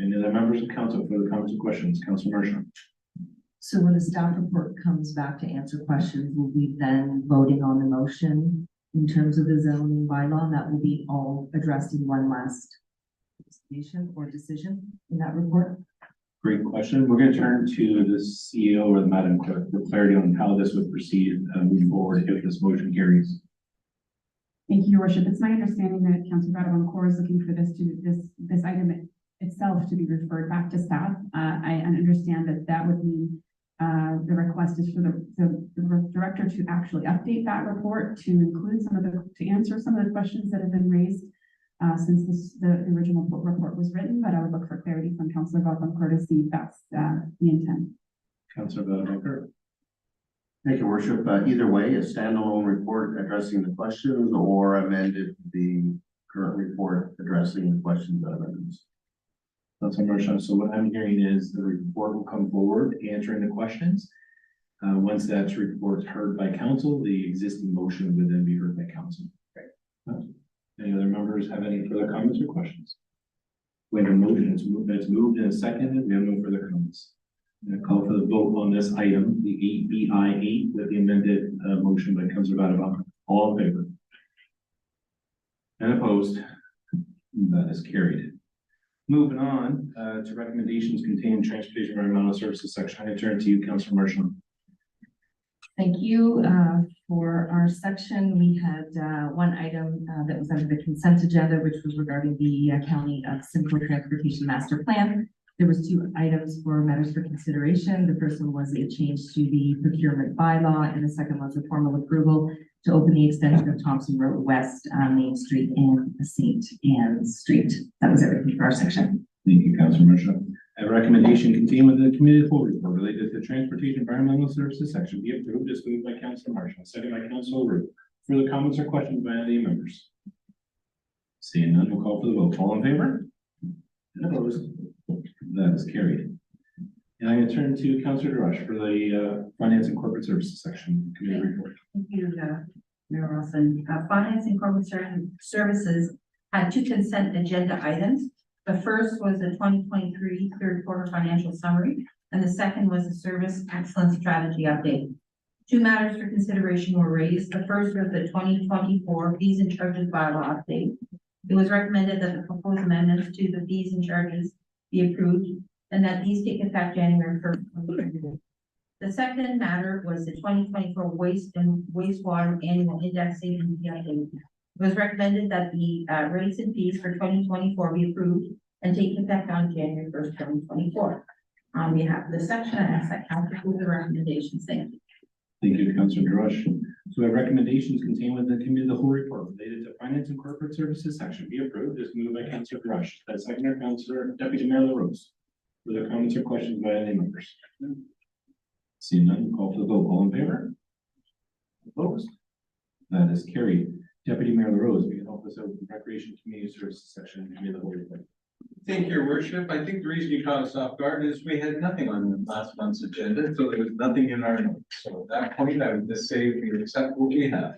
A: Any other members of council for the comments or questions? Councilor Marshall.
M: So when the staff report comes back to answer questions, will we then voting on the motion in terms of the zoning bylaw? And that will be all addressed in one last presentation or decision in that report?
A: Great question. We're going to turn to the CEO or the Madam Clerk for clarity on how this would proceed moving forward if this motion carries.
S: Thank you, Your Worship. It's my understanding that Councilor Badabon is looking for this item itself to be referred back to staff. I understand that would mean the request is for the director to actually update that report to include to answer some of the questions that have been raised since the original report was written, but I would look for clarity from Councilor Badabon to see if that's the intent.
A: Councilor Badabon.
L: Thank you, Worship. Either way, a standalone report addressing the questions or amended the current report addressing the questions that have been asked.
A: Councilor Marshall. So what I'm hearing is the report will come forward answering the questions. Once that report's heard by council, the existing motion would then be heard by council. Right. Any other members have any further comments or questions? When a motion is moved, it's moved and seconded, we have no further comments. I'm going to call for the vote on this item, the 8B8 with the amended motion by Councilor Badabon. All in favor? And opposed? That is carried. Moving on to recommendations contained in Transportation Environmental Services section. I turn to you, Councilor Marshall.
M: Thank you. For our section, we had one item that was under the consent agenda, which was regarding the County of Simcoe Transportation Master Plan. There was two items for matters for consideration. The first one was a change to the procurement bylaw, and the second was a formal approval to open the extension of Thompson Road West, Main Street and St. Anne's Street. That was everything for our section.
A: Thank you, Councilor Marshall. A recommendation contained within the committee of the whole report related to the Transportation Environmental Services section be approved as moved by Councilor Marshall, second by Councilor Roux. Further comments or questions by any members? Seeing none, we'll call for the vote. All in favor? And opposed? That is carried. And I'm gonna turn to Councillor DeRush for the Finance and Corporate Services section committee report.
O: Thank you, Mayor Wilson. Finance and Corporate Services had two consent agenda items. The first was the 2023 third quarter financial summary, and the second was the service excellence strategy update. Two matters for consideration were raised. The first was the 2024 fees and charges bylaw update. It was recommended that the proposed amendments to the fees and charges be approved and that these take effect January 1st. 2022. The second matter was the 2024 waste and wastewater annual indexation update. It was recommended that the rates and fees for 2024 be approved and take effect on January 1st, 2024. On behalf of the section, I ask that council approve the recommendations. Thank you.
A: Thank you, Councillor DeRush. So we have recommendations contained within the committee of the whole report related to Finance and Corporate Services section be approved. This moved by Councillor DeRush. That second, Councillor Deputy Mayor LaRose. Further comments or questions by any members? Seeing none, call for the vote. All in favor? Opposed? That is carried. Deputy Mayor LaRose, we can help us out with the Recreation Community Services section in the committee of the whole report.
P: Thank you, Your Worship. I think the reason you caught us off guard is we had nothing on last month's agenda, so there was nothing in our notes. So at that point, I would just say we accept what we have.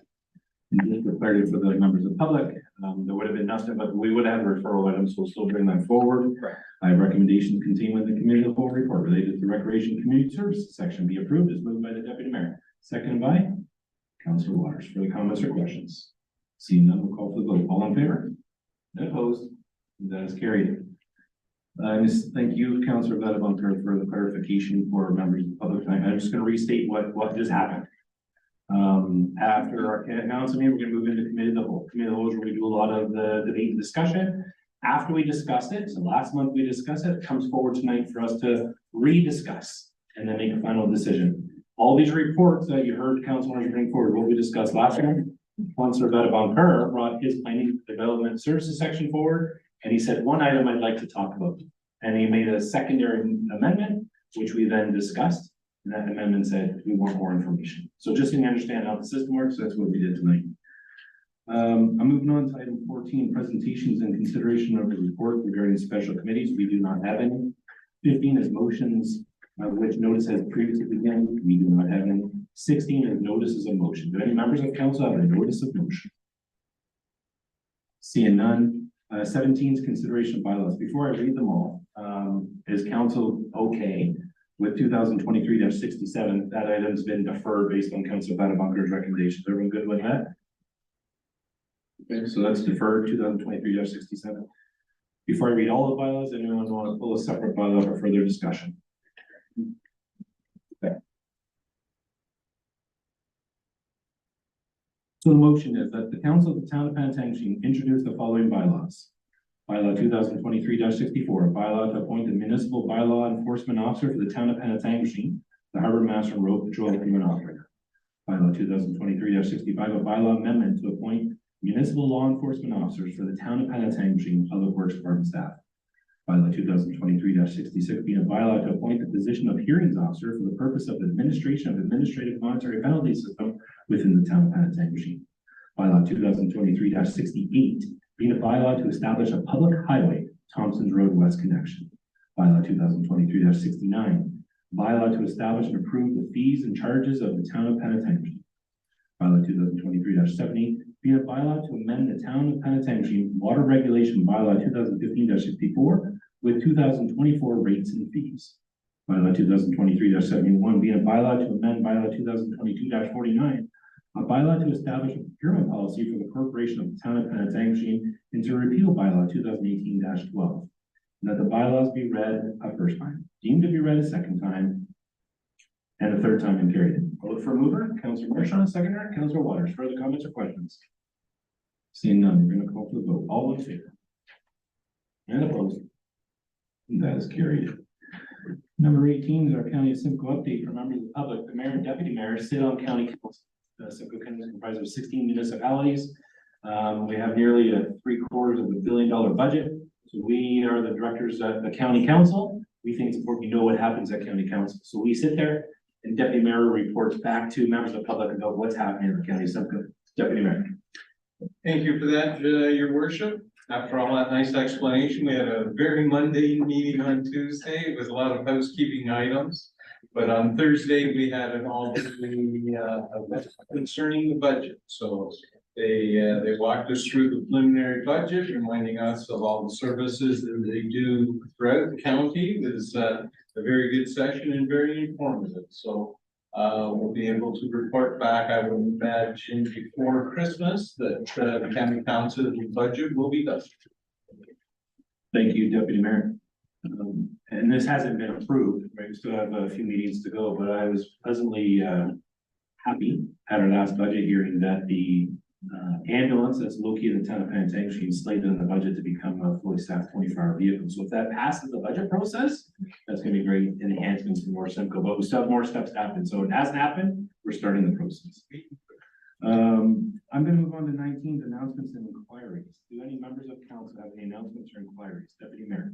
A: And for clarity for the members of the public, there would have been nothing, but we would have referral items, so we'll still bring that forward. I have recommendations contained within the committee of the whole report related to the Recreation Community Services section be approved as moved by the Deputy Mayor. Seconded by Councillor Waters. For the comments or questions? Seeing none, we'll call for the vote. All in favor? And opposed? That is carried. Thank you, Councillor Vadabonker, for the clarification for members of the public tonight. I'm just going to restate what just happened. After our announcement, we're going to move into committee of the whole. Committee of the whole is where we do a lot of the debate and discussion. After we discussed it, so last month we discussed it, it comes forward tonight for us to rediscuss and then make a final decision. All these reports that you heard councilors bring forward, what we discussed last time, Councillor Vadabonker brought his planning development services section forward. And he said, one item I'd like to talk about. And he made a secondary amendment, which we then discussed. And that amendment said, we want more information. So just so you understand how the system works, that's what we did tonight. I'm moving on to item 14, presentations and consideration of the report regarding special committees. We do not have any. 15 is motions, which notice has previously begun. We do not have any. 16 is notices of motion. Do any members of council have a notice of motion? Seeing none. 17 is consideration of bylaws. Before I read them all, is council okay with 2023-67? That item's been deferred based on Councillor Vadabonker's recommendations. Everyone good with that? Okay, so that's deferred 2023-67. Before I read all the bylaws, anyone want to pull a separate bylaw for further discussion? Okay. So the motion is that the council of the town of Penetanguishene introduce the following bylaws. Bylaw 2023-64, a bylaw to appoint the municipal bylaw enforcement officer for the town of Penetanguishene, the harbor master and road patrol human operator. Bylaw 2023-65, a bylaw amendment to appoint municipal law enforcement officers for the town of Penetanguishene Public Works Department staff. Bylaw 2023-66 being a bylaw to appoint the position of hearings officer for the purpose of administration of administrative monetary penalty system within the town of Penetanguishene. Bylaw 2023-68 being a bylaw to establish a public highway, Thompson's Road West connection. Bylaw 2023-69, bylaw to establish and approve the fees and charges of the town of Penetanguishene. Bylaw 2023-70 being a bylaw to amend the town of Penetanguishene water regulation bylaw 2015-64 with 2024 rates and fees. Bylaw 2023-71 being a bylaw to amend bylaw 2022-49, a bylaw to establish a procurement policy for the corporation of the town of Penetanguishene and to repeal bylaw 2018-12. And that the bylaws be read a first time, deemed to be read a second time, and a third time and carried. I'll look for a mover. Councillor Marchand, seconder. Councillor Waters. Further comments or questions? Seeing none, we're going to call for the vote. All in favor? And opposed? And that is carried. Number 18 is our County of Simcoe update for members of the public. The mayor and deputy mayor sit on county council. Simcoe County is comprised of 16 municipalities. We have nearly $750 million budget. So we are the directors at the county council. We think it's important to know what happens at county council. So we sit there and deputy mayor reports back to members of the public about what's happening in the county of Simcoe. Deputy Mayor.
P: Thank you for that, Your Worship. After all that nice explanation, we had a very mundane meeting on Tuesday. It was a lot of housekeeping items. But on Thursday, we had an all concerning the budget. So they walked us through the preliminary budget, reminding us of all the services that they do throughout the county. It was a very good session and very informative. So we'll be able to report back, I would imagine, before Christmas that the county council budget will be done.
A: Thank you, Deputy Mayor. And this hasn't been approved, right? We still have a few meetings to go, but I was pleasantly happy at our last budget hearing that the ambulance that's located in the town of Penetanguishene is slated in the budget to become a fully staffed 24-hour vehicle. So if that passes the budget process, that's gonna be great enhancements for North Simcoe, but we still have more steps to happen. So it hasn't happened, we're starting the process. I'm gonna move on to 19th, announcements and inquiries. Do any members of council have any announcements or inquiries? Deputy Mayor.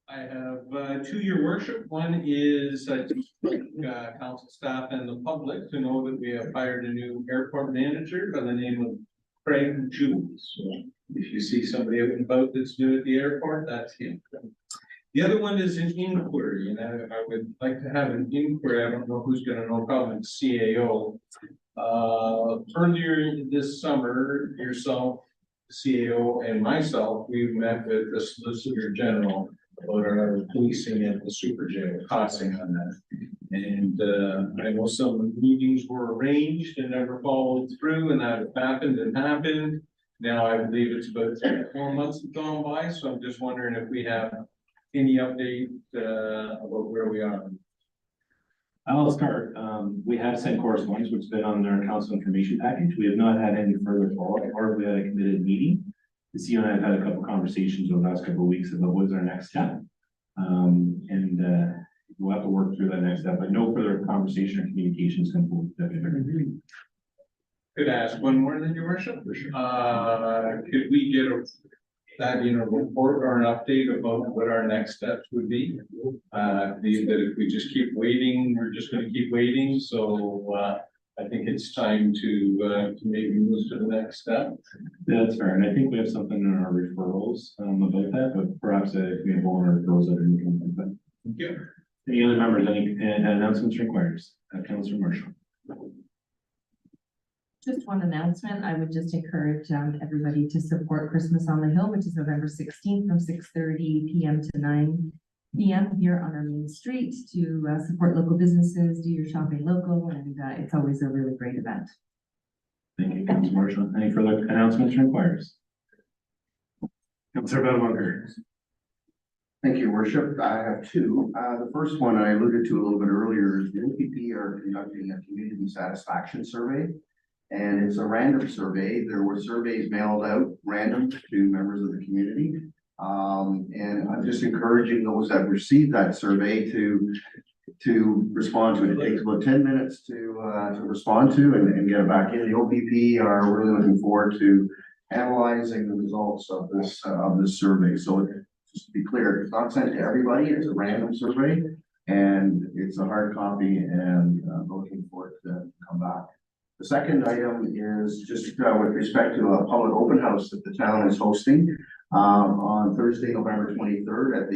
P: I have two, your worship. One is council staff and the public to know that we have hired a new airport manager by the name of Craig Jules. So if you see somebody out and about that's new at the airport, that's him. The other one is an inquiry, and I would like to have an inquiry. I don't know who's gonna know, probably the CAO. Earlier this summer, yourself, CAO, and myself, we met with the Solicitor General about our policing at the super jail, costing on that. And I know some meetings were arranged and never followed through, and that happened and happened. Now I believe it's about 4 months have gone by, so I'm just wondering if we have any update about where we are.
A: I'll start. We have sent correspondence, which has been on our council information package. We have not had any further follow-up, or we had a committed meeting. The CEO and I have had a couple of conversations over the last couple of weeks about what's our next step. We'll have to work through that next step, but no further conversation or communications come forward.
P: Could I ask one more than your worship? Could we get that in a report or an update about what our next steps would be? That if we just keep waiting, we're just gonna keep waiting, so I think it's time to maybe move to the next step.
A: That's fair, and I think we have something in our referrals about that, but perhaps if we have more referrals that are moving like that.
P: Thank you.
A: Any other members, any announcements requires? Councilor Marshall.
M: Just one announcement. I would just encourage everybody to support Christmas on the Hill, which is November 16th from 6:30 p.m. to 9 p.m. here on our main street to support local businesses, do your shopping local, and it's always a really great event.
A: Thank you, Councilor Marshall. Any further announcements requires? Councilor Belmonker.
L: Thank you, worship. I have two. The first one I alluded to a little bit earlier is the NPP are conducting a community satisfaction survey. And it's a random survey. There were surveys mailed out random to members of the community. And I'm just encouraging those that received that survey to respond to it. It takes about 10 minutes to respond to and get it back in. The OPP are really looking forward to analyzing the results of this survey. So just to be clear, it's not sent to everybody. It's a random survey, and it's a hard copy, and I'm looking for it to come back. The second item is just with respect to a public open house that the town is hosting on Thursday, November 23rd at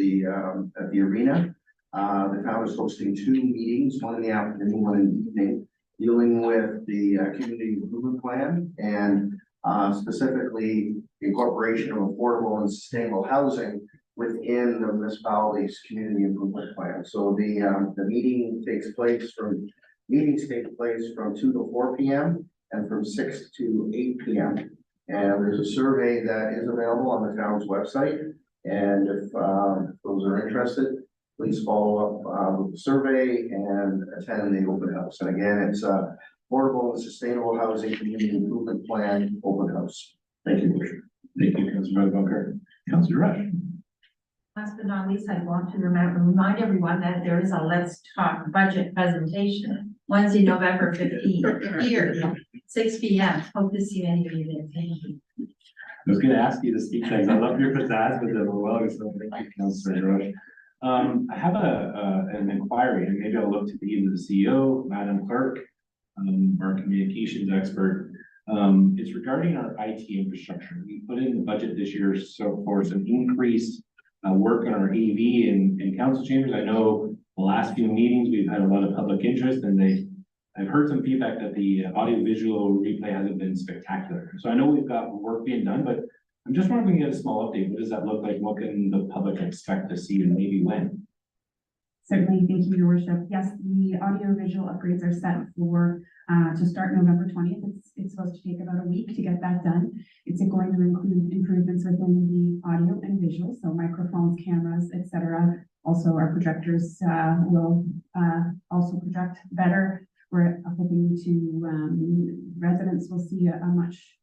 L: the arena. The town is hosting two meetings, one in the afternoon, one in the evening, dealing with the community improvement plan and specifically the incorporation of affordable and sustainable housing within the municipality's community improvement plan. So the meetings take place from 2 to 4 p.m. and from 6 to 8 p.m. And there's a survey that is available on the town's website. And if those are interested, please follow up with the survey and attend the open house. And again, it's affordable and sustainable housing community improvement plan open house. Thank you, Bishop.
A: Thank you, Councilor Bunker. Councilor Rush.
O: Last but not least, I want to remind everyone that there is a Let's Talk budget presentation Wednesday, November 15th, here, 6 p.m. Hope to see any of you there. Thank you.
A: I was going to ask you to speak things. I love your pizzazz, but they're well, so thank you, Councilor Rush. I have an inquiry, and maybe I'll look to either the CEO, Madam Clerk, our communications expert. It's regarding our IT infrastructure. We put in the budget this year so for some increased work on our AV and council chambers. I know the last few meetings, we've had a lot of public interest and I've heard some feedback that the audio visual replay hasn't been spectacular. So I know we've got work being done, but I'm just wondering if we can get a small update. What does that look like? What can the public expect to see and maybe when?
S: Certainly, thank you, your worship. Yes, the audio visual upgrades are set for to start November 20th. It's supposed to take about a week to get that done. It's going to include improvements within the audio and visual, so microphones, cameras, etc. Also, our projectors will also project better. We're hoping to residents will see a much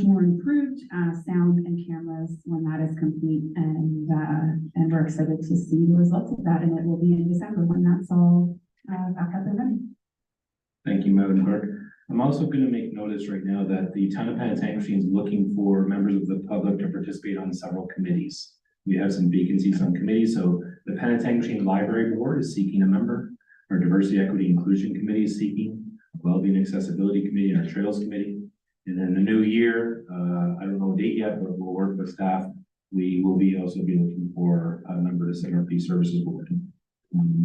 S: more improved sound and cameras when that is complete, and we're excited to see the results of that, and it will be in December when that's all back up and running.
A: Thank you, Madam Clerk. I'm also going to make notice right now that the town of Penetanguishene is looking for members of the public to participate on several committees. We have some vacancies on committees, so the Penetanguishene Library Board is seeking a member. Our Diversity, Equity, Inclusion Committee is seeking, a Wellbeing Accessibility Committee, and our Trails Committee. And then the new year, I don't know the date yet, but we'll work with staff. We will also be looking for a member to sit on our Peace Services Board.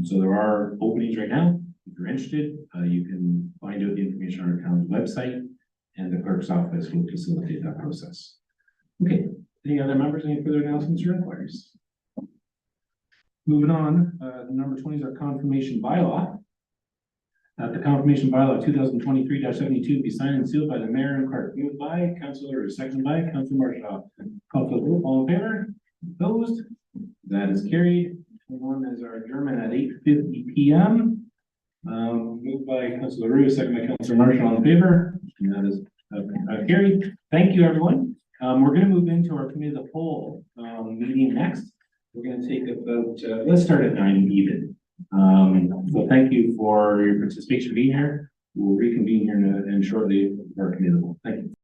A: So there are openings right now. If you're interested, you can find out the information on our town's website, and the clerk's office will facilitate that process. Okay, any other members, any further announcements or inquiries? Moving on, the number 20 is our confirmation bylaw. The confirmation bylaw 2023-72 be signed and sealed by the mayor and clerk. Moved by Councilor, second by Councilor Marshall. Call for the vote. All in favor? Opposed? That is carried. One is our adjournment at 8:50 p.m. Moved by Councilor Rue, second by Councilor Marshall. All in favor? And that is carried. Thank you, everyone. We're going to move into our committee of the whole meeting next. We're going to take about, let's start at 9 even. So thank you for your participation being here. We'll reconvene here in shortly for our committee of the whole. Thank you.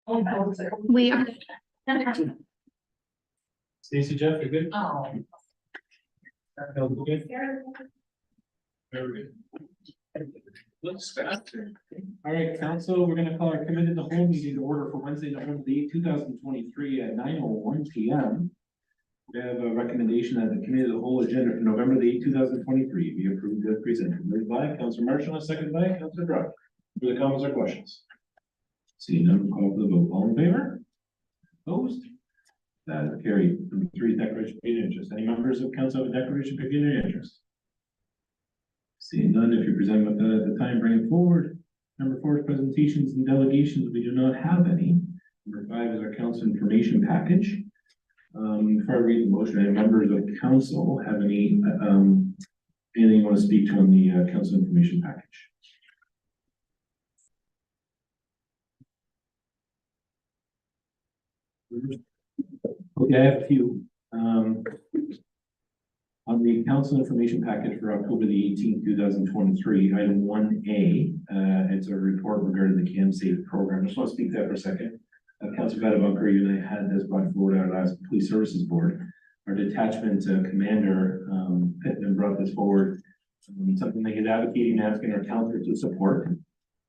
Q: We are.
A: Stacy, Jeff, you good?
G: Oh.
A: Bill, you good? Very good. Looks faster. All right, council, we're gonna call our committee to the whole meeting to order for Wednesday, November the 8th, 2023 at 9:01 p.m. We have a recommendation that the committee of the whole agenda for November the 8th, 2023 be approved as presented. Moved by Councilor Marshall, second by Councilor Drug. For the comments or questions? Seeing none, call for the vote. All in favor? Opposed? That is carried. Number 3, declaration of pecuniary interest. Any members of council have a declaration of pecuniary interest? Seeing none, if you present with that at the time, bring it forward. Number 4 is presentations and delegations. We do not have any. Number 5 is our council information package. Before I read the motion, any members of council have any anything you want to speak to on the council information package? Okay, I have a few. On the council information package for October the 18th, 2023, item 1A, it's a report regarding the CamSafe program. I just want to speak to that for a second. Councilor Badabunker, you and I had this brought forward at our last police services board. Our detachment commander, Pittman, brought this forward. Something that he's advocating, asking our council to support.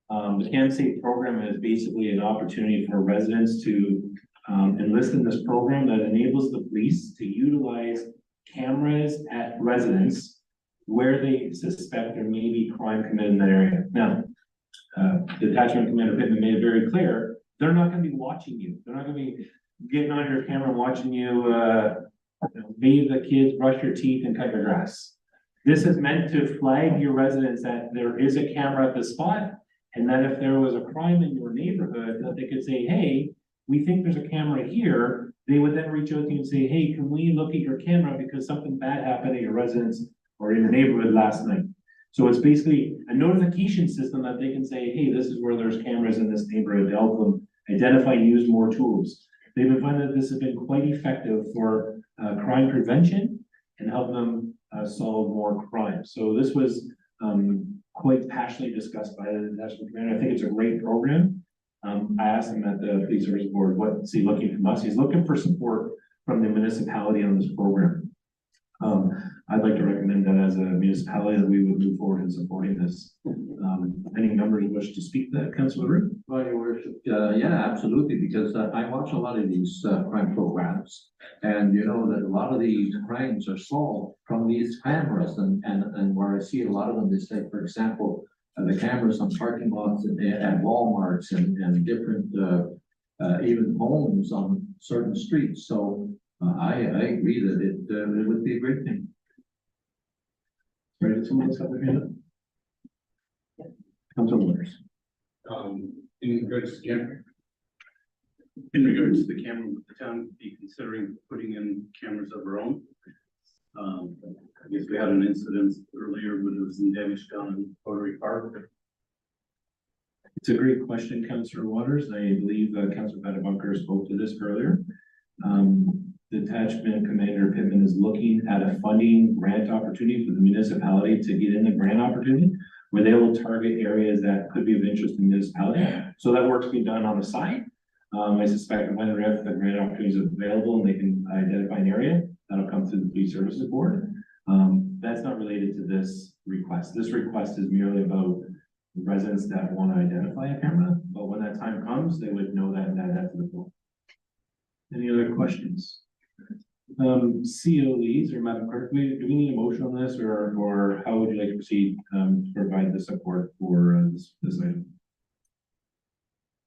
A: The CamSafe program is basically an opportunity for residents to enlist in this program that enables the police to utilize cameras at residents where they suspect there may be crime committed in that area. Now, Detachment Commander Pittman made it very clear, they're not gonna be watching you. They're not gonna be getting on your camera and watching you, bathe the kids, brush your teeth, and cut your grass. This is meant to flag your residents that there is a camera at the spot, and that if there was a crime in your neighborhood, that they could say, hey, we think there's a camera here. They would then reach out to you and say, hey, can we look at your camera because something bad happened at your residence or in your neighborhood last night? So it's basically a notification system that they can say, hey, this is where there's cameras in this neighborhood to help them identify and use more tools. They've been finding that this has been quite effective for crime prevention and help them solve more crime. So this was quite passionately discussed by the Detachment Commander. I think it's a great program. I asked him at the police service board, what's he looking from us? He's looking for support from the municipality on this program. I'd like to recommend that as a municipality that we would move forward in supporting this. Any members wish to speak to that, Councilor Root?
C: Well, your worship, yeah, absolutely, because I watch a lot of these crime programs. And you know that a lot of these crimes are solved from these cameras and where I see a lot of them is like, for example, the cameras on parking lots at Walmarts and different even homes on certain streets. So I agree that it would be a great thing.
A: Sorry, did someone else have their hand up? Councilor Waters.
N: In regards to the camera, would the town be considering putting in cameras of our own? I guess we had an incident earlier when there was some damage down in Rotary Park.
A: It's a great question, Councilor Waters. I believe Councilor Badabunker spoke to this earlier. Detachment Commander Pittman is looking at a funding grant opportunity for the municipality to get in the grant opportunity where they will target areas that could be of interest in the municipality. So that work's being done on the side. I suspect when or if the grant opportunity is available and they can identify an area, that'll come through the police services board. That's not related to this request. This request is merely about residents that want to identify a camera, but when that time comes, they would know that and add that to the board. Any other questions? COEs or Madam Clerk, do we need a motion on this or how would you like to proceed to provide the support for this item?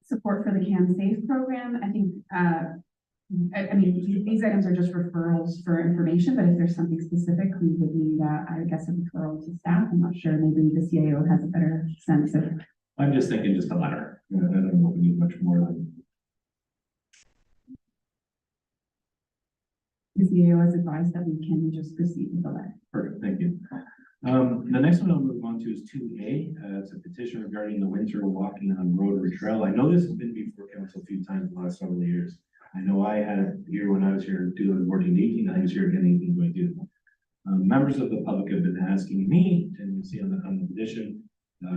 S: Support for the CamSafe program, I think, I mean, these items are just referrals for information, but if there's something specific, we would need, I guess, a referral to staff. I'm not sure, maybe the CAO has a better sense of.
A: I'm just thinking just a letter. I don't know if we need much more than.
S: The CAO has advised that we can just proceed with the letter.
A: Perfect, thank you. The next one I'll move on to is 2A. It's a petition regarding the winter walking on Rotary Trail. I know this has been before council a few times in the last several years. I know I had it here when I was here doing 14-18. I was here again 18-22. Members of the public have been asking me, and you see on the petition,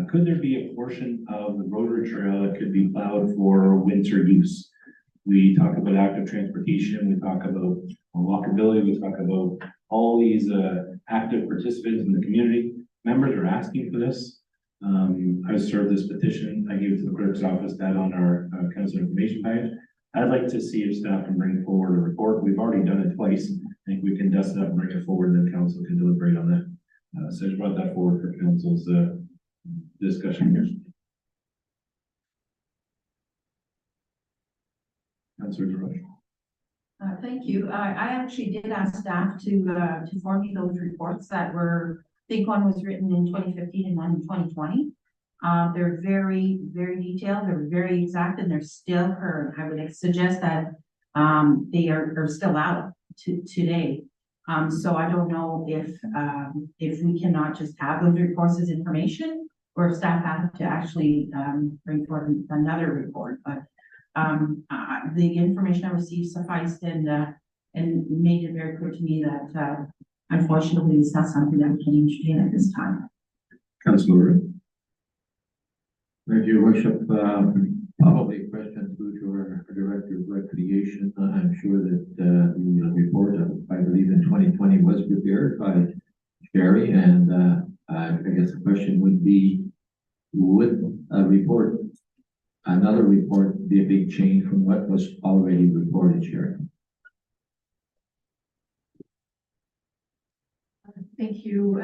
A: Could there be a portion of the Rotary Trail that could be plowed for winter use? We talk about active transportation, we talk about walkability, we talk about all these active participants in the community. Members are asking for this. I served this petition, I gave it to the clerk's office, that on our council information page. I'd like to see if staff can bring forward a report. We've already done it twice. I think we can dust it up and bring it forward, and then council can deliberate on that. So I just brought that forward for council's discussion here. Councilor DeRoche.
O: Thank you. I actually did ask staff to form me those reports that were, I think one was written in 2015 and one in 2020. They're very, very detailed, they're very exact, and they're still current. I would suggest that they are still out today. So I don't know if we cannot just have those reports as information, or if staff have to actually bring forth another report. But the information I received sufficed and made it very clear to me that unfortunately it's not something that we can entertain at this time.
A: Councilor.
C: Thank you, Worship. Probably a question through to our Director of Recreation. I'm sure that the report, I believe in 2020, was prepared by Sherry, and I guess the question would be, would another report be a big change from what was already reported, Sherry?
M: Thank you,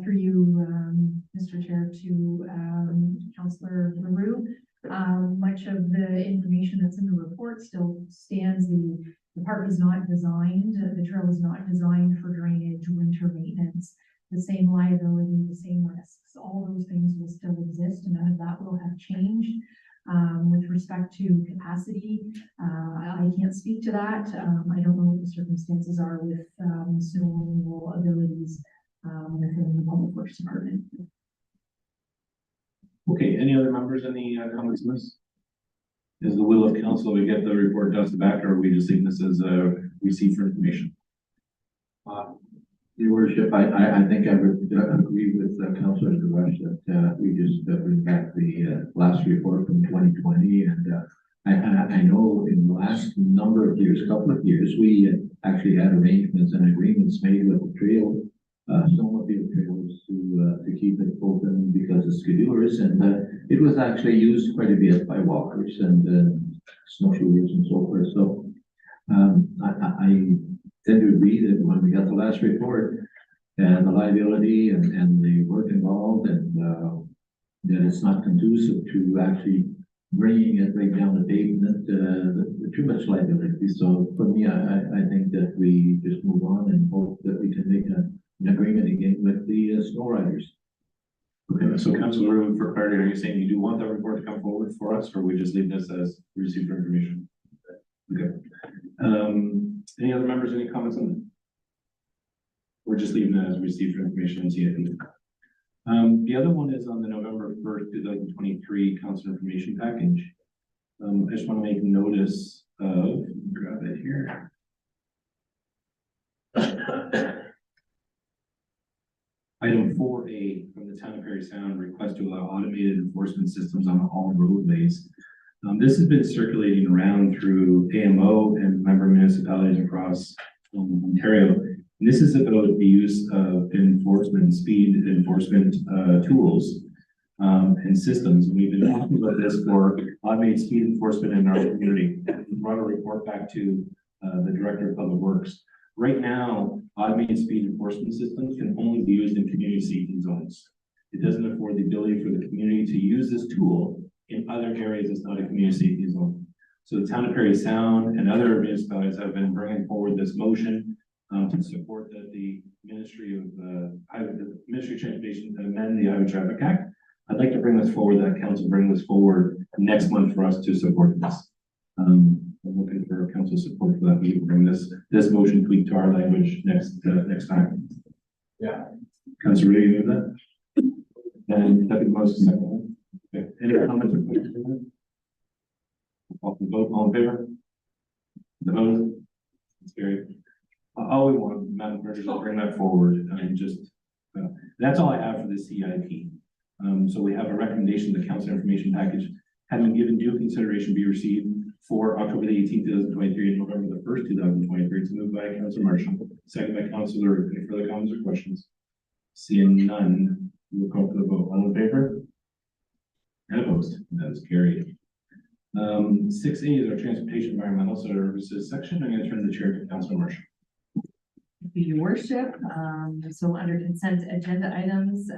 M: through you, Mr. Chair, to Councillor LaRue. Much of the information that's in the report still stands. The park is not designed, the trail is not designed for drainage, winter maintenance. The same liability, the same risks, all those things will still exist, and none of that will have changed. With respect to capacity, I can't speak to that. I don't know what the circumstances are with snow removal abilities within the Public Works Department.
A: Okay, any other members, any comments on this? Is the will of council we get the report dusted back, or are we just seeing this as a receipt for information?
C: Your Worship, I think I would agree with Councillor DeRoche that we just bring back the last report from 2020, and I know in the last number of years, couple of years, we actually had arrangements and agreements made with the trail, snowmobile trails to keep it open because of skidooers, and it was actually used quite a bit by walkers and snowshoers and so forth. So I tend to agree that when we got the last report and the liability and the work involved, and that it's not conducive to actually bringing it right down the pavement, too much liability. So for me, I think that we just move on and hope that we can make an agreement again with the snow riders.
A: Okay, so Councilor, for clarity, are you saying you do want that report to come forward for us, or we just leave this as received for information? Okay. Any other members, any comments on that? We're just leaving that as received for information and CIP. The other one is on the November 1st, 2023 council information package. I just want to make notice of, grab it here. Item 4A from the Town of Parry Sound, request to allow automated enforcement systems on all roadways. This has been circulating around through AMO and member municipalities across Ontario. And this is about the use of speed enforcement tools and systems. And we've been talking about this for automated speed enforcement in our community. We brought a report back to the Director of Public Works. Right now, automated speed enforcement systems can only be used in community safety zones. It doesn't afford the ability for the community to use this tool in other areas that's not a community safety zone. So the Town of Parry Sound and other municipalities have been bringing forward this motion to support that the Ministry of Transportation amend the Highway Traffic Act. I'd like to bring this forward, that council bring this forward next month for us to support this. I'm looking for council support for that. We can bring this motion tweak to our language next time.
C: Yeah.
A: Councilor, ready to move that? And second motion, second one. Okay. Any comments or questions on that? Call for the vote, all in favor? Opposed? It's carried. All we want, Madam Clerk, is to bring that forward and just, that's all I have for the CIP. So we have a recommendation, the council information package having given due consideration be received for October the 18th, 2023 and November the 1st, 2023. It's moved by Councilor Marshall, second by Councilor. Any further comments or questions? Seeing none, we'll call for the vote. All in favor? And opposed? That is carried. 6A is our transportation environmental services section. I'm going to turn the chair to Councilor Marshall.
M: Thank you, Your Worship. So under consent agenda items,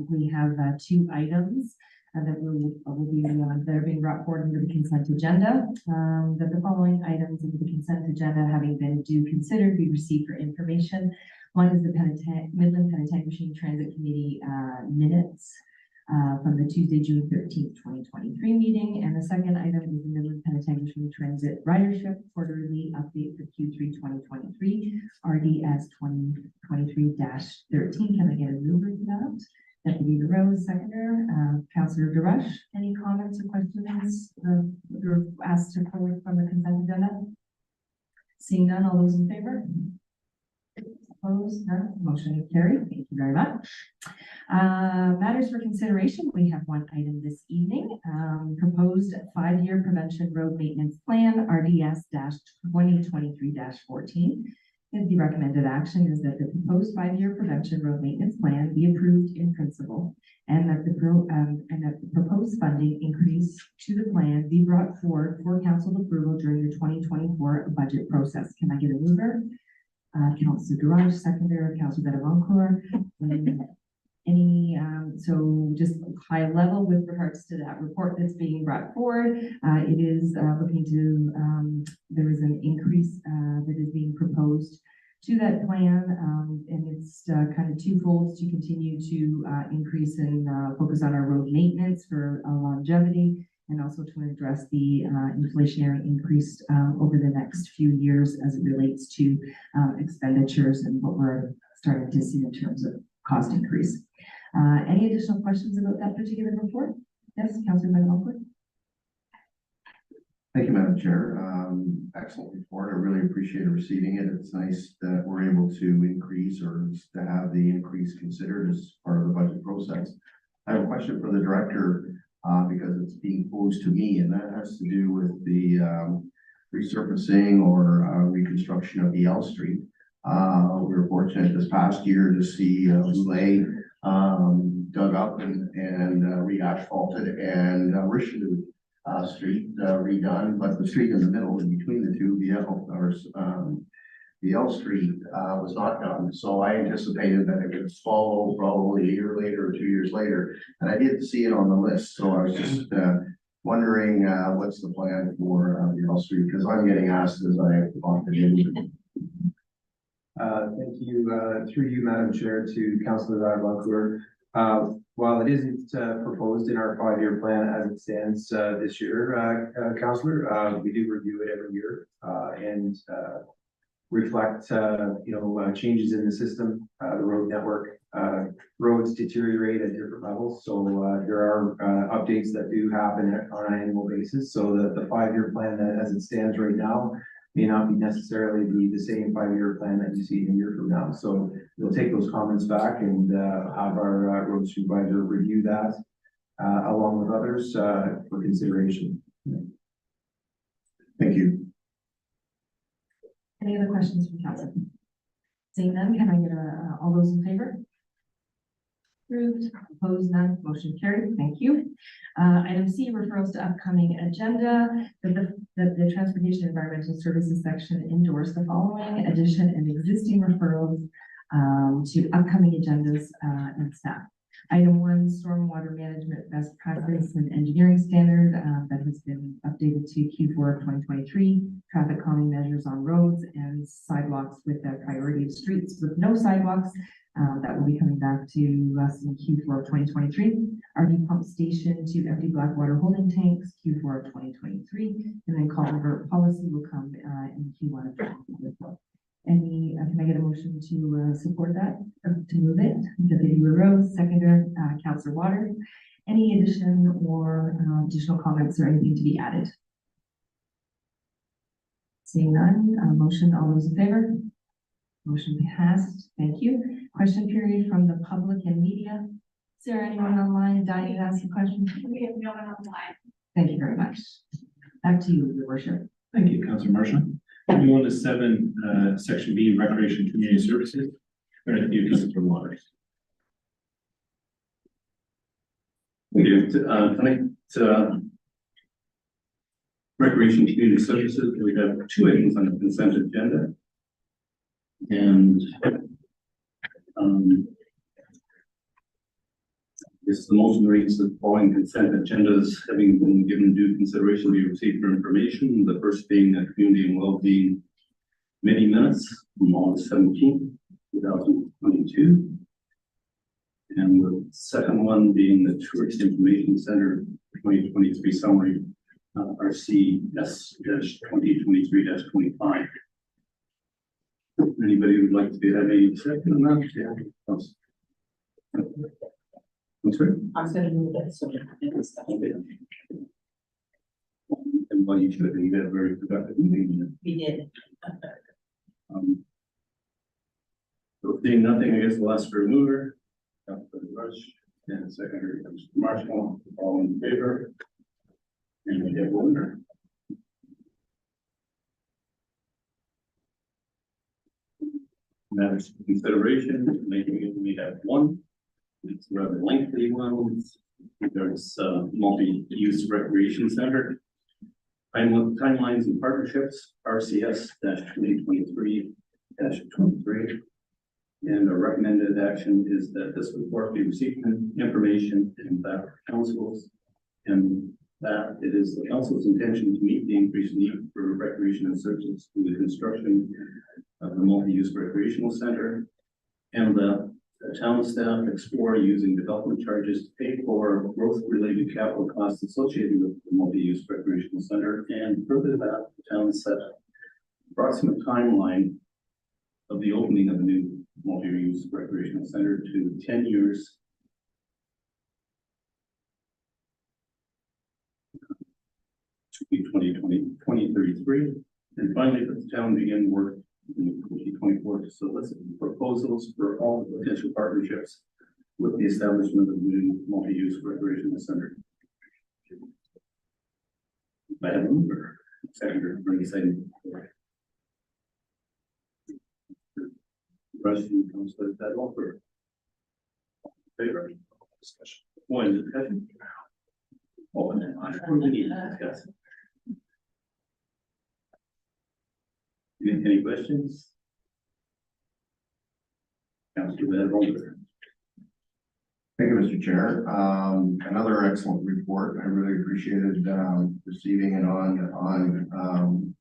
M: we have two items that that are being brought forward under the consent agenda. That the following items under the consent agenda, having been due considered, be received for information. One is the Midland Penetanguishene Transit Committee minutes from the Tuesday, June 13th, 2023 meeting. And the second item is the Midland Penetanguishene Transit Ridership Quarterly Update for Q3 2023, RDS 2023-13. Can I get a mover to that? Deputy LaRose, seconder. Councilor Durush, any comments or questions you're asked to forward from the consent agenda? Seeing none, all those in favor? Opposed? None. Motion carried. Thank you very much. Matters for consideration. We have one item this evening. Proposed 5-year prevention road maintenance plan, RDS-2023-14. The recommended action is that the proposed 5-year prevention road maintenance plan be approved in principle, and that the proposed funding increase to the plan be brought forward for council approval during the 2024 budget process. Can I get a mover? Councilor Durush, seconder. Councilor Betancourt. So just high level with regards to that report that's being brought forward, it is looking to, there is an increase that is being proposed to that plan, and it's kind of twofold to continue to increase and focus on our road maintenance for longevity, and also to address the inflationary increase over the next few years as it relates to expenditures and what we're starting to see in terms of cost increase. Any additional questions about that particular report? Yes, Councilor Betancourt.
L: Thank you, Madam Chair. Excellent report. I really appreciate receiving it. It's nice that we're able to increase or to have the increase considered as part of the budget process. I have a question for the director because it's being posed to me, and that has to do with the resurfacing or reconstruction of EL Street. We were fortunate this past year to see Boulay dug up and re-asphalted and Richelieu Street redone, but the street in the middle, in between the two, the L Street was not done. So I anticipated that it would follow probably a year later or 2 years later, and I didn't see it on the list. So I was just wondering what's the plan for the L Street, because I'm getting asked as I often do.
T: Thank you, through you, Madam Chair, to Councilor Betancourt. While it isn't proposed in our 5-year plan as it stands this year, Councilor, we do review it every year and reflect, changes in the system, the road network. Roads deteriorate at different levels, so there are updates that do happen on an annual basis. So the 5-year plan as it stands right now may not be necessarily the same 5-year plan that you see a year from now. So we'll take those comments back and have our road supervisor review that along with others for consideration.
L: Thank you.
M: Any other questions from council? Seeing none, can I get all those in favor? Approved. Opposed? None. Motion carried. Thank you. Item C, referrals to upcoming agenda. The Transportation Environmental Services section endorse the following addition and existing referrals to upcoming agendas and staff. Item 1, stormwater management best practice and engineering standard that has been updated to Q4 of 2023. Traffic calming measures on roads and sidewalks with a priority of streets with no sidewalks. That will be coming back to us in Q4 of 2023. RV pump station to empty black water holding tanks, Q4 of 2023. And then culvert policy will come in Q1 of 2024. Can I get a motion to support that, to move it? Deputy LaRose, seconder, Councilor Waters. Any addition or additional comments or anything to be added? Seeing none, motion, all those in favor? Motion passed. Thank you. Question period from the public and media. there anyone online dying to ask a question?
F: We have no one online.
M: Thank you very much. Back to you, your worship.
A: Thank you, Councilor Marshall. Moving on to 7, section B, recreation and community services. Right at you, Councilor Waters.
N: Thank you. Tonight, recreation and community services, we have 2 items on the consent agenda. And this is the motion reads the following consent agendas having been given due consideration be received for information. The first being the community and well-being committee minutes from August 17th, 2022. And the second one being the Tourist Information Center 2023 summary, RCS-2023-25. Anybody who'd like to have a second on that? Yeah. I'm sorry?
G: I'm gonna move that subject.
N: And while you should, you had a very productive meeting.
G: We did.
N: So seeing nothing, I guess we'll ask for a mover. Councilor Rush and seconder Councilor Marshall, all in favor. And we have a winner. Matters of consideration, maybe we have one. It's a rather lengthy one. There's multi-use recreation center. Timelines and partnerships, RCS-2023-23. And the recommended action is that this report be received information and back to councils. And that it is the council's intention to meet the increased need for recreation and services through the construction of the multi-use recreational center. And that the town staff explore using development charges to pay for growth-related capital costs associated with the multi-use recreational center. And further that the town set approximate timeline of the opening of the new multi-use recreational center to 10 years. To be 2033. And finally, that the town begin work in 2024 to solicit proposals for all the potential partnerships with the establishment of the new multi-use recreational center. I have a mover, seconder, Bernie Sagan. Rushing Councilor that offer. Favor. Discussion. One discussion. Open it. We need to discuss. Any questions? Councilor Van Holder.
L: Thank you, Mr. Chair. Another excellent report. I really appreciated receiving it on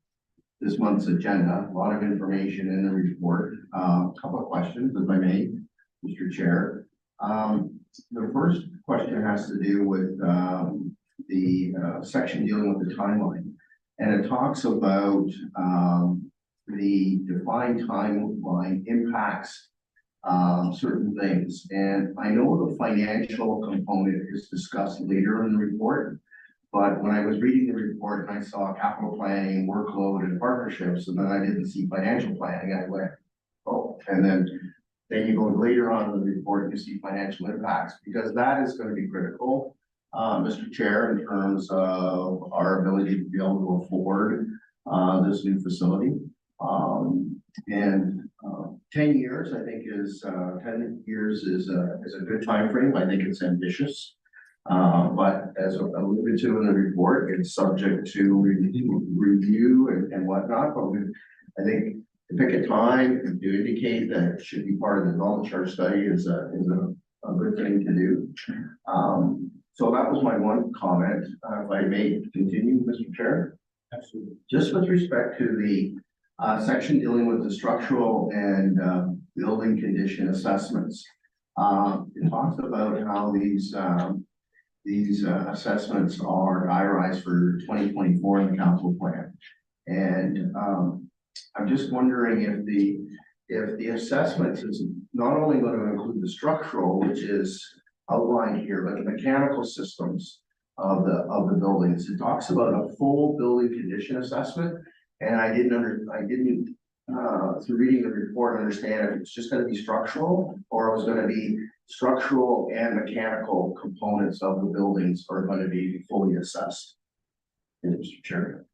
L: this month's agenda. A lot of information in the report. A couple of questions, if I may, Mr. Chair. The first question has to do with the section dealing with the timeline. And it talks about the defined timeline impacts certain things. And I know the financial component is discussed later in the report, but when I was reading the report and I saw capital planning, workload and partnerships, and then I didn't see financial planning, I went, oh, and then you go later on in the report and you see financial impacts, because that is going to be critical, Mr. Chair, in terms of our ability to be able to afford this new facility. 10 years, I think, is 10 years is a good time frame. I think it's ambitious, but as alluded to in the report, it's subject to review and whatnot. But I think to pick a time and to indicate that it should be part of the development chart study is a good thing to do. So that was my one comment. If I may continue, Mr. Chair.
N: Absolutely.
L: Just with respect to the section dealing with the structural and building condition assessments. It talks about how these assessments are diarized for 2024 in the council plan. And I'm just wondering if the assessments is not only going to include the structural, which is outlined here, but the mechanical systems of the buildings. It talks about a full building condition assessment. And I didn't through reading the report, understand if it's just going to be structural or it was going to be structural and mechanical components of the buildings are going to be fully assessed. Mr. Chair.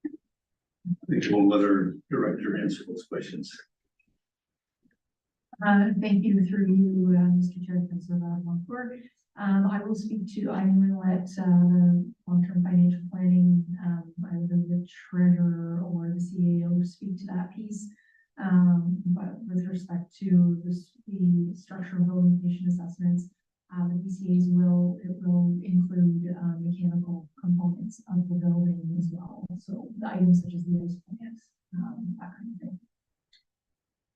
N: I think we'll let our director answer those questions.
U: Thank you through you, Mr. Chair, Councilor Moncourt. I will speak to, I'm gonna let, the long-term financial planning, either the treasurer or the CAO speak to that piece. But with respect to this, the structural building condition assessments, the BCA's will include, mechanical components of the building as well. So the items such as the ice plants, that kind of thing.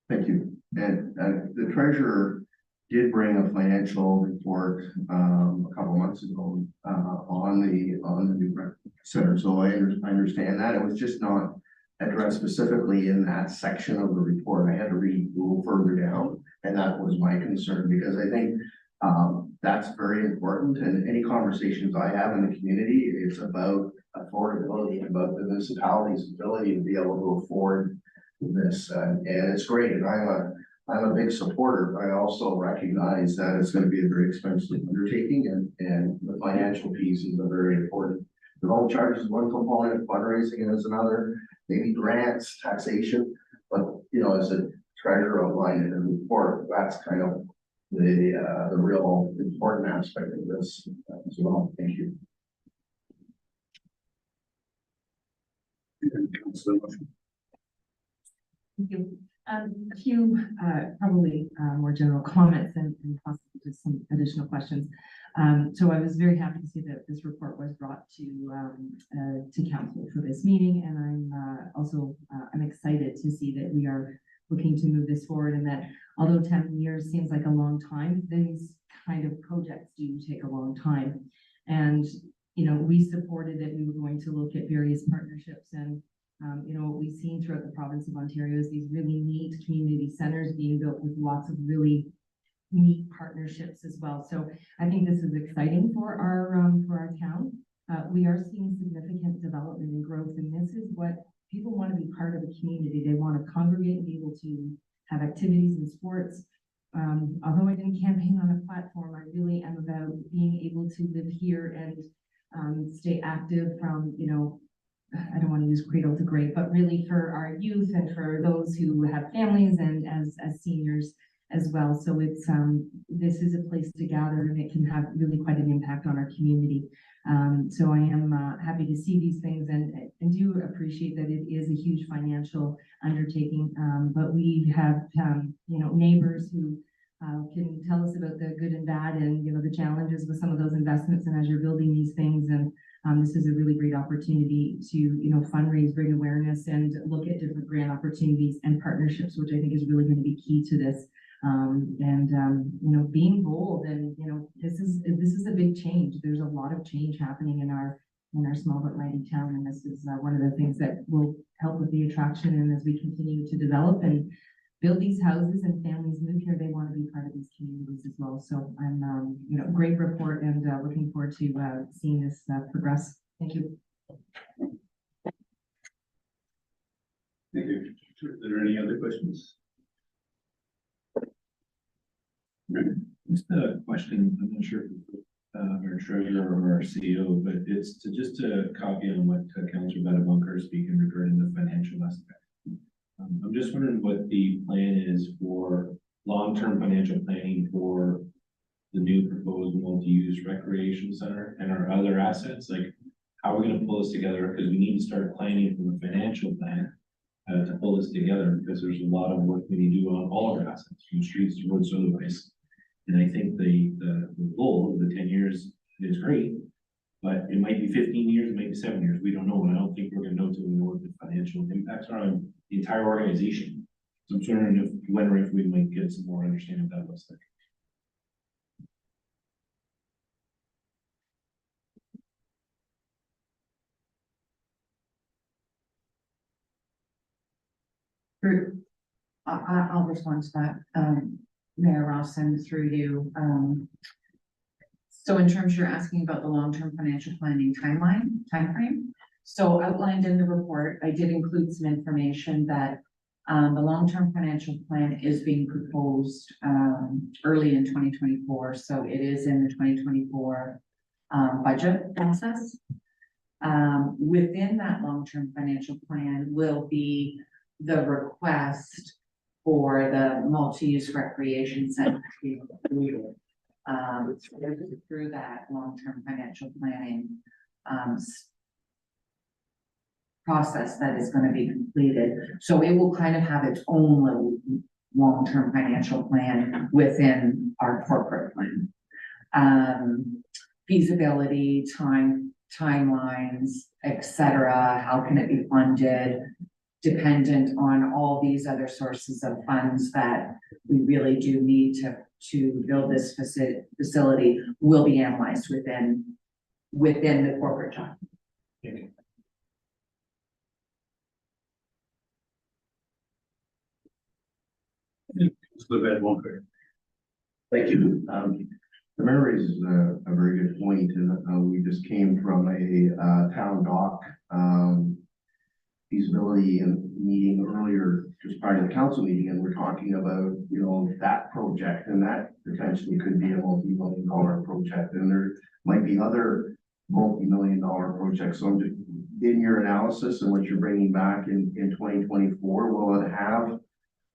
L: Thank you. And the treasurer did bring a financial report a couple months ago on the new rec center. So I understand that. It was just not addressed specifically in that section of the report. I had to read a little further down, and that was my concern, because I think that's very important. And any conversations I have in the community, it's about affordability, about the municipality's ability to be able to afford this, and it's great. And I'm a big supporter, but I also recognize that it's going to be a very expensive undertaking, and the financial piece is a very important. Development charges is one component, fundraising is another, maybe grants, taxation, but you know, as a treasurer outlined in the report, that's kind of the real important aspect of this as well. Thank you.
M: Thank you. A few, probably, more general comments and possibly just some additional questions. So I was very happy to see that this report was brought to council for this meeting, and I'm also, I'm excited to see that we are looking to move this forward, and that although 10 years seems like a long time, these kind of projects do take a long time. And, you know, we supported that we were going to look at various partnerships, and you know, what we've seen throughout the province of Ontario is these really neat community centers being built with lots of really neat partnerships as well. So I think this is exciting for our town. We are seeing significant development and growth, and this is what people want to be part of the community. They want to congregate and be able to have activities and sports. Although I didn't campaign on a platform, I really am about being able to live here and stay active from, you know, I don't want to use cradle to grave, but really for our youth and for those who have families and as seniors as well. So it's this is a place to gather, and it can have really quite an impact on our community. So I am happy to see these things, and do appreciate that it is a huge financial undertaking. But we have you know, neighbors who can tell us about the good and bad, and you know, the challenges with some of those investments. And as you're building these things, and this is a really great opportunity to, you know, fundraise, bring awareness, and look at different grant opportunities and partnerships, which I think is really going to be key to this. You know, being bold, and you know, this is a big change. There's a lot of change happening in our small but mighty town, and this is one of the things that will help with the attraction. And as we continue to develop and build these houses, and families move here, they want to be part of these communities as well. So I'm, you know, great report, and looking forward to seeing this progress. Thank you.
N: Thank you. Are there any other questions?
A: Just a question, I'm not sure if our treasurer or our CEO, but it's just to copy on what Councilor Bada-Bunker is speaking regarding the financial aspect. I'm just wondering what the plan is for long-term financial planning for the new proposed multi-use recreation center and our other assets. Like, how are we going to pull this together? Because we need to start planning for the financial plan to pull this together, because there's a lot of work we need to do on all our assets, from streets to roads to otherwise. And I think the goal of the 10 years is great, but it might be 15 years, it might be 7 years. We don't know. And I don't think we're going to know until we know what the financial impacts are on the entire organization. So I'm wondering if we might get some more understanding of that looks like.
O: I'll respond to that, Mayor Ross, and through you. So in terms you're asking about the long-term financial planning timeframe. So outlined in the report, I did include some information that
E: The long-term financial plan is being proposed, early in twenty twenty-four, so it is in the twenty twenty-four, budget process. Within that long-term financial plan will be the request for the multi-use recreation center to be included. So through that long-term financial planning, process that is gonna be completed. So it will kind of have its own little long-term financial plan within our corporate plan. Feasibility, timelines, et cetera, how can it be funded? Dependent on all these other sources of funds that we really do need to build this facility will be analyzed within the corporate document.
N: Let's go back one quick.
L: Thank you. The mayor raises a very good point, and we just came from a town dock feasibility and meeting earlier, just prior to the council meeting, and we're talking about, you know, that project, and that potentially could be a multi-million-dollar project, and there might be other multi-million-dollar projects. So just in your analysis and what you're bringing back in 2024, will it have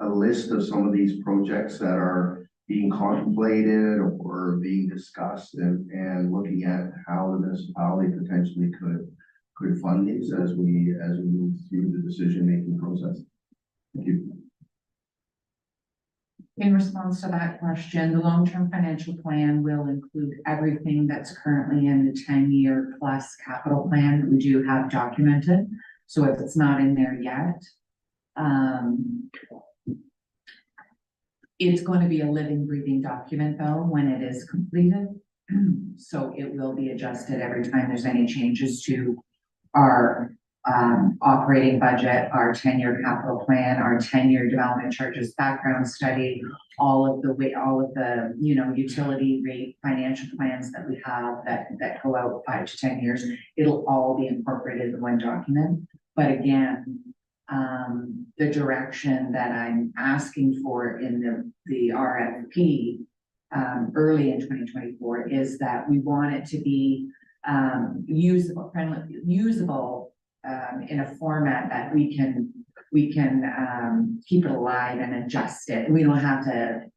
L: a list of some of these projects that are being contemplated or being discussed, and looking at how the municipality potentially could fund these as we move through the decision-making process? Thank you.
E: In response to that question, the long-term financial plan will include everything that's currently in the 10-year plus capital plan that we do have documented. So if it's not in there yet, it's going to be a living, breathing document though, when it is completed. So it will be adjusted every time there's any changes to our operating budget, our 10-year capital plan, our 10-year development charges background study, all of the, you know, utility rate financial plans that we have that go out 5 to 10 years. It'll all be incorporated in one document. But again, the direction that I'm asking for in the RFP early in 2024 is that we want it to be usable in a format that we can keep it alive and adjust it. We don't have to.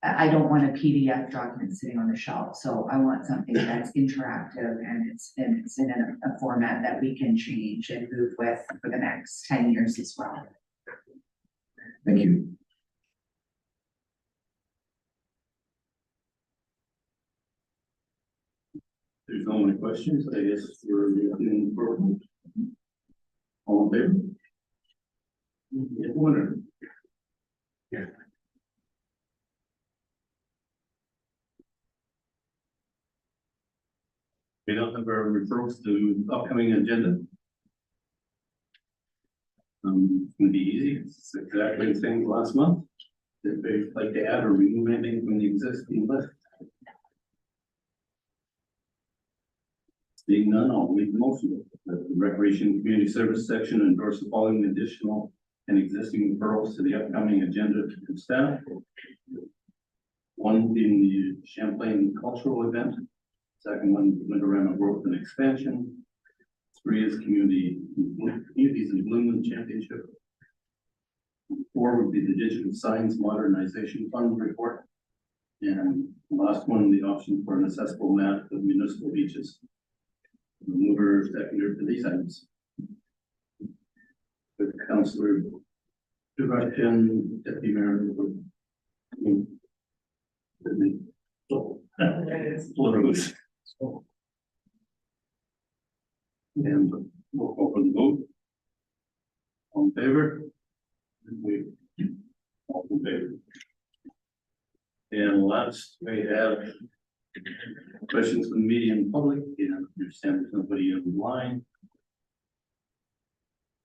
E: I don't want a PDF document sitting on the shelf, so I want something that's interactive and it's in a format that we can change and move with for the next 10 years as well.
L: Thank you.
N: There's no more questions. I guess we're moving forward. All in favor? Winner. Yeah. We don't have our referrals to upcoming agenda. It's gonna be easy. It's exactly the same as last month. If they'd like to add or remove anything from the existing list. Seeing none, I'll make the motion that the Recreation and Community Service section endorse the following additional and existing referrals to the upcoming agenda from staff. One being the Champlain Cultural Event. Second one, Winterama Growth and Expansion. 3 is Communities in Bloom Championship. 4 would be the Digital Signs Modernization Fund report. And the last one, the option for an accessible map of municipal beaches. The mover, seconder for these items. The councillor direction, deputy mayor. Lose. And we'll open the vote. All in favor? All in favor. And last, we have questions from the media and public. You know, understand there's nobody on the line.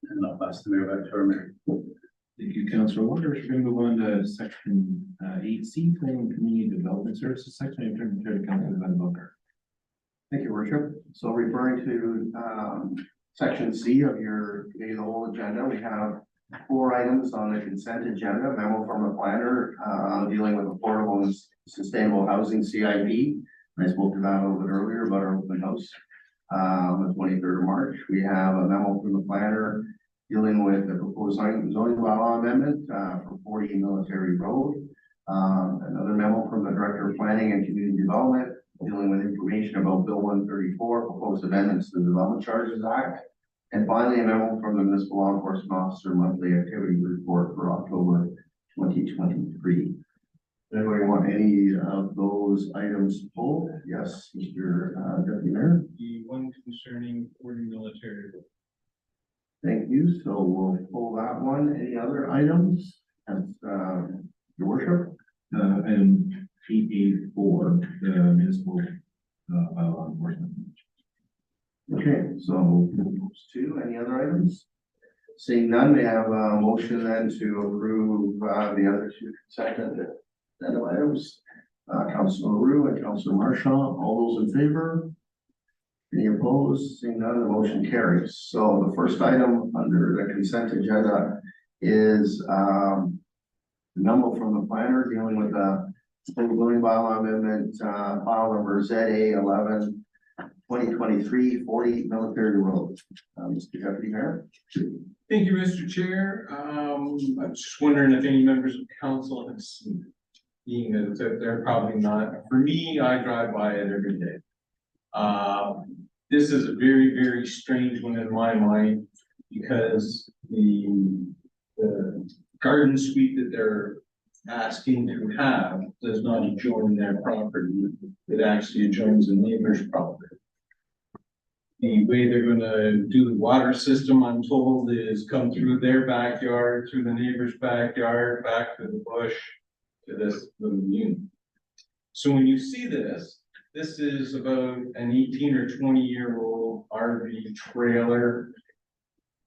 N: And I'll pass the mayor back to our mayor.
A: Thank you, Councilor Wonders. We're gonna move on to section 8C, Planning and Community Development Services section. I turn to Councilor Van Bunker.
L: Thank you, Worship. So referring to section C of your committee of the whole agenda, we have 4 items on the consent agenda, memo from a planner, dealing with affordable and sustainable housing CIP. I spoke to that a little bit earlier about our open house, the 23rd of March. We have a memo from the planner dealing with the proposed zoning bylaw amendment, for 40 Military Road. Another memo from the Director of Planning and Community Development dealing with information about Bill 134, proposed amendments to the Development Charges Act. And finally, a memo from the Municipal Law Enforcement Officer Monthly Activity Report for October 2023. Anybody want any of those items pulled? Yes, Mr. Deputy Mayor.
P: The one concerning 40 Military.
L: Thank you. So we'll pull that one. Any other items? As, Your Worship?
A: Item PA4, the municipal, bylaw enforcement.
L: Okay, so those 2, any other items? Seeing none, we have a motion then to approve, the other 2 consent agenda items. Councilor Roux and Councilor Marchand, all those in favor? Any opposed? Seeing none, the motion carries. So the first item under the consent agenda is, the memo from the planner dealing with the zoning bylaw amendment, file number ZA 11 2023 40 Military Road. Mr. Deputy Mayor.
P: Thank you, Mr. Chair. I'm just wondering if any members of council have seen it. Being that they're probably not. For me, I drive by it every day. This is a very, very strange one in my mind because the garden suite that they're asking to have does not adjoin their property. It actually adjoins the neighbor's property. The way they're gonna do the water system, I'm told, is come through their backyard, through the neighbor's backyard, back to the bush, to this little unit. So when you see this, this is about an 18 or 20-year-old RV trailer.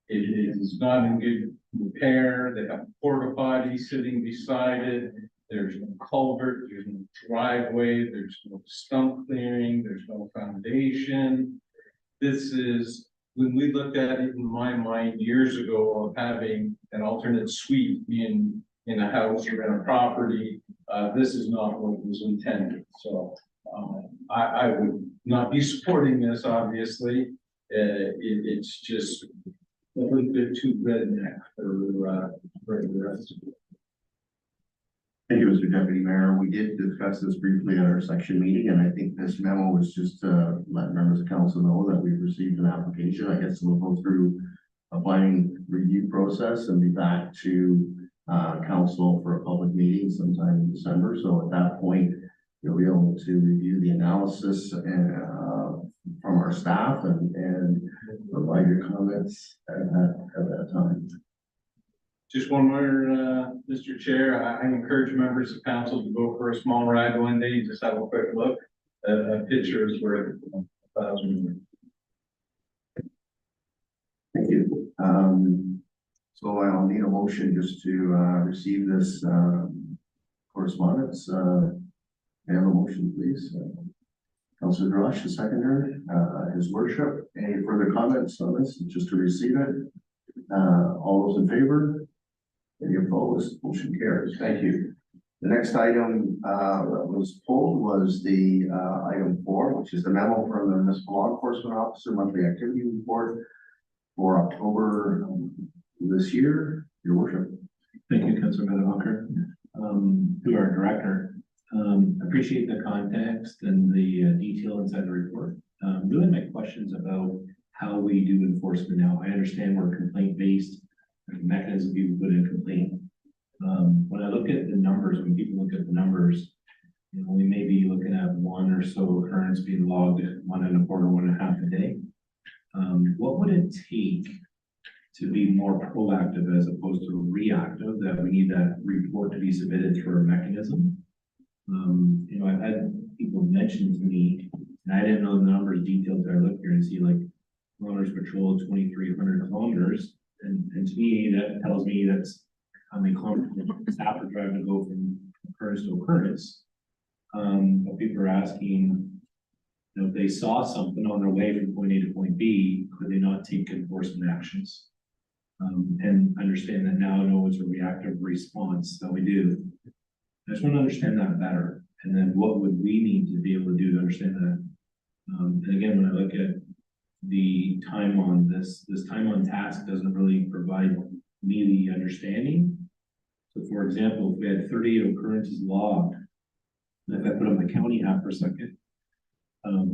P: It is not in good repair. They have porta potty sitting beside it. There's no culvert, there's no driveway, there's no stump clearing, there's no foundation. This is, when we looked at it in my mind years ago of having an alternate suite in a house or in a property, this is not what was intended. So I would not be supporting this, obviously. It's just a little bit too redneck for the rest of it.
L: Thank you, Mr. Deputy Mayor. We did discuss this briefly at our section meeting, and I think this memo was just to let members of council know that we've received an application. I guess we'll go through a planning review process and be back to council for a public meeting sometime in December. So at that point, you'll be able to review the analysis and from our staff and provide your comments at that time.
P: Just one more, Mr. Chair, I encourage members of council to go for a small ride one day, just have a quick look. A picture is worth 1,000 words.
L: Thank you. So I'll need a motion just to receive this correspondence. May I have a motion, please? Councilor Grosh, the seconder, his worship. Any further comments on this? Just to receive it. All those in favor? Any opposed? Motion carries. Thank you. The next item that was pulled was the item 4, which is the memo from the Municipal Law Enforcement Officer Monthly Activity Report for October this year. Your worship.
A: Thank you, Councilor Madawaker. To our director, appreciate the context and the detail inside the report. Really my questions about how we do enforcement now. I understand we're complaint-based, mechanism people put in complaint. When I look at the numbers, when people look at the numbers, you know, we may be looking at 1 or so occurrence being logged 1.25, 1.5 a day. What would it take to be more proactive as opposed to reactive, that we need that report to be submitted through a mechanism? You know, I've had people mention to me, and I didn't know the numbers detailed, but I look here and see like kilometers patrolled 2,300 kilometers. And to me, that tells me that's how many kilometers staff are driving to go from occurrence to occurrence. But people are asking, you know, if they saw something on their way from point A to point B, could they not take enforcement actions? And understand that now, no, it's a reactive response that we do. I just want to understand that better, and then what would we need to be able to do to understand that? And again, when I look at the time on this time on task doesn't really provide me the understanding. So for example, if we had 38 occurrences logged, and if I put on the county app for a second,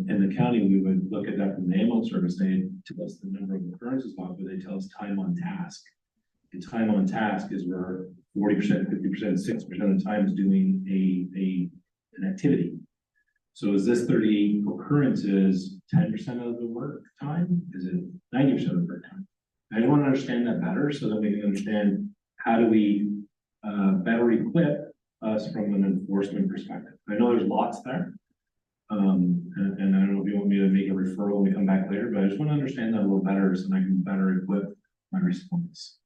A: in the county, we would look at that from the ambulance service, they tell us the number of occurrences logged, but they tell us time on task. And time on task is where 40%, 50%, 60% of the time is doing an activity. So is this 38 occurrences 10% of the work time? Is it 90% of the work time? I want to understand that better so that we can understand how do we better equip us from an enforcement perspective. I know there's lots there. And I don't know if you want me to make a referral when we come back later, but I just want to understand that a little better so that I can better equip my response.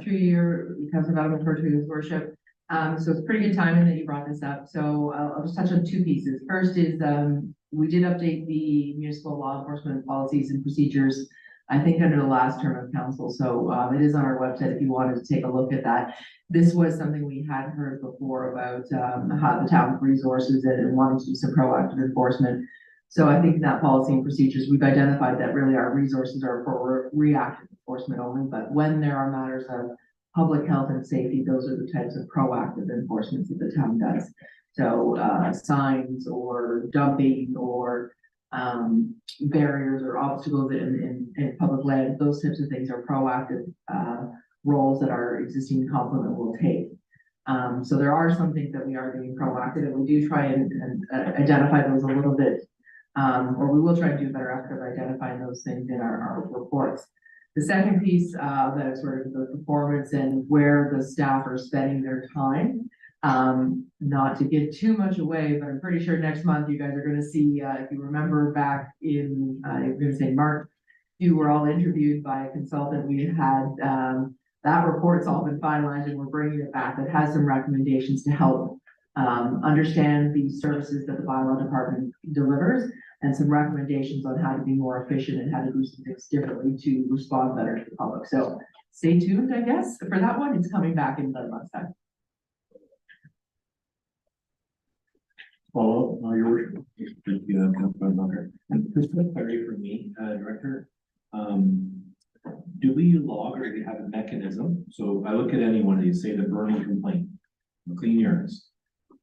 E: Through your, Councilor Madam Clerk, to his worship. So it's pretty good timing that you brought this up. So I'll just touch on two pieces. First is, we did update the municipal law enforcement policies and procedures, I think under the last term of council. So it is on our website if you wanted to take a look at that. This was something we had heard before about how the town resources and wanting to do some proactive enforcement. So I think in that policy and procedures, we've identified that really our resources are for reactive enforcement only, but when there are matters of public health and safety, those are the types of proactive enforcements that the town does. So signs or dumping or barriers or obstacles in public land, those types of things are proactive roles that our existing complement will take. So there are some things that we are doing proactive, and we do try and identify those a little bit, or we will try and do a better effort of identifying those things in our reports. The second piece that is sort of the performance and where the staff are spending their time. Not to give too much away, but I'm pretty sure next month you guys are going to see, if you remember back in, I'm going to say March, you were all interviewed by a consultant. We had that report's all been finalized and we're bringing it back. That has some recommendations to help understand the services that the bylaw department delivers and some recommendations on how to be more efficient and how to do some things differently to respond better to the public. So stay tuned, I guess, for that one. It's coming back in about a month's time.
A: Follow up, your worship. Thank you, Councilman Bunker. And just a query for me, Director. Do we log or do we have a mechanism? So I look at any one of these, say the burning complaint, the clean urines.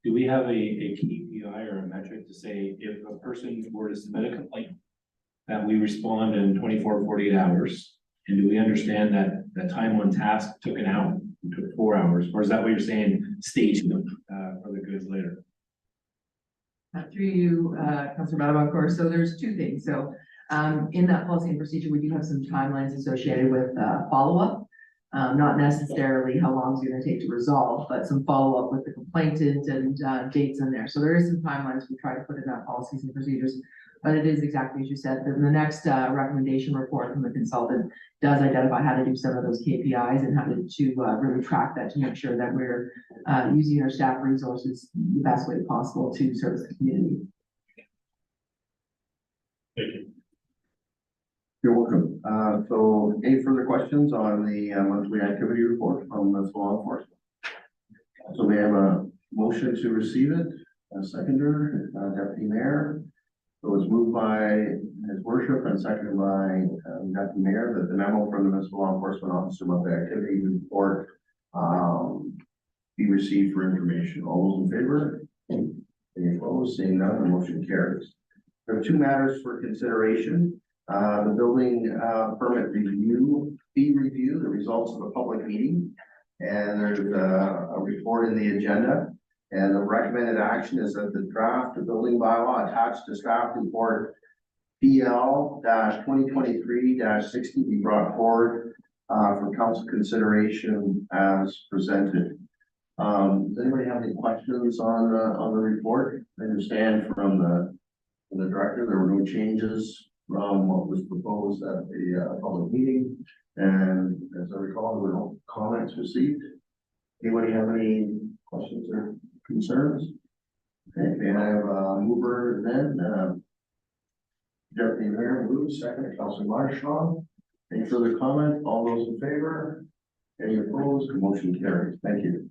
A: Do we have a KPI or a metric to say if a person were to submit a complaint that we respond in 24, 48 hours? And do we understand that the time on task took an hour, took 4 hours? Or is that what you're saying, staging them for the goods later?
E: Through you, Councilor Madam, of course. So there's two things. So in that policy and procedure, we do have some timelines associated with follow-up. Not necessarily how long it's going to take to resolve, but some follow-up with the complainant and dates in there. So there is some timelines we try to put in that policies and procedures, but it is exactly as you said. The next recommendation report from the consultant does identify how to do some of those KPIs and how to really track that to make sure that we're using our staff resources the best way possible to service the community.
B: Thank you.
L: You're welcome. So any further questions on the monthly activity report from the law enforcement? So we have a motion to receive it, a seconder, Deputy Mayor. So it's moved by his worship and seconded by Deputy Mayor that the memo from the municipal law enforcement officer about the activity report be received for information. All those in favor? Any opposed? Seeing none, the motion carries. There are two matters for consideration. The building permit fee review, the results of the public meeting, and there's a report in the agenda. And the recommended action is that the draft of building bylaw attached to staff report PL-2023-60 be brought forward for council consideration as presented. Does anybody have any questions on the report? I understand from the director there were no changes from what was proposed at the public meeting, and as I recall, there were no comments received. Anybody have any questions or concerns? Okay, may I have a mover then? Deputy Mayor moves, second, Councilor Marshall. Any further comment? All those in favor? Any opposed? Motion carries. Thank you.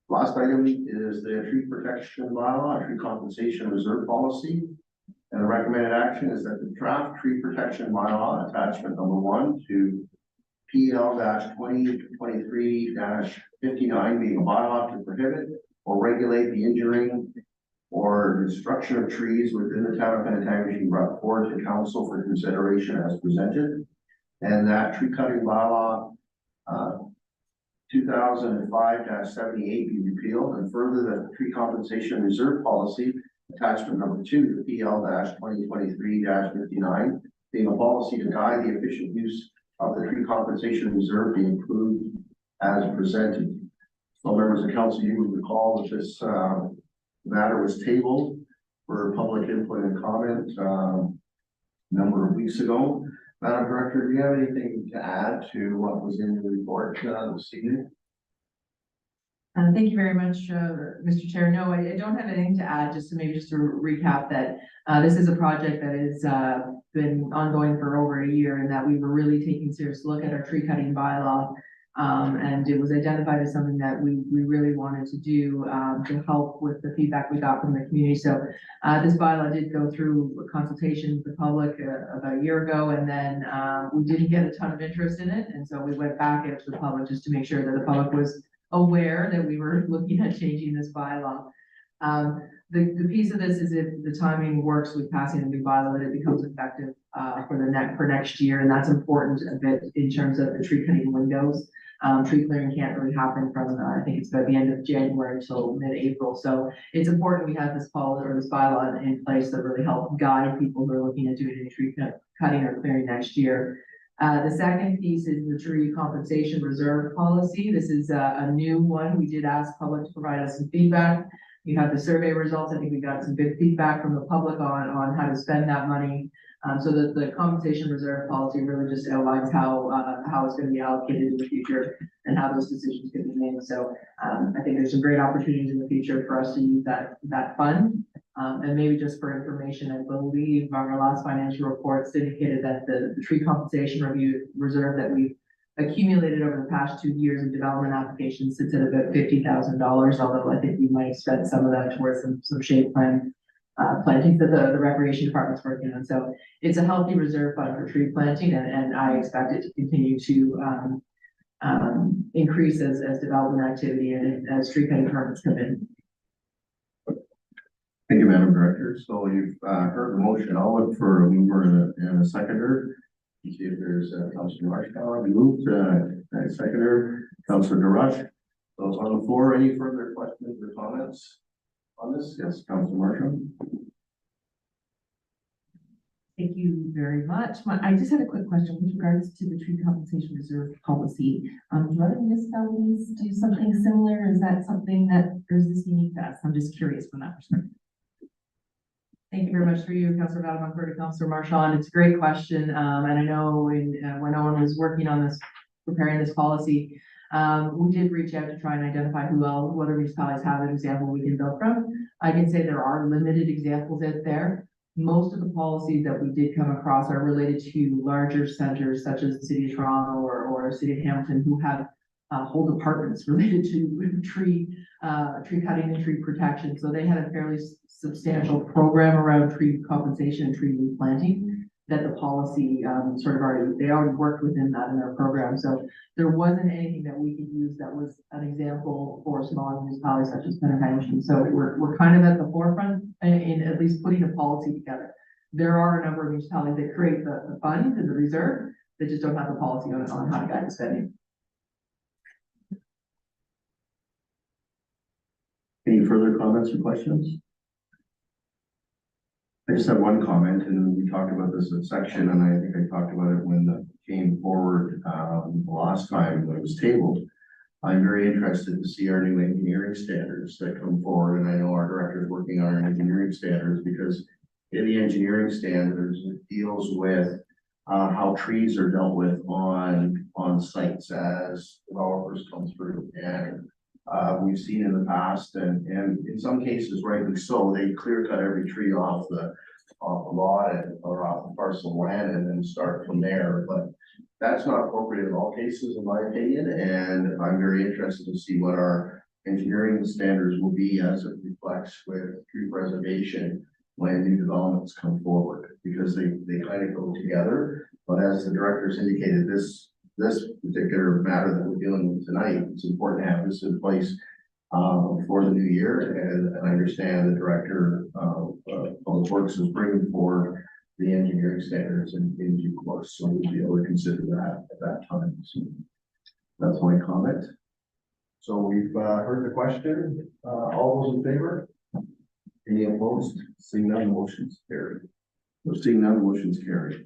L: Last item is the tree protection bylaw, tree compensation reserve policy. And the recommended action is that the draft tree protection bylaw attachment number 1 to PL 2023 59 being a bylaw to prohibit or regulate the injuring or destruction of trees within the town of Penetanguishene be brought forward to council for consideration as presented. And that tree cutting bylaw 2005-78 be repealed, and further that tree compensation reserve policy attachment number 2 to PL 2023 59 being a policy to guide the efficient use of the tree compensation reserve be approved as presented. So members of council, you would recall that this matter was tabled for public input and comment a number of weeks ago. Madam Director, do you have anything to add to what was in the report this evening?
E: Thank you very much, Mr. Chair. No, I don't have anything to add, just to recap that this is a project that has been ongoing for over a year, and that we were really taking a serious look at our tree cutting bylaw. And it was identified as something that we really wanted to do to help with the feedback we got from the community. So this bylaw did go through a consultation with the public about a year ago, and then we didn't get a ton of interest in it. And so we went back out to the public just to make sure that the public was aware that we were looking at changing this bylaw. The piece of this is if the timing works with passing a new bylaw, that it becomes effective for next year, and that's important a bit in terms of the tree cutting windows. Tree clearing can't really happen from I think it's by the end of January until mid-April. So it's important we have this policy or this bylaw in place that really help guide people who are looking at doing any tree cutting or clearing next year. The second piece is the tree compensation reserve policy. This is a new one. We did ask public to provide us some feedback. You have the survey results. I think we got some good feedback from the public on how to spend that money. So that the compensation reserve policy really just outlines how it's going to be allocated in the future and how those decisions can be made. So I think there's some great opportunities in the future for us to use that fund. And maybe just for information, I believe our last financial reports indicated that the tree compensation reserve that we've accumulated over the past 2 years of development applications sits at about $50,000, although I think we might have spent some of that towards some shade planting that the recreation department's working on. So it's a healthy reserve fund for tree planting, and I expect it to continue to increase as development activity and as tree cutting permits come in.
L: Thank you, Madam Director. So you've heard the motion. I'll look for a mover and a seconder. See if there's Councilor Marshall moved, seconder, Councilor DeRush. Those on the floor, any further questions or comments on this? Yes, Councilor Marshall.
M: Thank you very much. I just had a quick question with regards to the tree compensation reserve policy. Do other municipalities do something similar? Is that something that, or is this unique to us? I'm just curious from that perspective.
E: Thank you very much for you, Councilor Badamon, Councilor Marshall, and it's a great question. And I know when Owen was working on this, preparing this policy, we did reach out to try and identify what other municipalities have an example we can build from. I can say there are limited examples out there. Most of the policies that we did come across are related to larger centers such as the City of Toronto or City of Hamilton, who have whole departments related to tree cutting and tree protection. So they had a fairly substantial program around tree compensation and tree replanting that the policy they already worked within that in their program. So there wasn't anything that we could use that was an example for small municipalities such as Penetanguishene. So we're kind of at the forefront in at least putting a policy together. There are a number of municipalities that create the fund and the reserve that just don't have the policy on how to guide the spending.
L: Any further comments or questions? I just have one comment, and we talked about this in section, and I think I talked about it when it came forward the last time when it was tabled. I'm very interested to see our new engineering standards that come forward, and I know our director is working on our engineering standards, because in the engineering standards, it deals with how trees are dealt with on sites as developers come through. And we've seen in the past, and in some cases rightly so, they clear cut every tree off off the lot or off the parcel of land and then start from there, but that's not appropriate in all cases, in my opinion, and I'm very interested to see what our engineering standards will be as it reflects with tree preservation when new developments come forward, because they kind of go together. But as the directors indicated, this particular matter that we're dealing with tonight, it's important to have this in place for the new year, and I understand the director of Public Works is bringing forward the engineering standards in due course, so we'll be able to consider that at that time. So that's my comment. So we've heard the question. All those in favor? Any opposed? Seeing none, motion's carried. Seeing none, motion's carried.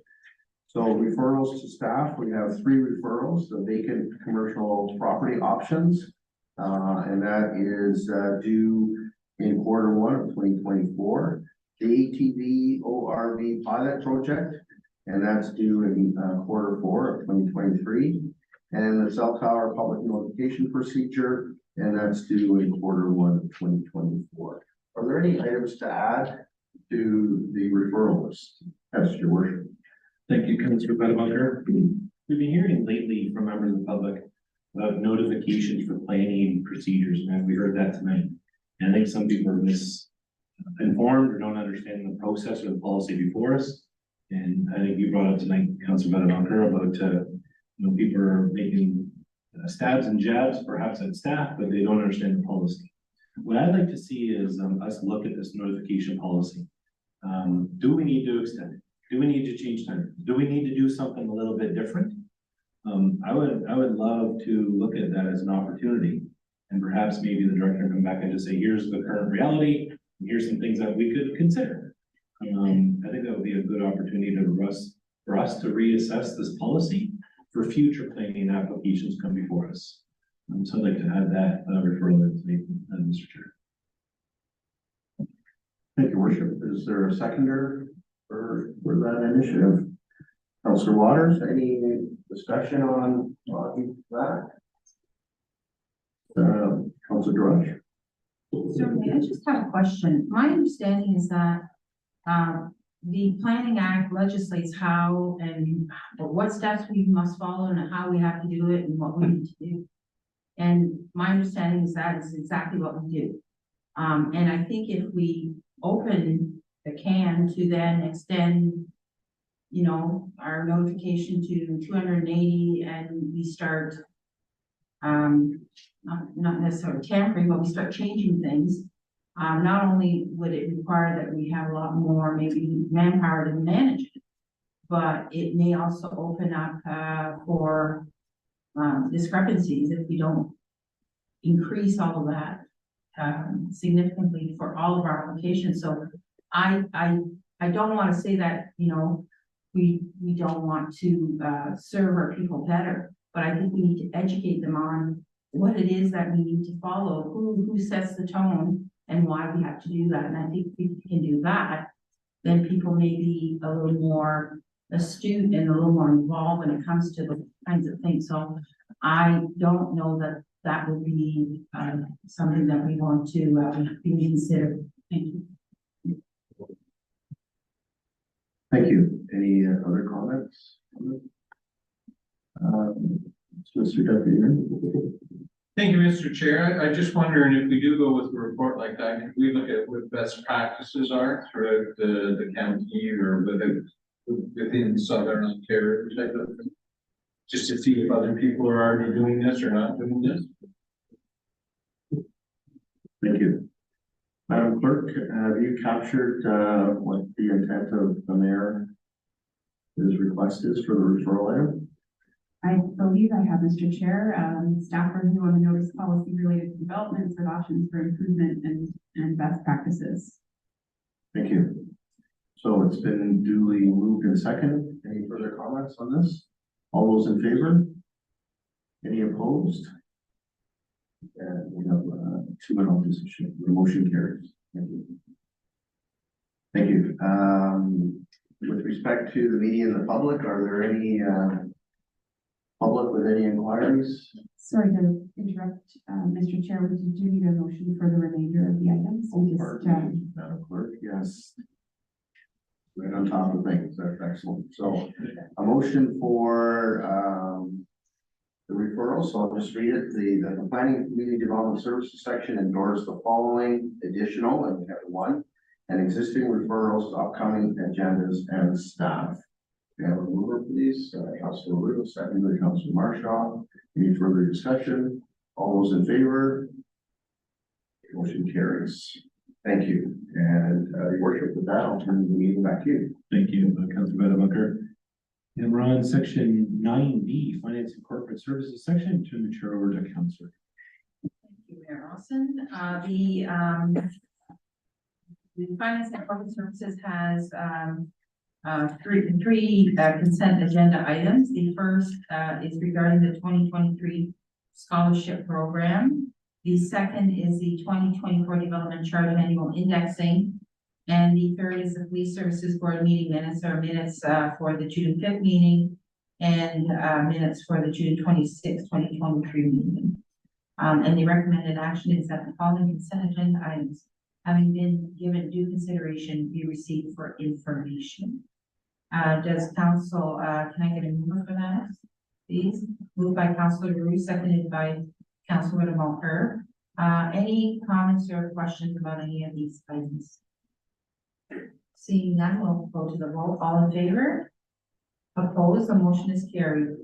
L: So referrals to staff, we have 3 referrals, the vacant commercial property options. And that is due in Q1 of 2024. The ATV ORV pilot project, and that's due in Q4 of 2023. And the cell tower public notification procedure, and that's due in Q1 of 2024. Are there any items to add to the referral list? Yes, your worship.
A: Thank you, Councilor Bedebaker. We've been hearing lately from members of the public about notifications for planning procedures, and we heard that tonight. And I think some people are misinformed or don't understand the process or the policy before us. And I think you brought up tonight, Councilor Bedebaker, about people are making stabs and jabs, perhaps at staff, but they don't understand the policy. What I'd like to see is us look at this notification policy. Do we need to extend it? Do we need to change time? Do we need to do something a little bit different? I would love to look at that as an opportunity, and perhaps maybe the director come back and just say, here's the current reality, and here's some things that we could consider. I think that would be a good opportunity for us to reassess this policy for future planning applications come before us. So I'd like to add that referral in, Mr. Chair.
L: Thank you, worship. Is there a seconder for that initiative? Councilor Waters, any discussion on that? Councilor Drush?
O: Certainly, I just have a question. My understanding is that the Planning Act legislates how and what steps we must follow and how we have to do it and what we need to do. And my understanding is that is exactly what we do. And I think if we open the can to then extend, our notification to 280 and we start, not necessarily tampering, but we start changing things, not only would it require that we have a lot more maybe manpower to manage it, but it may also open up for discrepancies if we don't increase all of that significantly for all of our applications. So I don't want to say that, we don't want to serve our people better, but I think we need to educate them on what it is that we need to follow, who sets the tone and why we have to do that. And I think if we can do that, then people may be a little more astute and a little more involved when it comes to the kinds of things. So I don't know that that would be something that we want to consider. Thank you.
L: Thank you. Any other comments? Mr. Deputy.
P: Thank you, Mr. Chair. I just wondering if we do go with a report like that, can we look at what best practices are throughout the county or within Southern Ontario type of thing? Just to see if other people are already doing this or not doing this.
L: Thank you. Madam Clerk, have you captured what the intent of the mayor, his request is for the referral item?
S: I believe I have, Mr. Chair, staff review on the notice policy related to developments and options for improvement and best practices.
L: Thank you. So it's been duly moved and seconded. Any further comments on this? All those in favor? Any opposed? And we have 2 in opposition. The motion carries. Thank you. Thank you. With respect to the media and the public, are there any public with any inquiries?
S: Sorry to interrupt, Mr. Chair, we do need a motion for the remainder of the items.
L: Madam Clerk, yes. right on top of things, that's excellent. So a motion for, the referral, so I'll just read it. The Planning and Community Development Services section endorsed the following additional, and we have one, and existing referrals to upcoming agendas and staff. We have a mover, please, Councilor Rudo, secondly, Councilor Marshall. Any further discussion? All those in favor? Motion carries. Thank you. And, Your Worship, with that, I'll turn the meeting back to you.
A: Thank you, Councilor Bettenbacher. And we're on section 9B, Finance and Corporate Services section, turn the chair over to Councilor.
O: Thank you, Mayor Olson. The Finance and Corporate Services has three consent agenda items. The first is regarding the 2023 scholarship program. The second is the 2024 Development Charter Annual Indexing. And the third is the Police Services Board meeting minutes, or minutes for the June 5th meeting and minutes for the June 26th, 2023 meeting. And the recommended action is that the following consent agenda items, having been given due consideration, be received for information. Does council, can I get a mover for that, please? Moved by Councilor Roux, seconded by Councilor Walker. Any comments or questions about any of these items? Seeing none, we'll go to the vote. All in favor? Opposed? The motion is carried.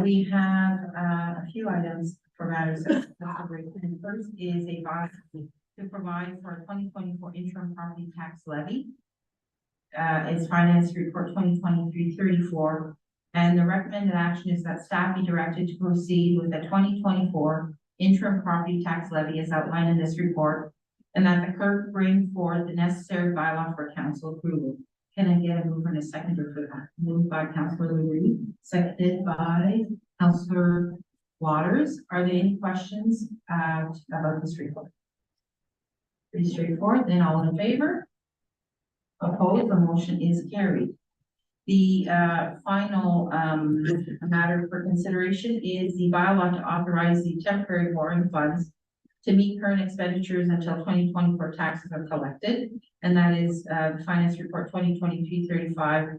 O: We have a few items for matters of consideration. First is a bond to provide for a 2024 interim property tax levy. It's Finance Report 2023-34, and the recommended action is that staff be directed to proceed with the 2024 interim property tax levy as outlined in this report, and that the clerk bring forward the necessary bylaw for council approval. Can I get a mover and a seconder for that? Moved by Councilor Louis, seconded by Councilor Waters. Are there any questions about this report? Pretty straightforward. Then all in favor? Opposed? The motion is carried. The final matter for consideration is the bylaw to authorize the temporary borrowing funds to meet current expenditures until 2024 taxes are collected. And that is the Finance Report 2023-35.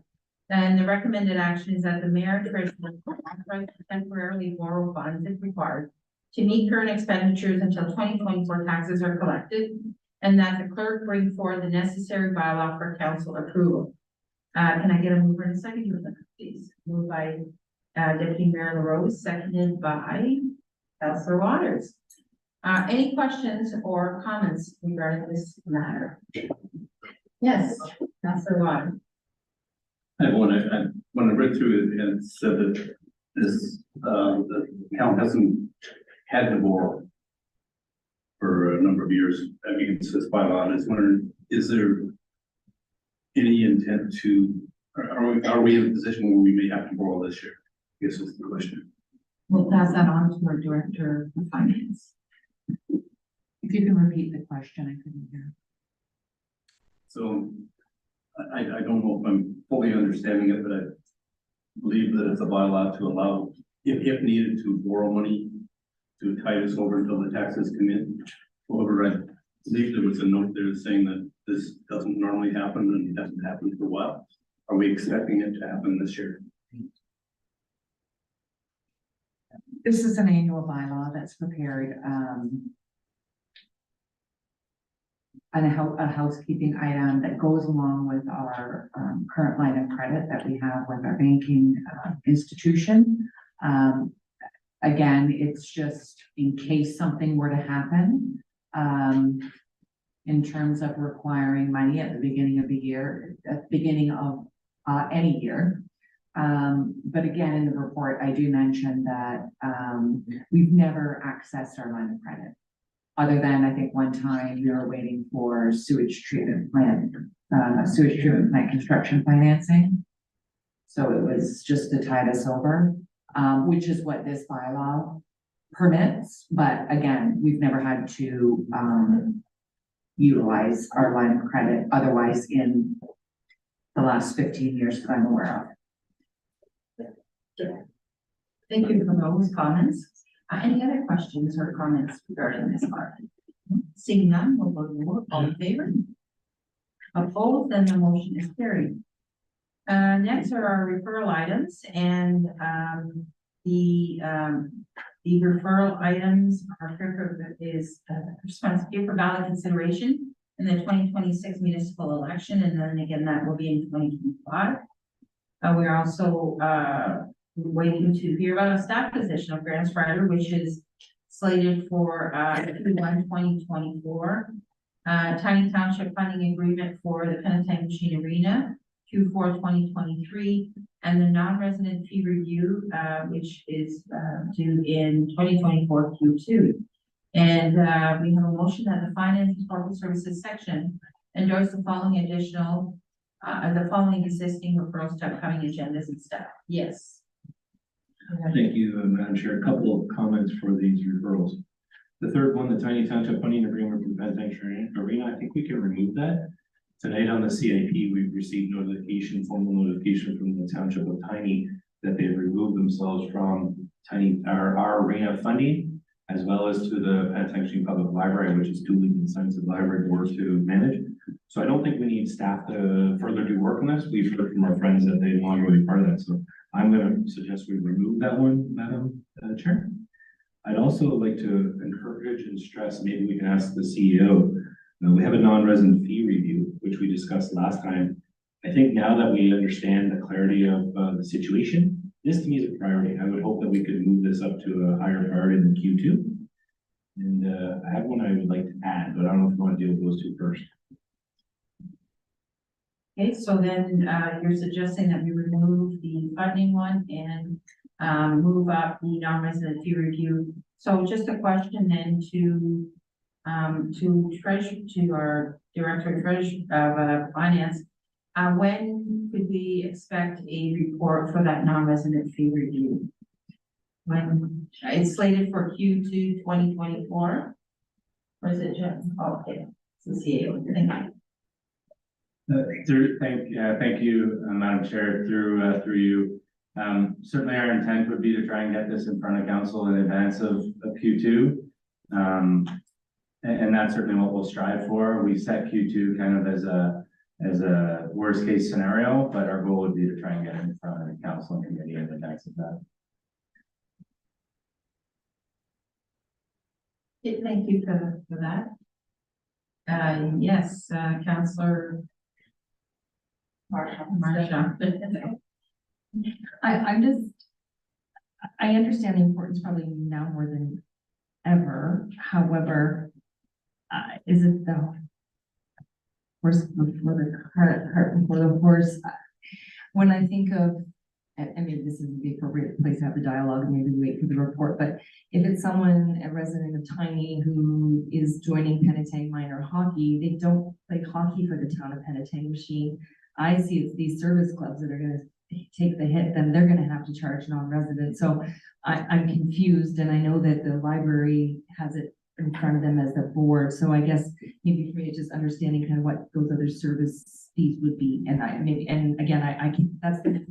O: And the recommended action is that the mayor and treasurer authorize to temporarily borrow funds if required to meet current expenditures until 2024 taxes are collected, and that the clerk bring forward the necessary bylaw for council approval. Can I get a mover and a second, please? Moved by Deputy Mayor LaRose, seconded by Councilor Waters. Any questions or comments regarding this matter? Yes, Councilor Waters.
N: I when I read through it, and it said that this, the town hasn't had to borrow for a number of years. I mean, it says bylaw, and I was wondering, is there any intent to, are we in a position where we may have to borrow this year? I guess is the question.
O: We'll pass that on to our Director of Finance.
E: If you can repeat the question, I couldn't hear.
N: So I don't know if I'm fully understanding it, but I believe that it's a bylaw to allow, if needed, to borrow money to tide us over until the taxes come in. However, I believe there was a note there saying that this doesn't normally happen and it hasn't happened for a while. Are we expecting it to happen this year?
E: This is an annual bylaw that's prepared, and a housekeeping item that goes along with our current line of credit that we have with our banking institution. Again, it's just in case something were to happen, in terms of requiring money at the beginning of the year, at the beginning of any year. But again, in the report, I do mention that we've never accessed our line of credit. Other than, I think one time we were waiting for sewage treatment plant construction financing. So it was just to tide us over, which is what this bylaw permits. But again, we've never had to utilize our line of credit otherwise in the last 15 years that I'm aware of.
O: Thank you for those comments. Any other questions or comments regarding this part? Seeing none, we'll go to vote. All in favor? Opposed, then the motion is carried. Next are our referral items, and, the referral items are responsible for ballot consideration in the 2026 municipal election, and then again, that will be in 2025. We're also, waiting to hear about a staff position of grants writer, which is slated for, Q1 2024. Tiny Township funding agreement for the Penetang Machine Arena, Q4 2023, and the non-resident fee review, which is due in 2024 Q2. And we have a motion that the Finance and Corporate Services section endorse the following existing referrals to upcoming agendas and staff. Yes.
A: Thank you, Madam Chair. A couple of comments for these referrals. The third one, the Tiny Township funding agreement for the Penetang Arena, I think we can remove that. Tonight on the CIP, we've received notification, formal notification from the Township of Tiny that they've removed themselves from our arena funding, as well as to the Penetang Public Library, which is Dooley and Sons of Library Board to manage. So I don't think we need staff to further do work on this. We've heard from our friends that they want to be part of that. So I'm going to suggest we remove that one, Madam Chair. I'd also like to encourage and stress, maybe we can ask the CEO. We have a non-resident fee review, which we discussed last time. I think now that we understand the clarity of the situation, this to me is a priority. I would hope that we could move this up to a higher priority than Q2. And I have one I would like to add, but I don't know if you want to deal with those two first.
O: Okay, so then you're suggesting that we remove the funding one and move up the non-resident fee review. So just a question then to our Director of Finance. When could we expect a report for that non-resident fee review? When it's slated for Q2 2024? Or is it just, okay, it's the CAO, thank you.
K: Thank you, Madam Chair, through you. Certainly our intent would be to try and get this in front of council in advance of Q2. And that's certainly what we'll strive for. We set Q2 kind of as a worst case scenario, but our goal would be to try and get it in front of the council and committee in advance of that.
O: Thank you for that. Yes, Councillor Marsha.
M: I understand the importance probably now more than ever. However, is it the horse before the cart before the horse? When I think of, and maybe this isn't the appropriate place to have the dialogue, and maybe wait for the report, but if it's someone, a resident of Tiny, who is joining Penetang Minor Hockey, they don't play hockey for the town of Penetang Machine. I see it's these service clubs that are going to take the hit, then they're going to have to charge non-residents. So I'm confused, and I know that the library has it in front of them as the board. So I guess maybe for me, just understanding kind of what those other service fees would be. And I keep, that's the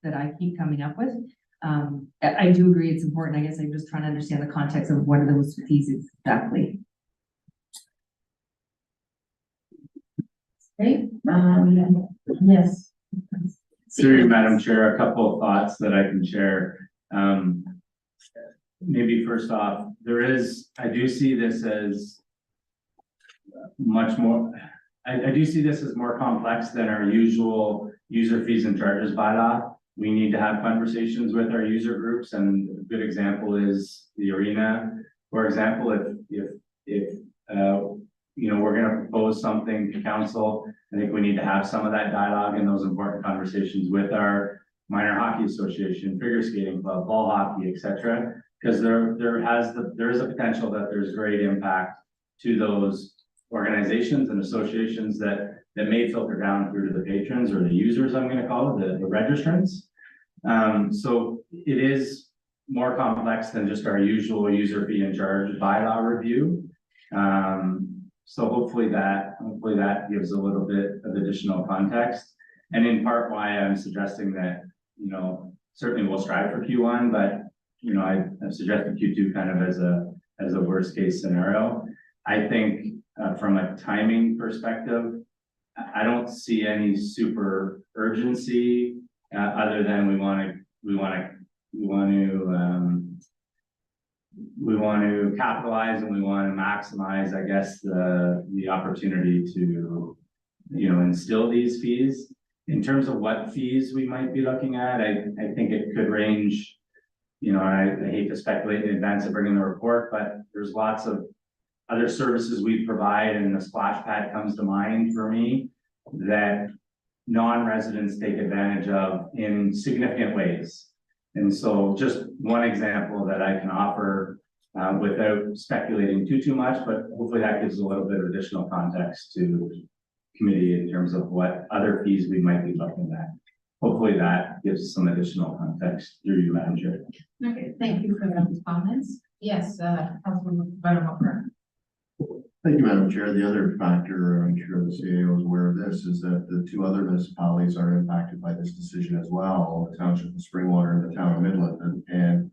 M: that I keep coming up with. I do agree it's important. I guess I'm just trying to understand the context of what are those fees exactly.
O: Okay, yes.
K: Through Madam Chair, a couple of thoughts that I can share. Maybe first off, I do see this as much more, I do see this as more complex than our usual user fees and charges bylaw. We need to have conversations with our user groups, and a good example is the arena. For example, if we're going to propose something to council, I think we need to have some of that dialogue and those important conversations with our minor hockey association, figure skating club, ball hockey, etc. Because there is a potential that there's great impact to those organizations and associations that may filter down through to the patrons or the users, I'm going to call it, the registrants. So it is more complex than just our usual user fee and charge bylaw review. So hopefully that gives a little bit of additional context, and in part why I'm suggesting that, certainly we'll strive for Q1, but I've suggested Q2 kind of as a worst case scenario. I think from a timing perspective, I don't see any super urgency, other than we want to capitalize and we want to maximize, I guess, the opportunity to, instill these fees. In terms of what fees we might be looking at, I think it could range, I hate to speculate in advance of bringing the report, but there's lots of other services we provide, and the splash pad comes to mind for me, that non-residents take advantage of in significant ways. And so just one example that I can offer, without speculating too much, but hopefully that gives a little bit of additional context to committee in terms of what other fees we might be looking at. Hopefully that gives some additional context through you, Madam Chair.
O: Okay, thank you for those comments. Yes, Councilman Buttermilk.
L: Thank you, Madam Chair. The other factor, I'm sure the CAO is aware of this, is that the two other municipalities are impacted by this decision as well, the Township of Springwater and the Town of Midland. And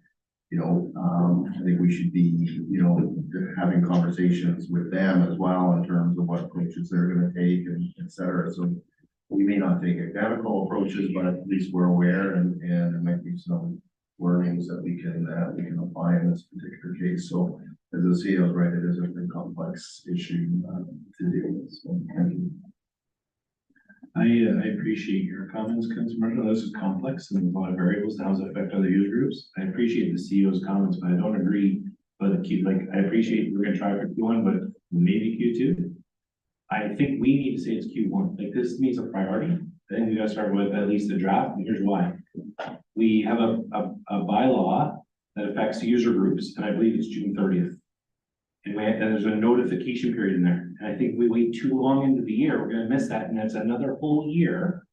L: I think we should be, having conversations with them as well in terms of what approaches they're going to take and et cetera. So we may not take identical approaches, but at least we're aware, and there might be some learnings that we can apply in this particular case. So as the CEO is right, it is a very complex issue to deal with. So thank you.
A: I appreciate your comments, Councilor Marshall. This is complex and there's a lot of variables to how it affect other user groups. I appreciate the CEO's comments, but I don't agree. But I appreciate we're gonna try for Q1, but maybe Q2. I think we need to say it's Q1. Like, this needs a priority. I think we gotta start with at least the draft, and here's why. We have a bylaw that affects user groups, and I believe it's June 30th. And there's a notification period in there. And I think if we wait too long into the year, we're gonna miss that, and that's another whole year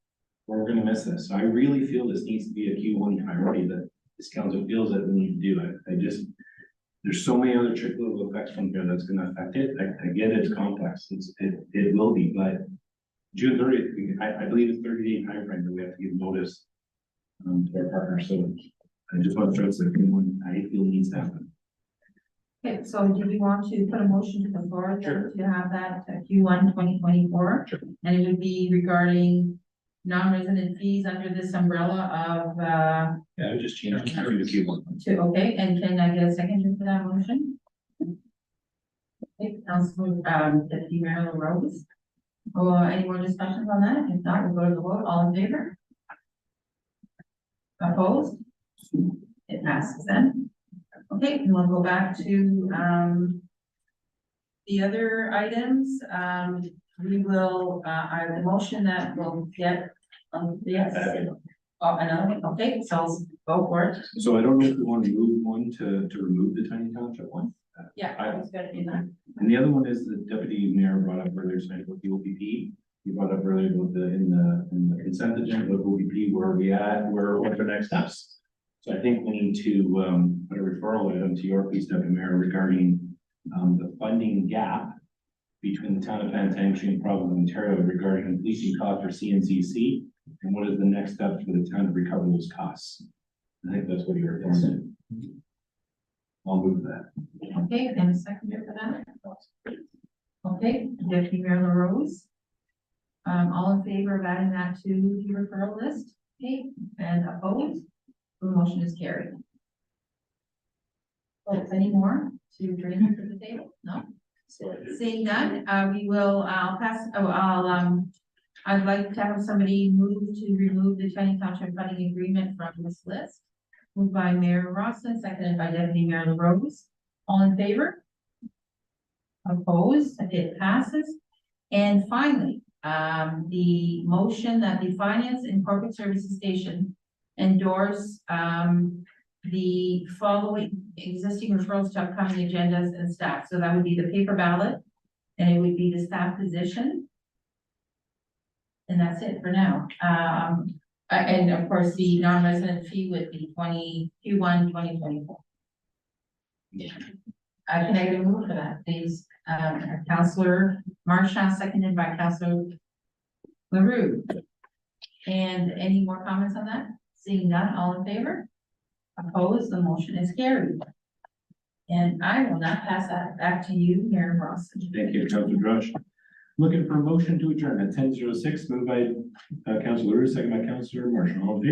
A: where we're gonna miss this. So I really feel this needs to be a Q1 priority, that this council feels that we need to do it. There's so many other trickle effects from here that's gonna affect it. I get it's complex, it will be, but June 30th, I believe it's 30-day timeframe that we have to give notice to our partners. So I just want to stress that Q1, I feel needs to happen.
O: Okay, so do you want to put a motion to the floor to have that Q1 2024? And it would be regarding non-resident fees under this umbrella of,
A: Yeah, I would just change it to Q1.
O: okay, and can I get a second for that motion? Okay, Councilor, Deputy Mayor LaRose. Or any more discussions on that? If not, we'll go to the vote. All in favor? Opposed? It passes then. Okay, and we'll go back to, the other items. We will, the motion that will get, yes. Oh, another one, okay, so go for it.
A: So I don't know if we want to move one to remove the tiny township one.
O: Yeah, I was gonna do that.
A: And the other one is the deputy mayor brought up earlier tonight with the OPP. He brought up earlier about in the consent agenda with OPP, where we at, what are the next steps? So I think we need to put a referral item to your piece, Deputy Mayor, regarding the funding gap between the town of Penetanguishene and province of Ontario regarding completion cost for CNCC, and what is the next step for the town to recover those costs. I think that's what you're referring to. I'll move that.
O: Okay, and a seconder for that. Okay, Deputy Mayor LaRose. All in favor of adding that to the referral list? Okay, and opposed? The motion is carried. Oh, any more to bring to the table? No? Seeing none, we will, I'd like to have somebody move to remove the Channing Township funding agreement from this list. Moved by Mayor Rossin, seconded by Deputy Mayor LaRose. All in favor? Opposed? It passes. And finally, the motion that the Finance and Corporate Services Station endorse the following existing referrals to upcoming agendas and staff. So that would be the paper ballot, and it would be the staff position. And that's it for now. And of course, the non-resident fee would be Q1 2024. Can I get a move for that, please? Councillor Marchand, seconded by Councillor LaRue. And any more comments on that? Seeing none, all in favor? Opposed, the motion is carried. And I will now pass that back to you, Mayor Rossi.
A: Thank you, Councilor Drush. Looking for a motion to adjourn at 10:06, moved by Councilor Lewis, second by Councilor Marshall. All in favor?